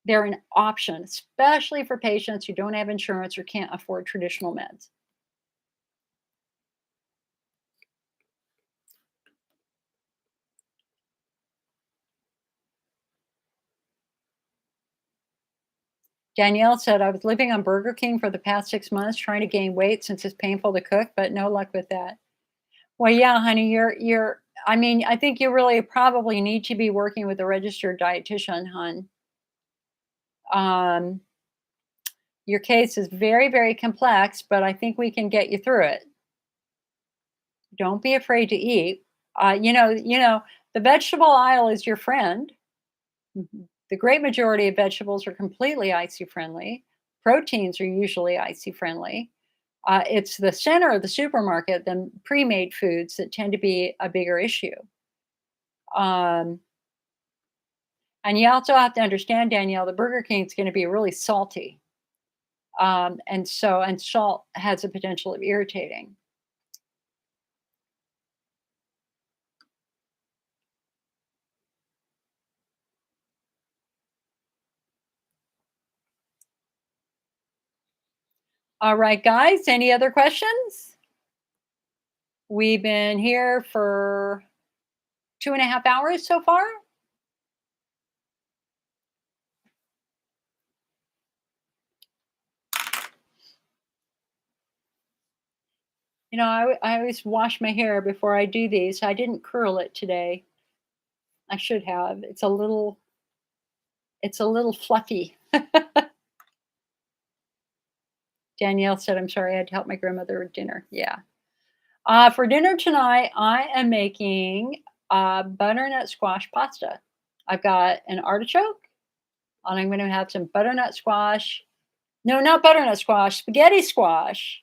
Speaker 1: They're an option, especially for patients who don't have insurance or can't afford traditional meds. Danielle said, I was living on Burger King for the past 6 months trying to gain weight since it's painful to cook, but no luck with that. Well, yeah, honey, I think you really probably need to be working with a registered dietitian, hon. Um, your case is very, very complex, but I think we can get you through it. Don't be afraid to eat. The vegetable aisle is your friend. The great majority of vegetables are completely icy friendly. Proteins are usually icy friendly. It's the center of the supermarket, the pre-made foods, that tend to be a bigger issue. And you also have to understand, Danielle, the Burger King is going to be really salty. And salt has the potential of irritating. All right, guys, any other questions? We've been here for 2.5 hours so far? I always wash my hair before I do these. I didn't curl it today. I should have. It's a little fluffy. Danielle said, "I'm sorry, I had to help my grandmother with dinner." Yeah. For dinner tonight, I am making butternut squash pasta. I've got an artichoke, and I'm going to have some butternut squash. No, not butternut squash, spaghetti squash,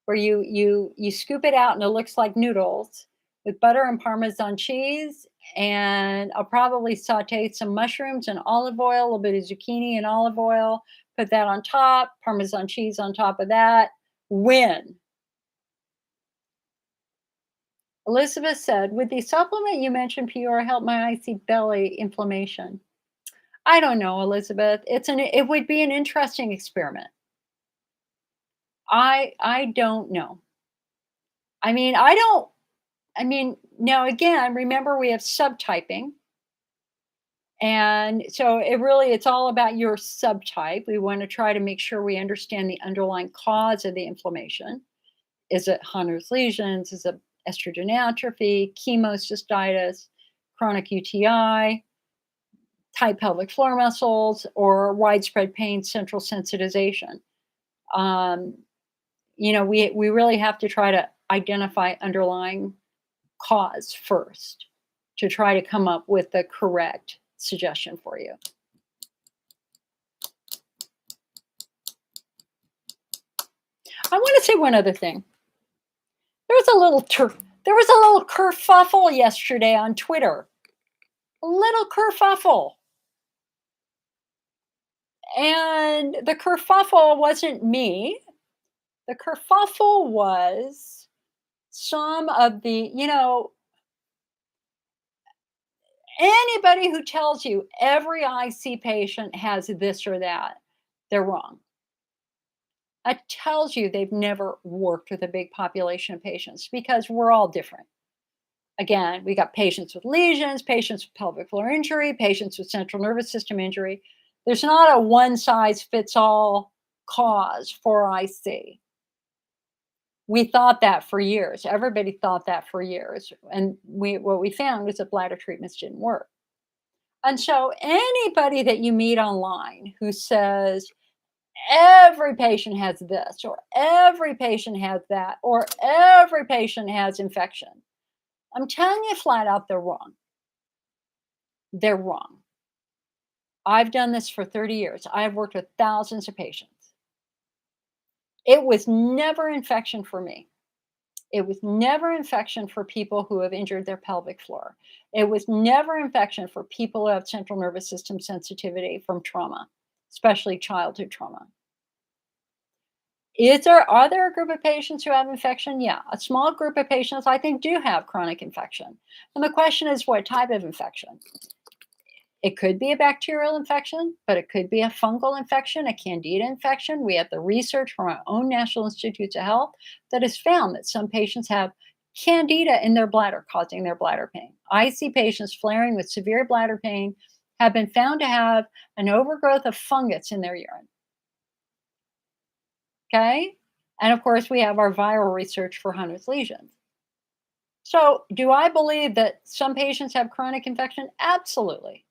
Speaker 1: where you scoop it out and it looks like noodles with butter and Parmesan cheese. And I'll probably saute some mushrooms and olive oil, a little bit of zucchini and olive oil. Put that on top, Parmesan cheese on top of that. Win. Elizabeth said, "Would the supplement you mentioned, Peor, help my icy belly inflammation?" I don't know, Elizabeth. It would be an interesting experiment. I don't know. I mean, I don't I mean, now again, remember we have subtyping. And so it's all about your subtype. We want to try to make sure we understand the underlying cause of the inflammation. Is it Hunner's lesions? Is it estrogen atrophy, chemocystitis, chronic UTI, tight pelvic floor muscles, or widespread pain, central sensitization? Um, we really have to try to identify underlying cause first to try to come up with the correct suggestion for you. I want to say one other thing. There was a little kerfuffle yesterday on Twitter. A little kerfuffle. And the kerfuffle wasn't me. The kerfuffle was some of anybody who tells you every IC patient has this or that, they're wrong. That tells you they've never worked with a big population of patients because we're all different. Again, we got patients with lesions, patients with pelvic floor injury, patients with central nervous system injury. There's not a one size fits all cause for IC. We thought that for years. Everybody thought that for years. And what we found was that bladder treatments didn't work. And so anybody that you meet online who says every patient has this, or every patient has that, or every patient has infection, I'm telling you flat out, they're wrong. They're wrong. I've done this for 30 years. I've worked with thousands of patients. It was never infection for me. It was never infection for people who have injured their pelvic floor. It was never infection for people who have central nervous system sensitivity from trauma, especially childhood trauma. Are there a group of patients who have infection? Yeah, a small group of patients I think do have chronic infection. And the question is what type of infection? It could be a bacterial infection, but it could be a fungal infection, a candida infection. We have the research from our own National Institutes of Health that has found that some patients have candida in their bladder causing their bladder pain. I see patients flaring with severe bladder pain have been found to have an overgrowth of fungus in their urine. Okay? And of course, we have our viral research for Hunner's lesions. So, do I believe that some patients have chronic infection? Absolutely.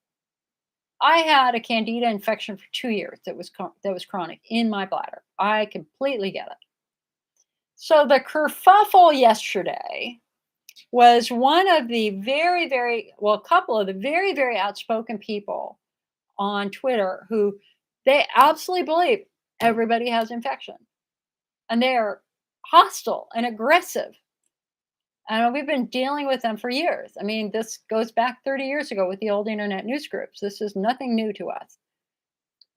Speaker 1: I had a candida infection for 2 years that was chronic in my bladder. I completely get it. So the kerfuffle yesterday was one of the a couple of the very, very outspoken people on Twitter who they absolutely believe everybody has infection. And they're hostile and aggressive. And we've been dealing with them for years. I mean, this goes back 30 years ago with the old internet news groups. This is nothing new to us.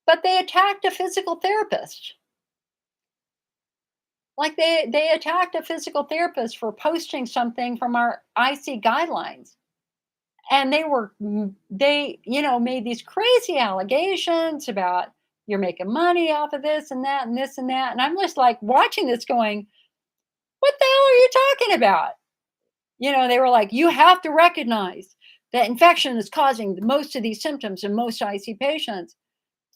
Speaker 1: But they attacked a physical therapist. Like they attacked a physical therapist for posting something from our IC guidelines. And they made these crazy allegations about you're making money off of this and that and this and that. And I'm just like watching this going, what the hell are you talking about? They were like, you have to recognize that infection is causing most of these symptoms in most IC patients.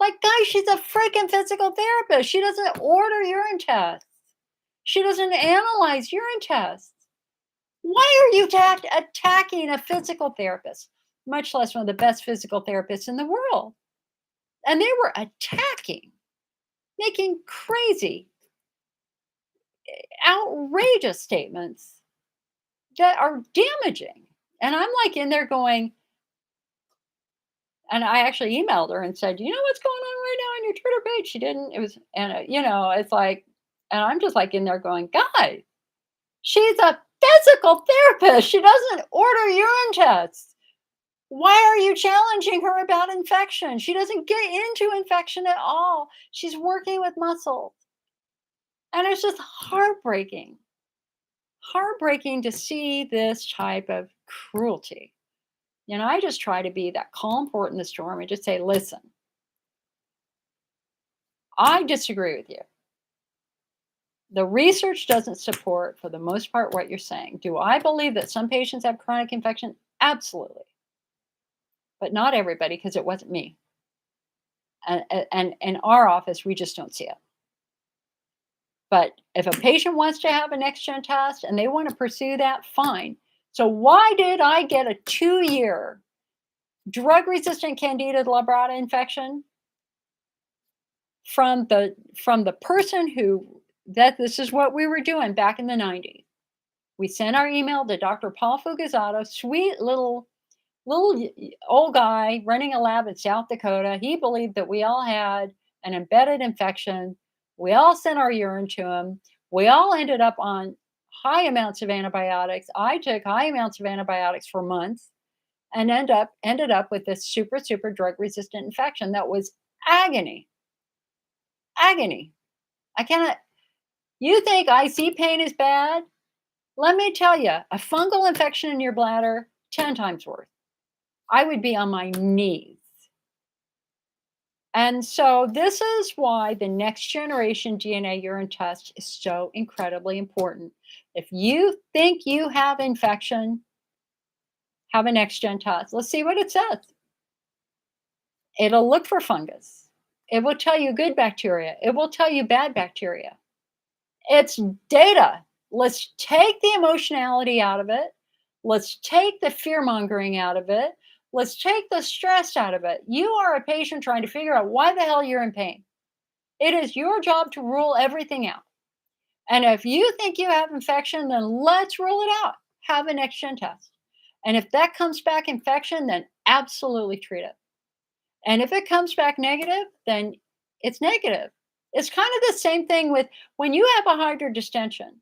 Speaker 1: Like, guys, she's a freaking physical therapist. She doesn't order urine tests. She doesn't analyze urine tests. Why are you attacking a physical therapist, much less one of the best physical therapists in the world? And they were attacking, making crazy, outrageous statements that are damaging. And I'm like in there going, and I actually emailed her and said, "You know what's going on right now on your Twitter page?" She didn't. It was, and it's like, and I'm just like in there going, "Guys, she's a physical therapist. She doesn't order urine tests. Why are you challenging her about infection? She doesn't get into infection at all. She's working with muscles." And it's just heartbreaking to see this type of cruelty. I just try to be that calm port in the storm and just say, listen, I disagree with you. The research doesn't support, for the most part, what you're saying. Do I believe that some patients have chronic infection? Absolutely. But not everybody, because it wasn't me. And in our office, we just don't see it. But if a patient wants to have a next-gen test and they want to pursue that, fine. So why did I get a 2-year drug-resistant Candida glabrata infection from the person that this is what we were doing back in the 90s? We sent our email to Dr. Paul Fugazato, sweet little old guy running a lab in South Dakota. He believed that we all had an embedded infection. We all sent our urine to him. We all ended up on high amounts of antibiotics. I took high amounts of antibiotics for months and ended up with this super, super drug resistant infection that was agony. Agony. I cannot. You think IC pain is bad? Let me tell you, a fungal infection in your bladder, 10 times worse. I would be on my knees. And so this is why the next generation DNA urine test is so incredibly important. If you think you have infection, have a next gen test. Let's see what it says. It'll look for fungus. It will tell you good bacteria. It will tell you bad bacteria. It's data. Let's take the emotionality out of it. Let's take the fear mongering out of it. Let's take the stress out of it. You are a patient trying to figure out why the hell you're in pain. It is your job to rule everything out. And if you think you have infection, then let's rule it out. Have a next gen test. And if that comes back infection, then absolutely treat it. And if it comes back negative, then it's negative. It's kind of the same thing with when you have a hydrodistension.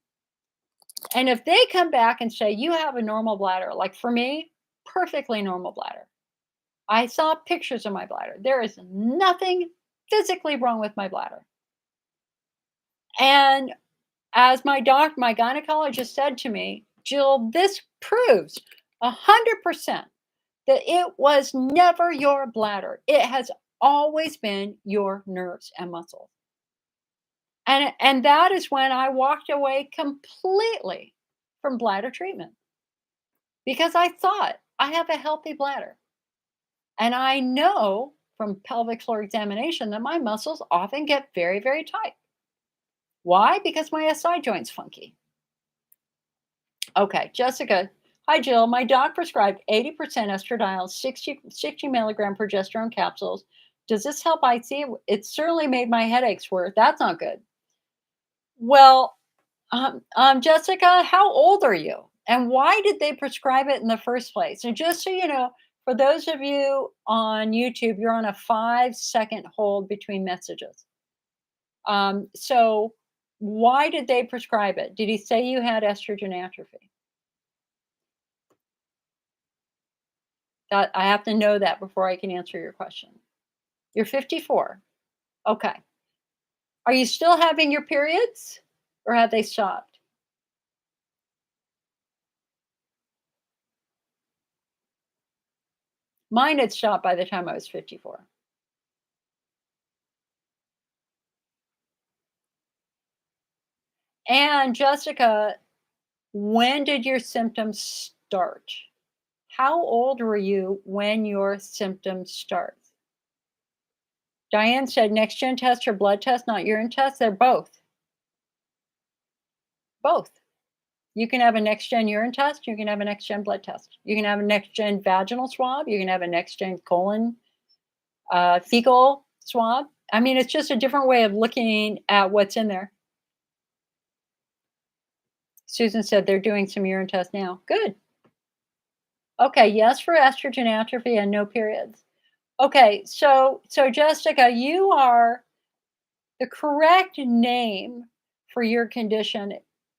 Speaker 1: And if they come back and say you have a normal bladder, like for me, perfectly normal bladder. I saw pictures of my bladder. There is nothing physically wrong with my bladder. And as my gynecologist said to me, Jill, this proves 100% that it was never your bladder. It has always been your nerves and muscles. And that is when I walked away completely from bladder treatment because I thought I have a healthy bladder. And I know from pelvic floor examination that my muscles often get very, very tight. Why? Because my SI joint's funky. Okay, Jessica. Hi, Jill. My doc prescribed 80% estradiol, 60 milligram progesterone capsules. Does this help IC? It certainly made my headaches worse. That's not good. Well, Jessica, how old are you? And why did they prescribe it in the first place? And just so you know, for those of you on YouTube, you're on a 5-second hold between messages. So why did they prescribe it? Did he say you had estrogen atrophy? I have to know that before I can answer your question. You're 54. Okay. Are you still having your periods or have they stopped? Mine had stopped by the time I was 54. And Jessica, when did your symptoms start? How old were you when your symptoms start? Diane said next gen test or blood test, not urine test. They're both. Both. You can have a next gen urine test. You can have a next gen blood test. You can have a next gen vaginal swab. You can have a next gen colon fecal swab. I mean, it's just a different way of looking at what's in there. Susan said they're doing some urine tests now. Good. Okay, yes for estrogen atrophy and no periods. Okay, so Jessica, you are the correct name for your condition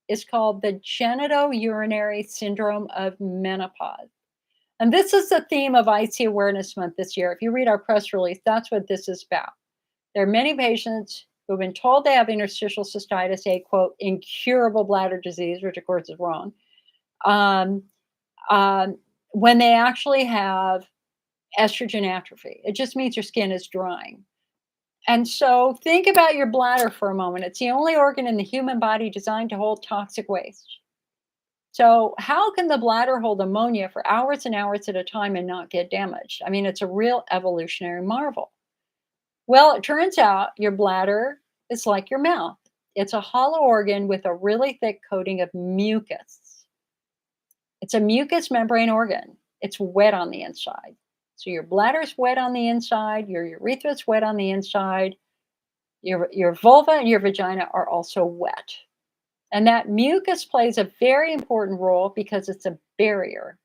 Speaker 1: is called the genitourinary syndrome of menopause. And this is the theme of IC Awareness Month this year. If you read our press release, that's what this is about. There are many patients who have been told they have interstitial cystitis, a quote, incurable bladder disease, which of course is wrong, um, when they actually have estrogen atrophy. It just means your skin is drying. And so think about your bladder for a moment. It's the only organ in the human body designed to hold toxic waste. So, how can the bladder hold ammonia for hours and hours at a time and not get damaged? I mean, it's a real evolutionary marvel. Well, it turns out your bladder is like your mouth. It's a hollow organ with a really thick coating of mucus. It's a mucous membrane organ. It's wet on the inside. So your bladder's wet on the inside, your urethra's wet on the inside, your vulva and your vagina are also wet. And that mucus plays a very important role because it's a barrier.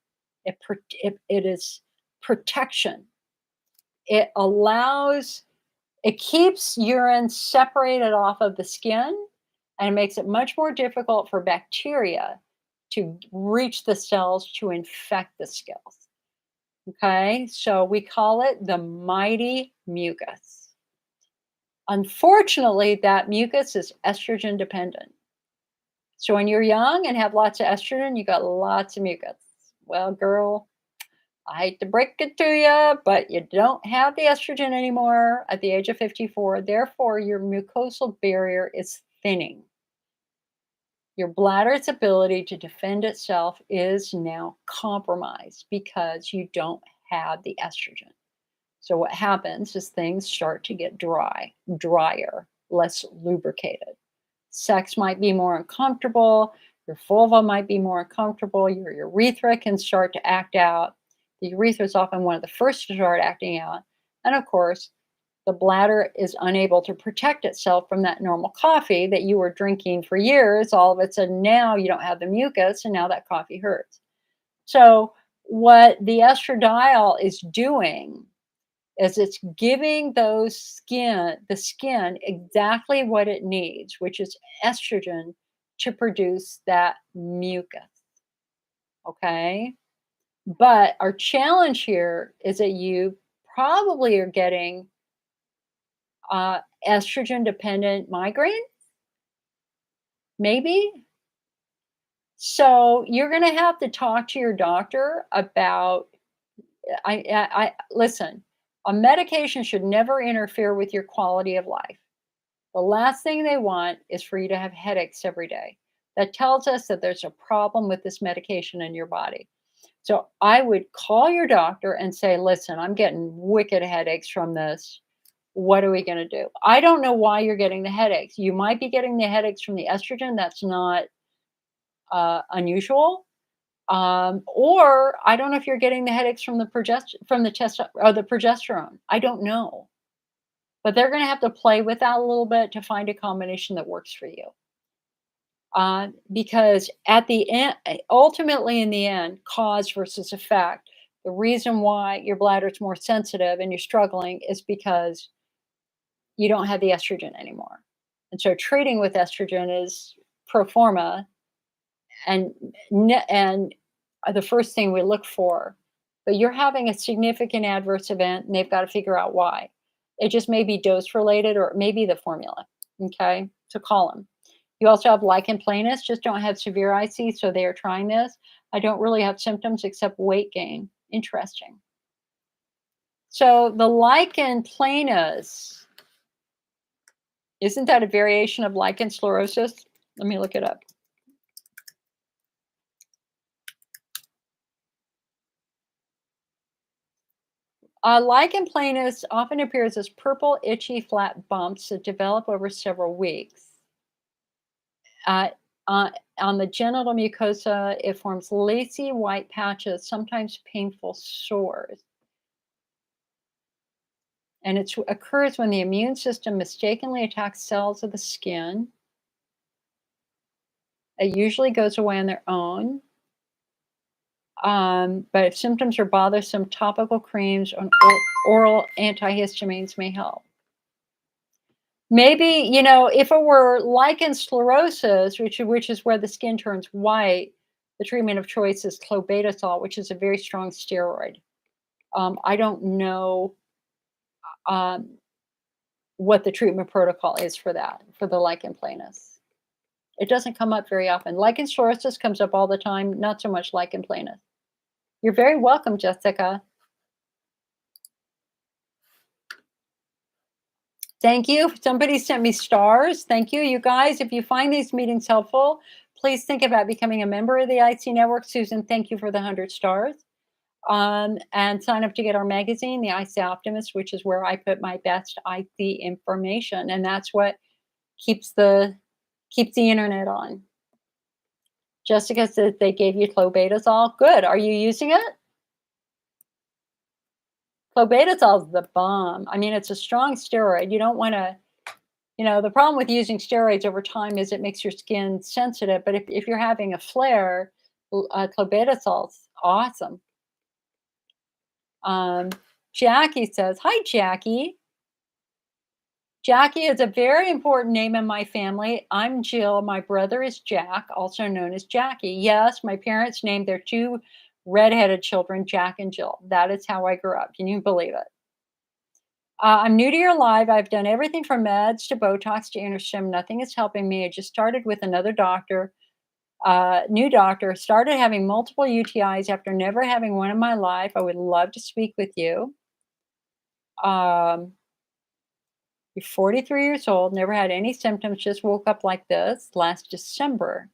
Speaker 1: It is protection. It keeps urine separated off of the skin and it makes it much more difficult for bacteria to reach the cells to infect the cells. Okay, so we call it the mighty mucus. Unfortunately, that mucus is estrogen dependent. So when you're young and have lots of estrogen, you got lots of mucus. Well, girl, I hate to break it to you, but you don't have the estrogen anymore at the age of 54. Therefore, your mucosal barrier is thinning. Your bladder's ability to defend itself is now compromised because you don't have the estrogen. So what happens is things start to get drier, less lubricated. Sex might be more uncomfortable. Your vulva might be more uncomfortable. Your urethra can start to act out. The urethra is often one of the first to start acting out. And of course, the bladder is unable to protect itself from that normal coffee that you were drinking for years. All of a sudden, now you don't have the mucus, and now that coffee hurts. So, what the estradiol is doing is it's giving the skin exactly what it needs, which is estrogen to produce that mucus. Okay. But our challenge here is that you probably are getting estrogen dependent migraine, maybe. So you're going to have to talk to your doctor about. I listen. A medication should never interfere with your quality of life. The last thing they want is for you to have headaches every day. That tells us that there's a problem with this medication in your body. So I would call your doctor and say, listen, I'm getting wicked headaches from this. What are we going to do? I don't know why you're getting the headaches. You might be getting the headaches from the estrogen. That's not unusual. Or I don't know if you're getting the headaches from the progesterone. I don't know. But they're going to have to play with that a little bit to find a combination that works for you. Because at the end, ultimately in the end, cause versus effect, the reason why your bladder is more sensitive and you're struggling is because you don't have the estrogen anymore. And so treating with estrogen is pro forma and the first thing we look for. But you're having a significant adverse event and they've got to figure out why. It just may be dose related or it may be the formula. Okay, so call them. You also have lichen planus, just don't have severe IC, so they are trying this. I don't really have symptoms except weight gain. Interesting. So the lichen planus, isn't that a variation of lichen sclerosus? Let me look it up. Lichen planus often appears as purple, itchy, flat bumps that develop over several weeks. Uh, uh, on the genital mucosa, it forms lacy white patches, sometimes painful sores. And it occurs when the immune system mistakenly attacks cells of the skin. It usually goes away on their own. But if symptoms are bothersome, topical creams and oral antihistamines may help. Maybe, if it were lichen sclerosis, which is where the skin turns white, the treatment of choice is clobetasol, which is a very strong steroid. I don't know um, what the treatment protocol is for that, for the lichen planus. It doesn't come up very often. Lichen sclerosus comes up all the time, not so much lichen planus. You're very welcome, Jessica. Thank you. Somebody sent me stars. Thank you. You guys, if you find these meetings helpful, please think about becoming a member of the IC Network. Susan, thank you for the 100 stars. And sign up to get our magazine, the IC Optimist, which is where I put my best IC information. And that's what keeps the internet on. Jessica said they gave you clobetasol. Good. Are you using it? Clobetasol is the bomb. I mean, it's a strong steroid. You don't want to, the problem with using steroids over time is it makes your skin sensitive. But if you're having a flare, clobetasol's awesome. Jackie says, hi, Jackie. Jackie is a very important name in my family. I'm Jill. My brother is Jack, also known as Jackie. Yes, my parents named their two redheaded children Jack and Jill. That is how I grew up. Can you believe it? I'm new to your live. I've done everything from meds to Botox to Interstim. Nothing is helping me. I just started with another doctor, new doctor, started having multiple UTIs after never having one in my life. I would love to speak with you. You're 43 years old, never had any symptoms, just woke up like this last December.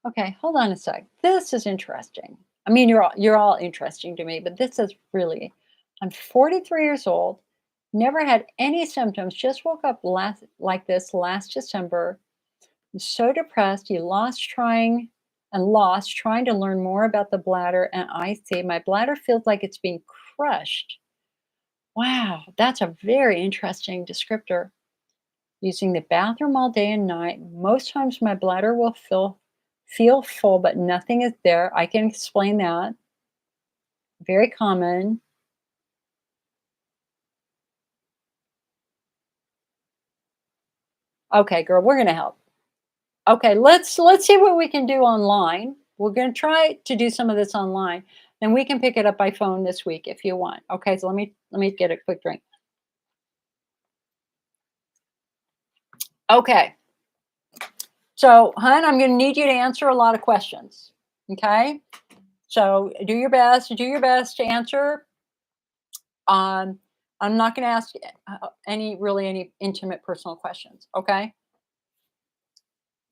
Speaker 1: Okay, hold on a sec. This is interesting. I mean, you're all interesting to me, but this is really. I'm 43 years old, never had any symptoms, just woke up like this last December. I'm so depressed. You lost trying to learn more about the bladder, and I see my bladder feels like it's being crushed. Wow, that's a very interesting descriptor. Using the bathroom all day and night. Most times my bladder will feel full, but nothing is there. I can explain that. Very common. Okay, girl, we're gonna help. Okay, let's see what we can do online. We're gonna try to do some of this online, and we can pick it up by phone this week if you want. Okay, so let me get a quick drink. Okay. So, hun, I'm gonna need you to answer a lot of questions. Okay. So do your best to answer. I'm not going to ask any intimate personal questions. Okay.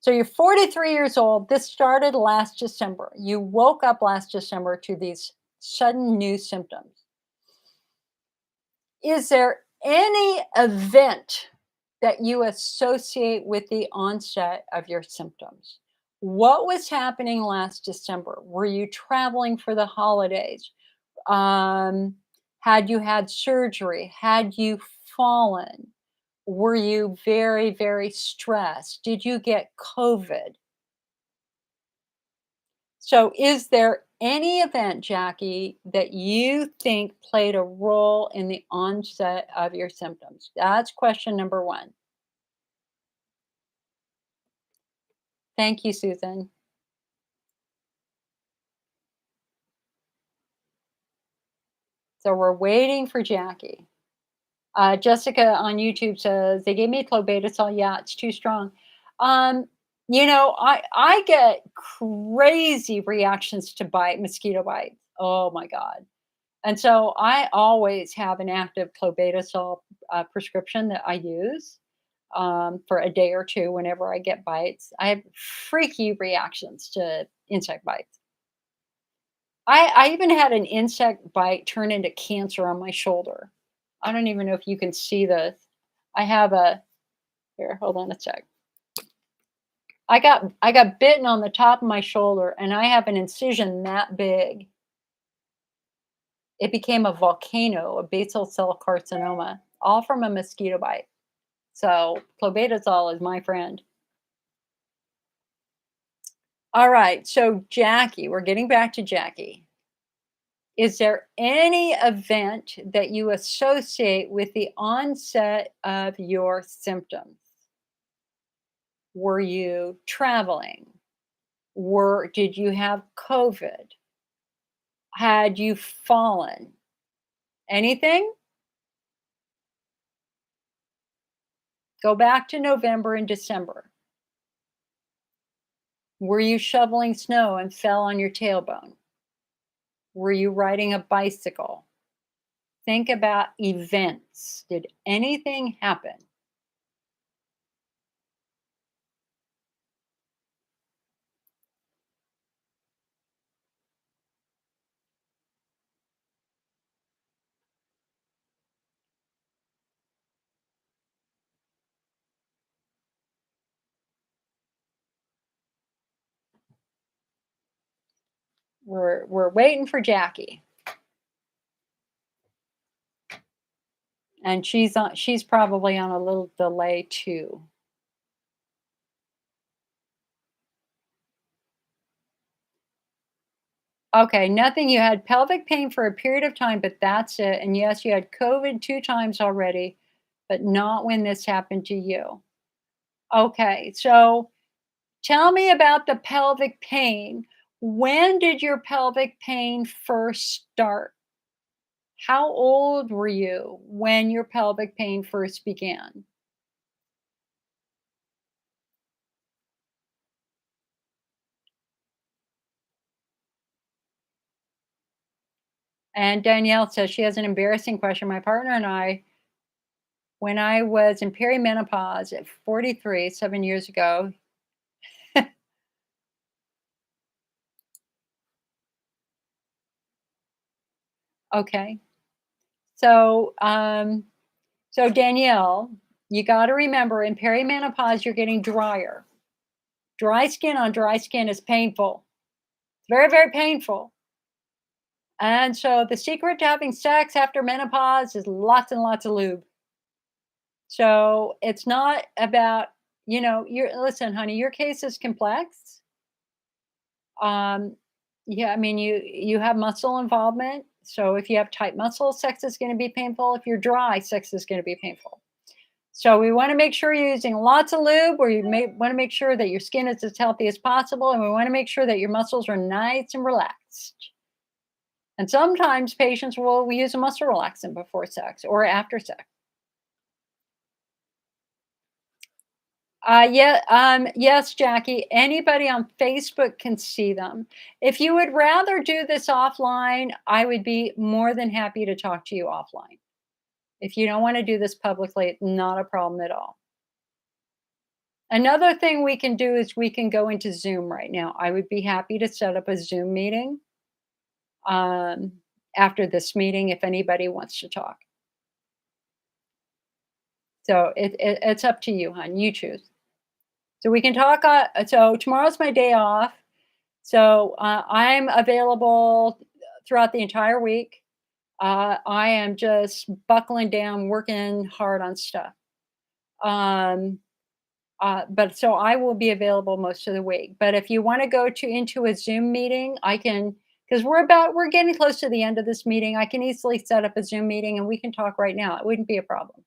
Speaker 1: So you're 43 years old. This started last December. You woke up last December to these sudden new symptoms. Is there any event that you associate with the onset of your symptoms? What was happening last December? Were you traveling for the holidays? Um, had you had surgery? Had you fallen? Were you very, very stressed? Did you get COVID? So, is there any event, Jackie, that you think played a role in the onset of your symptoms? That's question number one. Thank you, Susan. So, we're waiting for Jackie. Jessica on YouTube says they gave me clobetasol. Yeah, it's too strong. Um, I get crazy reactions to mosquito bites. Oh my god! And so I always have an active clobetasol prescription that I use. for a day or two whenever I get bites. I have freaky reactions to insect bites. I even had an insect bite turn into cancer on my shoulder. I don't even know if you can see this. I have a here, hold on a sec. I got bitten on the top of my shoulder and I have an incision that big. It became a volcano, a basal cell carcinoma, all from a mosquito bite. So clobetasol is my friend. All right, so Jackie, we're getting back to Jackie. Is there any event that you associate with the onset of your symptoms? Were you traveling? Did you have COVID? Had you fallen? Anything? Go back to November and December. Were you shoveling snow and fell on your tailbone? Were you riding a bicycle? Think about events. Did anything happen? We're waiting for Jackie. And she's probably on a little delay too. Okay, nothing. You had pelvic pain for a period of time, but that's it. And yes, you had COVID 2 times already, but not when this happened to you. Okay, so tell me about the pelvic pain. When did your pelvic pain first start? How old were you when your pelvic pain first began? And Danielle says she has an embarrassing question. My partner and I, when I was in perimenopause at 43, 7 years ago, okay. So, so Danielle, you got to remember in perimenopause, you're getting drier. Dry skin on dry skin is painful. It's very, very painful. And so the secret to having sex after menopause is lots and lots of lube. So it's not about, your listen, honey, your case is complex. Um, yeah, I mean, you have muscle involvement. So if you have tight muscles, sex is going to be painful. If you're dry, sex is going to be painful. So we want to make sure you're using lots of lube, or you may want to make sure that your skin is as healthy as possible, and we want to make sure that your muscles are nice and relaxed. And sometimes patients will use a muscle relaxant before sex or after sex. Yeah, yes, Jackie. Anybody on Facebook can see them. If you would rather do this offline, I would be more than happy to talk to you offline. If you don't want to do this publicly, it's not a problem at all. Another thing we can do is we can go into Zoom right now. I would be happy to set up a Zoom meeting um, after this meeting if anybody wants to talk. So it's up to you, hon. You choose. So we can talk. So tomorrow's my day off. So I'm available throughout the entire week. I am just buckling down, working hard on stuff. Um, but so I will be available most of the week. But if you want to go into a Zoom meeting, I can, because we're getting close to the end of this meeting. I can easily set up a Zoom meeting and we can talk right now. It wouldn't be a problem.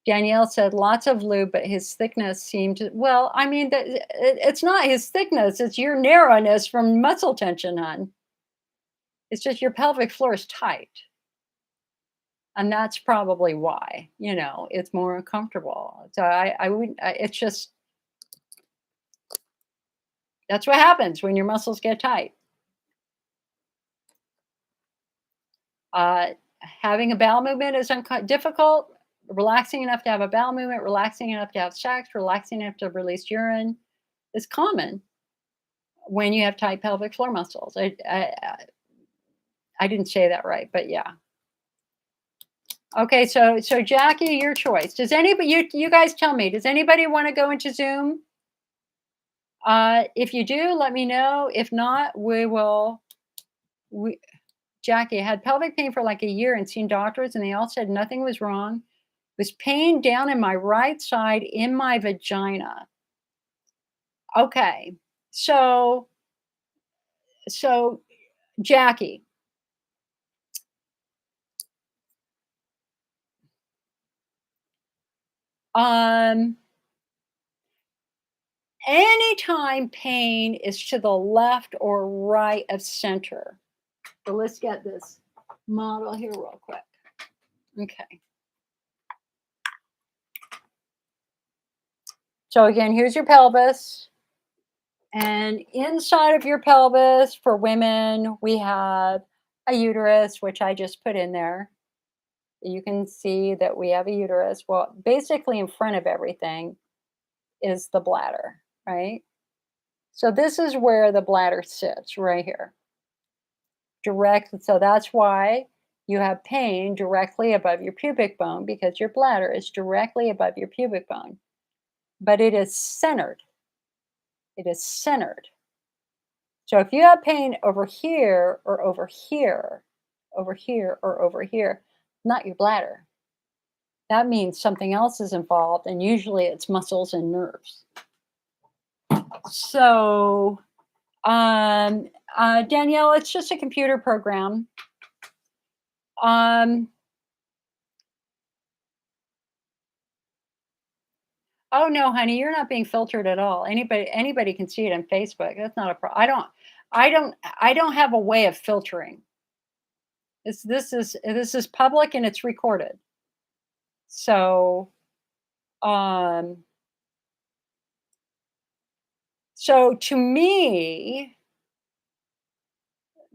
Speaker 1: Danielle said lots of lube, but his thickness seemed to, well, I mean, it's not his thickness, it's your narrowness from muscle tension, hon. It's just your pelvic floor is tight. And that's probably why, it's more uncomfortable. So I wouldn't, it's just, that's what happens when your muscles get tight. Uh, Having a bowel movement is difficult. Relaxing enough to have a bowel movement, relaxing enough to have sex, relaxing enough to release urine is common when you have tight pelvic floor muscles. I didn't say that right, but yeah. Okay, so Jackie, your choice. Does anybody you guys tell me? Does anybody want to go into Zoom? If you do, let me know. If not, we will. We Jackie, I had pelvic pain for like a year and seen doctors, and they all said nothing was wrong. It was pain down in my right side in my vagina. Okay, so so Jackie, um, anytime pain is to the left or right of center. So let's get this model here real quick. Okay. So again, here's your pelvis. And inside of your pelvis for women, we have a uterus, which I just put in there. You can see that we have a uterus. Well, basically, in front of everything is the bladder, right? So, this is where the bladder sits right here, direct. So, that's why you have pain directly above your pubic bone because your bladder is directly above your pubic bone, but it is centered. It is centered. So if you have pain over here or over here, over here or over here, not your bladder. That means something else is involved, and usually it's muscles and nerves. So, Danielle, it's just a computer program. Oh no, honey, you're not being filtered at all. Anybody can see it on Facebook. That's not a problem. I don't have a way of filtering. This is public and it's recorded. So, um, so to me,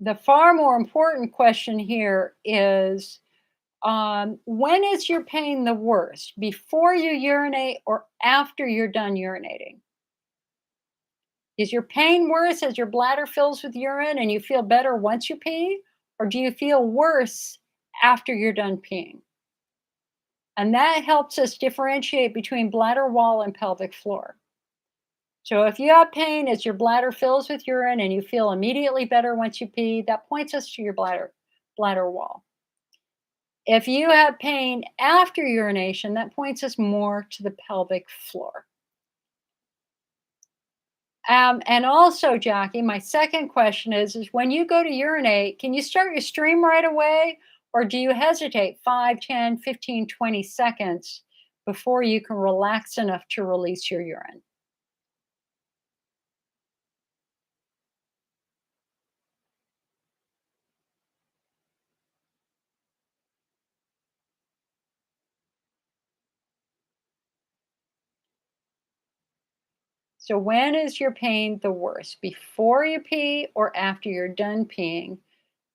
Speaker 1: the far more important question here is when is your pain the worst? Before you urinate or after you're done urinating? Is your pain worse as your bladder fills with urine and you feel better once you pee? Or do you feel worse after you're done peeing? And that helps us differentiate between bladder wall and pelvic floor. So if you have pain as your bladder fills with urine and you feel immediately better once you pee, that points us to your bladder wall. If you have pain after urination, that points us more to the pelvic floor. And also, Jackie, my second question is when you go to urinate, can you start your stream right away? Or do you hesitate 5, 10, 15, 20 seconds before you can relax enough to release your urine? So when is your pain the worst? Before you pee or after you're done peeing?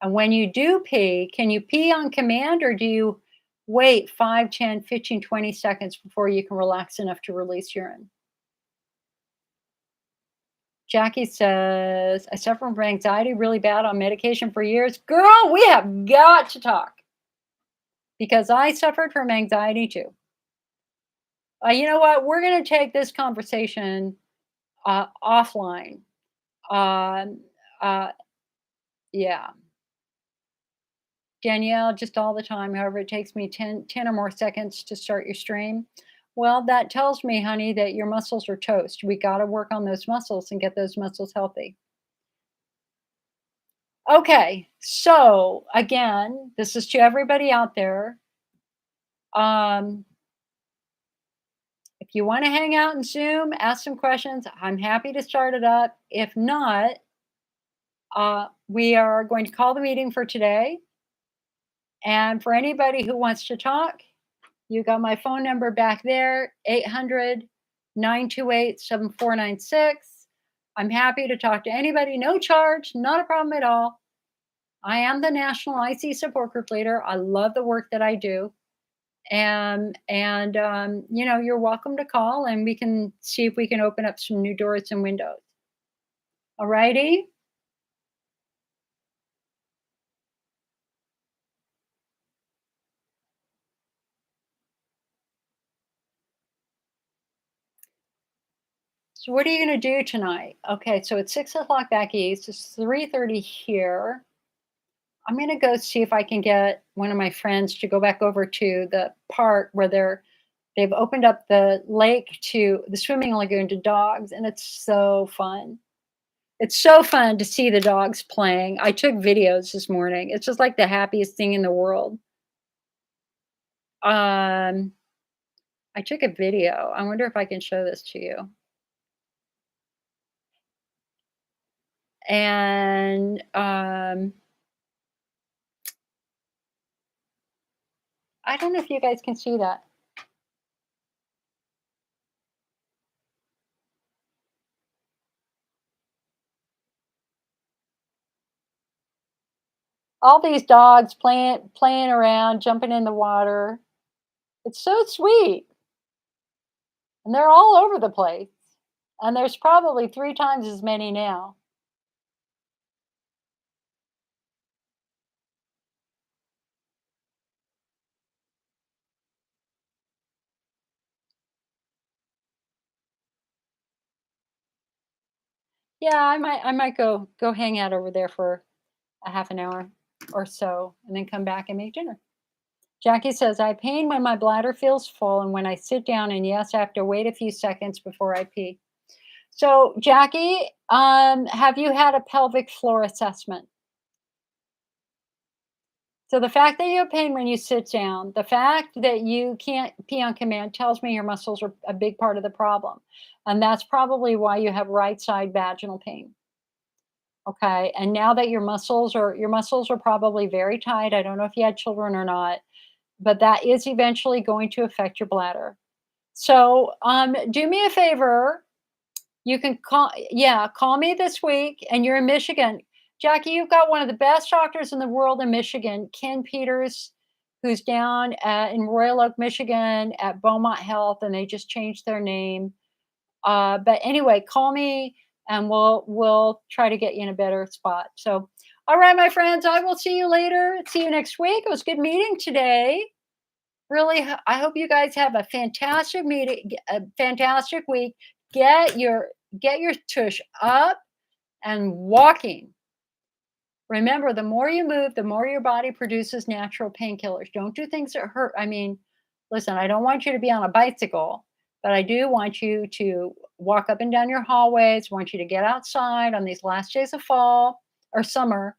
Speaker 1: And when you do pee, can you pee on command or do you wait 5, 10, 15, 20 seconds before you can relax enough to release urine? Jackie says, I suffer from anxiety really bad on medication for years. Girl, we have got to talk because I suffered from anxiety too. You know what? We're going to take this conversation offline. Um, uh, yeah. Danielle, just all the time, however, it takes me 10 or more seconds to start your stream. Well, that tells me, honey, that your muscles are toast. We got to work on those muscles and get those muscles healthy. Okay, so again, this is to everybody out there. Um, if you want to hang out in Zoom, ask some questions. I'm happy to start it up. If not, we are going to call the meeting for today. And for anybody who wants to talk, you got my phone number back there, 800-928-7496. I'm happy to talk to anybody, no charge, not a problem at all. I am the National IC Support Group Leader. I love the work that I do. You know, you're welcome to call and we can see if we can open up some new doors and windows. All righty? So what are you gonna do tonight? Okay, so it's 6 o'clock back east. It's 3:30 here. I'm gonna go see if I can get one of my friends to go back over to the park where they've opened up the lake to the swimming lagoon to dogs, and it's so fun. It's so fun to see the dogs playing. I took videos this morning. It's just like the happiest thing in the world. Um, I took a video. I wonder if I can show this to you. And I don't know if you guys can see that. All these dogs playing around, jumping in the water. It's so sweet. And they're all over the place. And there's probably 3 times as many now. Yeah, I might go hang out over there for a half an hour or so and then come back and make dinner. Jackie says, I pain when my bladder feels full and when I sit down, and yes, I have to wait a few seconds before I pee. So, Jackie, have you had a pelvic floor assessment? So the fact that you have pain when you sit down, the fact that you can't pee on command tells me your muscles are a big part of the problem. And that's probably why you have right side vaginal pain. Okay. And now that your muscles are probably very tight. I don't know if you had children or not, but that is eventually going to affect your bladder. So do me a favor. You can call me this week, and you're in Michigan. Jackie, you've got one of the best doctors in the world in Michigan, Ken Peters, who's down in Royal Oak, Michigan at Beaumont Health, and they just changed their name. But anyway, call me and we'll try to get you in a better spot. So, all right, my friends, I will see you later. See you next week. It was good meeting today. Really, I hope you guys have a fantastic meeting, a fantastic week. Get your get your tush up and walking. Remember, the more you move, the more your body produces natural painkillers. Don't do things that hurt. I mean, listen, I don't want you to be on a bicycle, but I do want you to walk up and down your hallways. Want you to get outside on these last days of fall or summer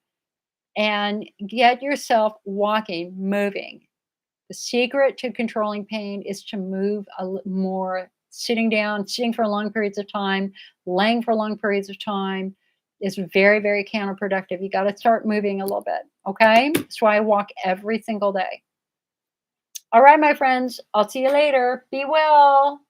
Speaker 1: and get yourself walking, moving. The secret to controlling pain is to move more. Sitting down, sitting for long periods of time, laying for long periods of time is very, very counterproductive. You got to start moving a little bit. Okay. That's why I walk every single day. All right, my friends. I'll see you later. Be well.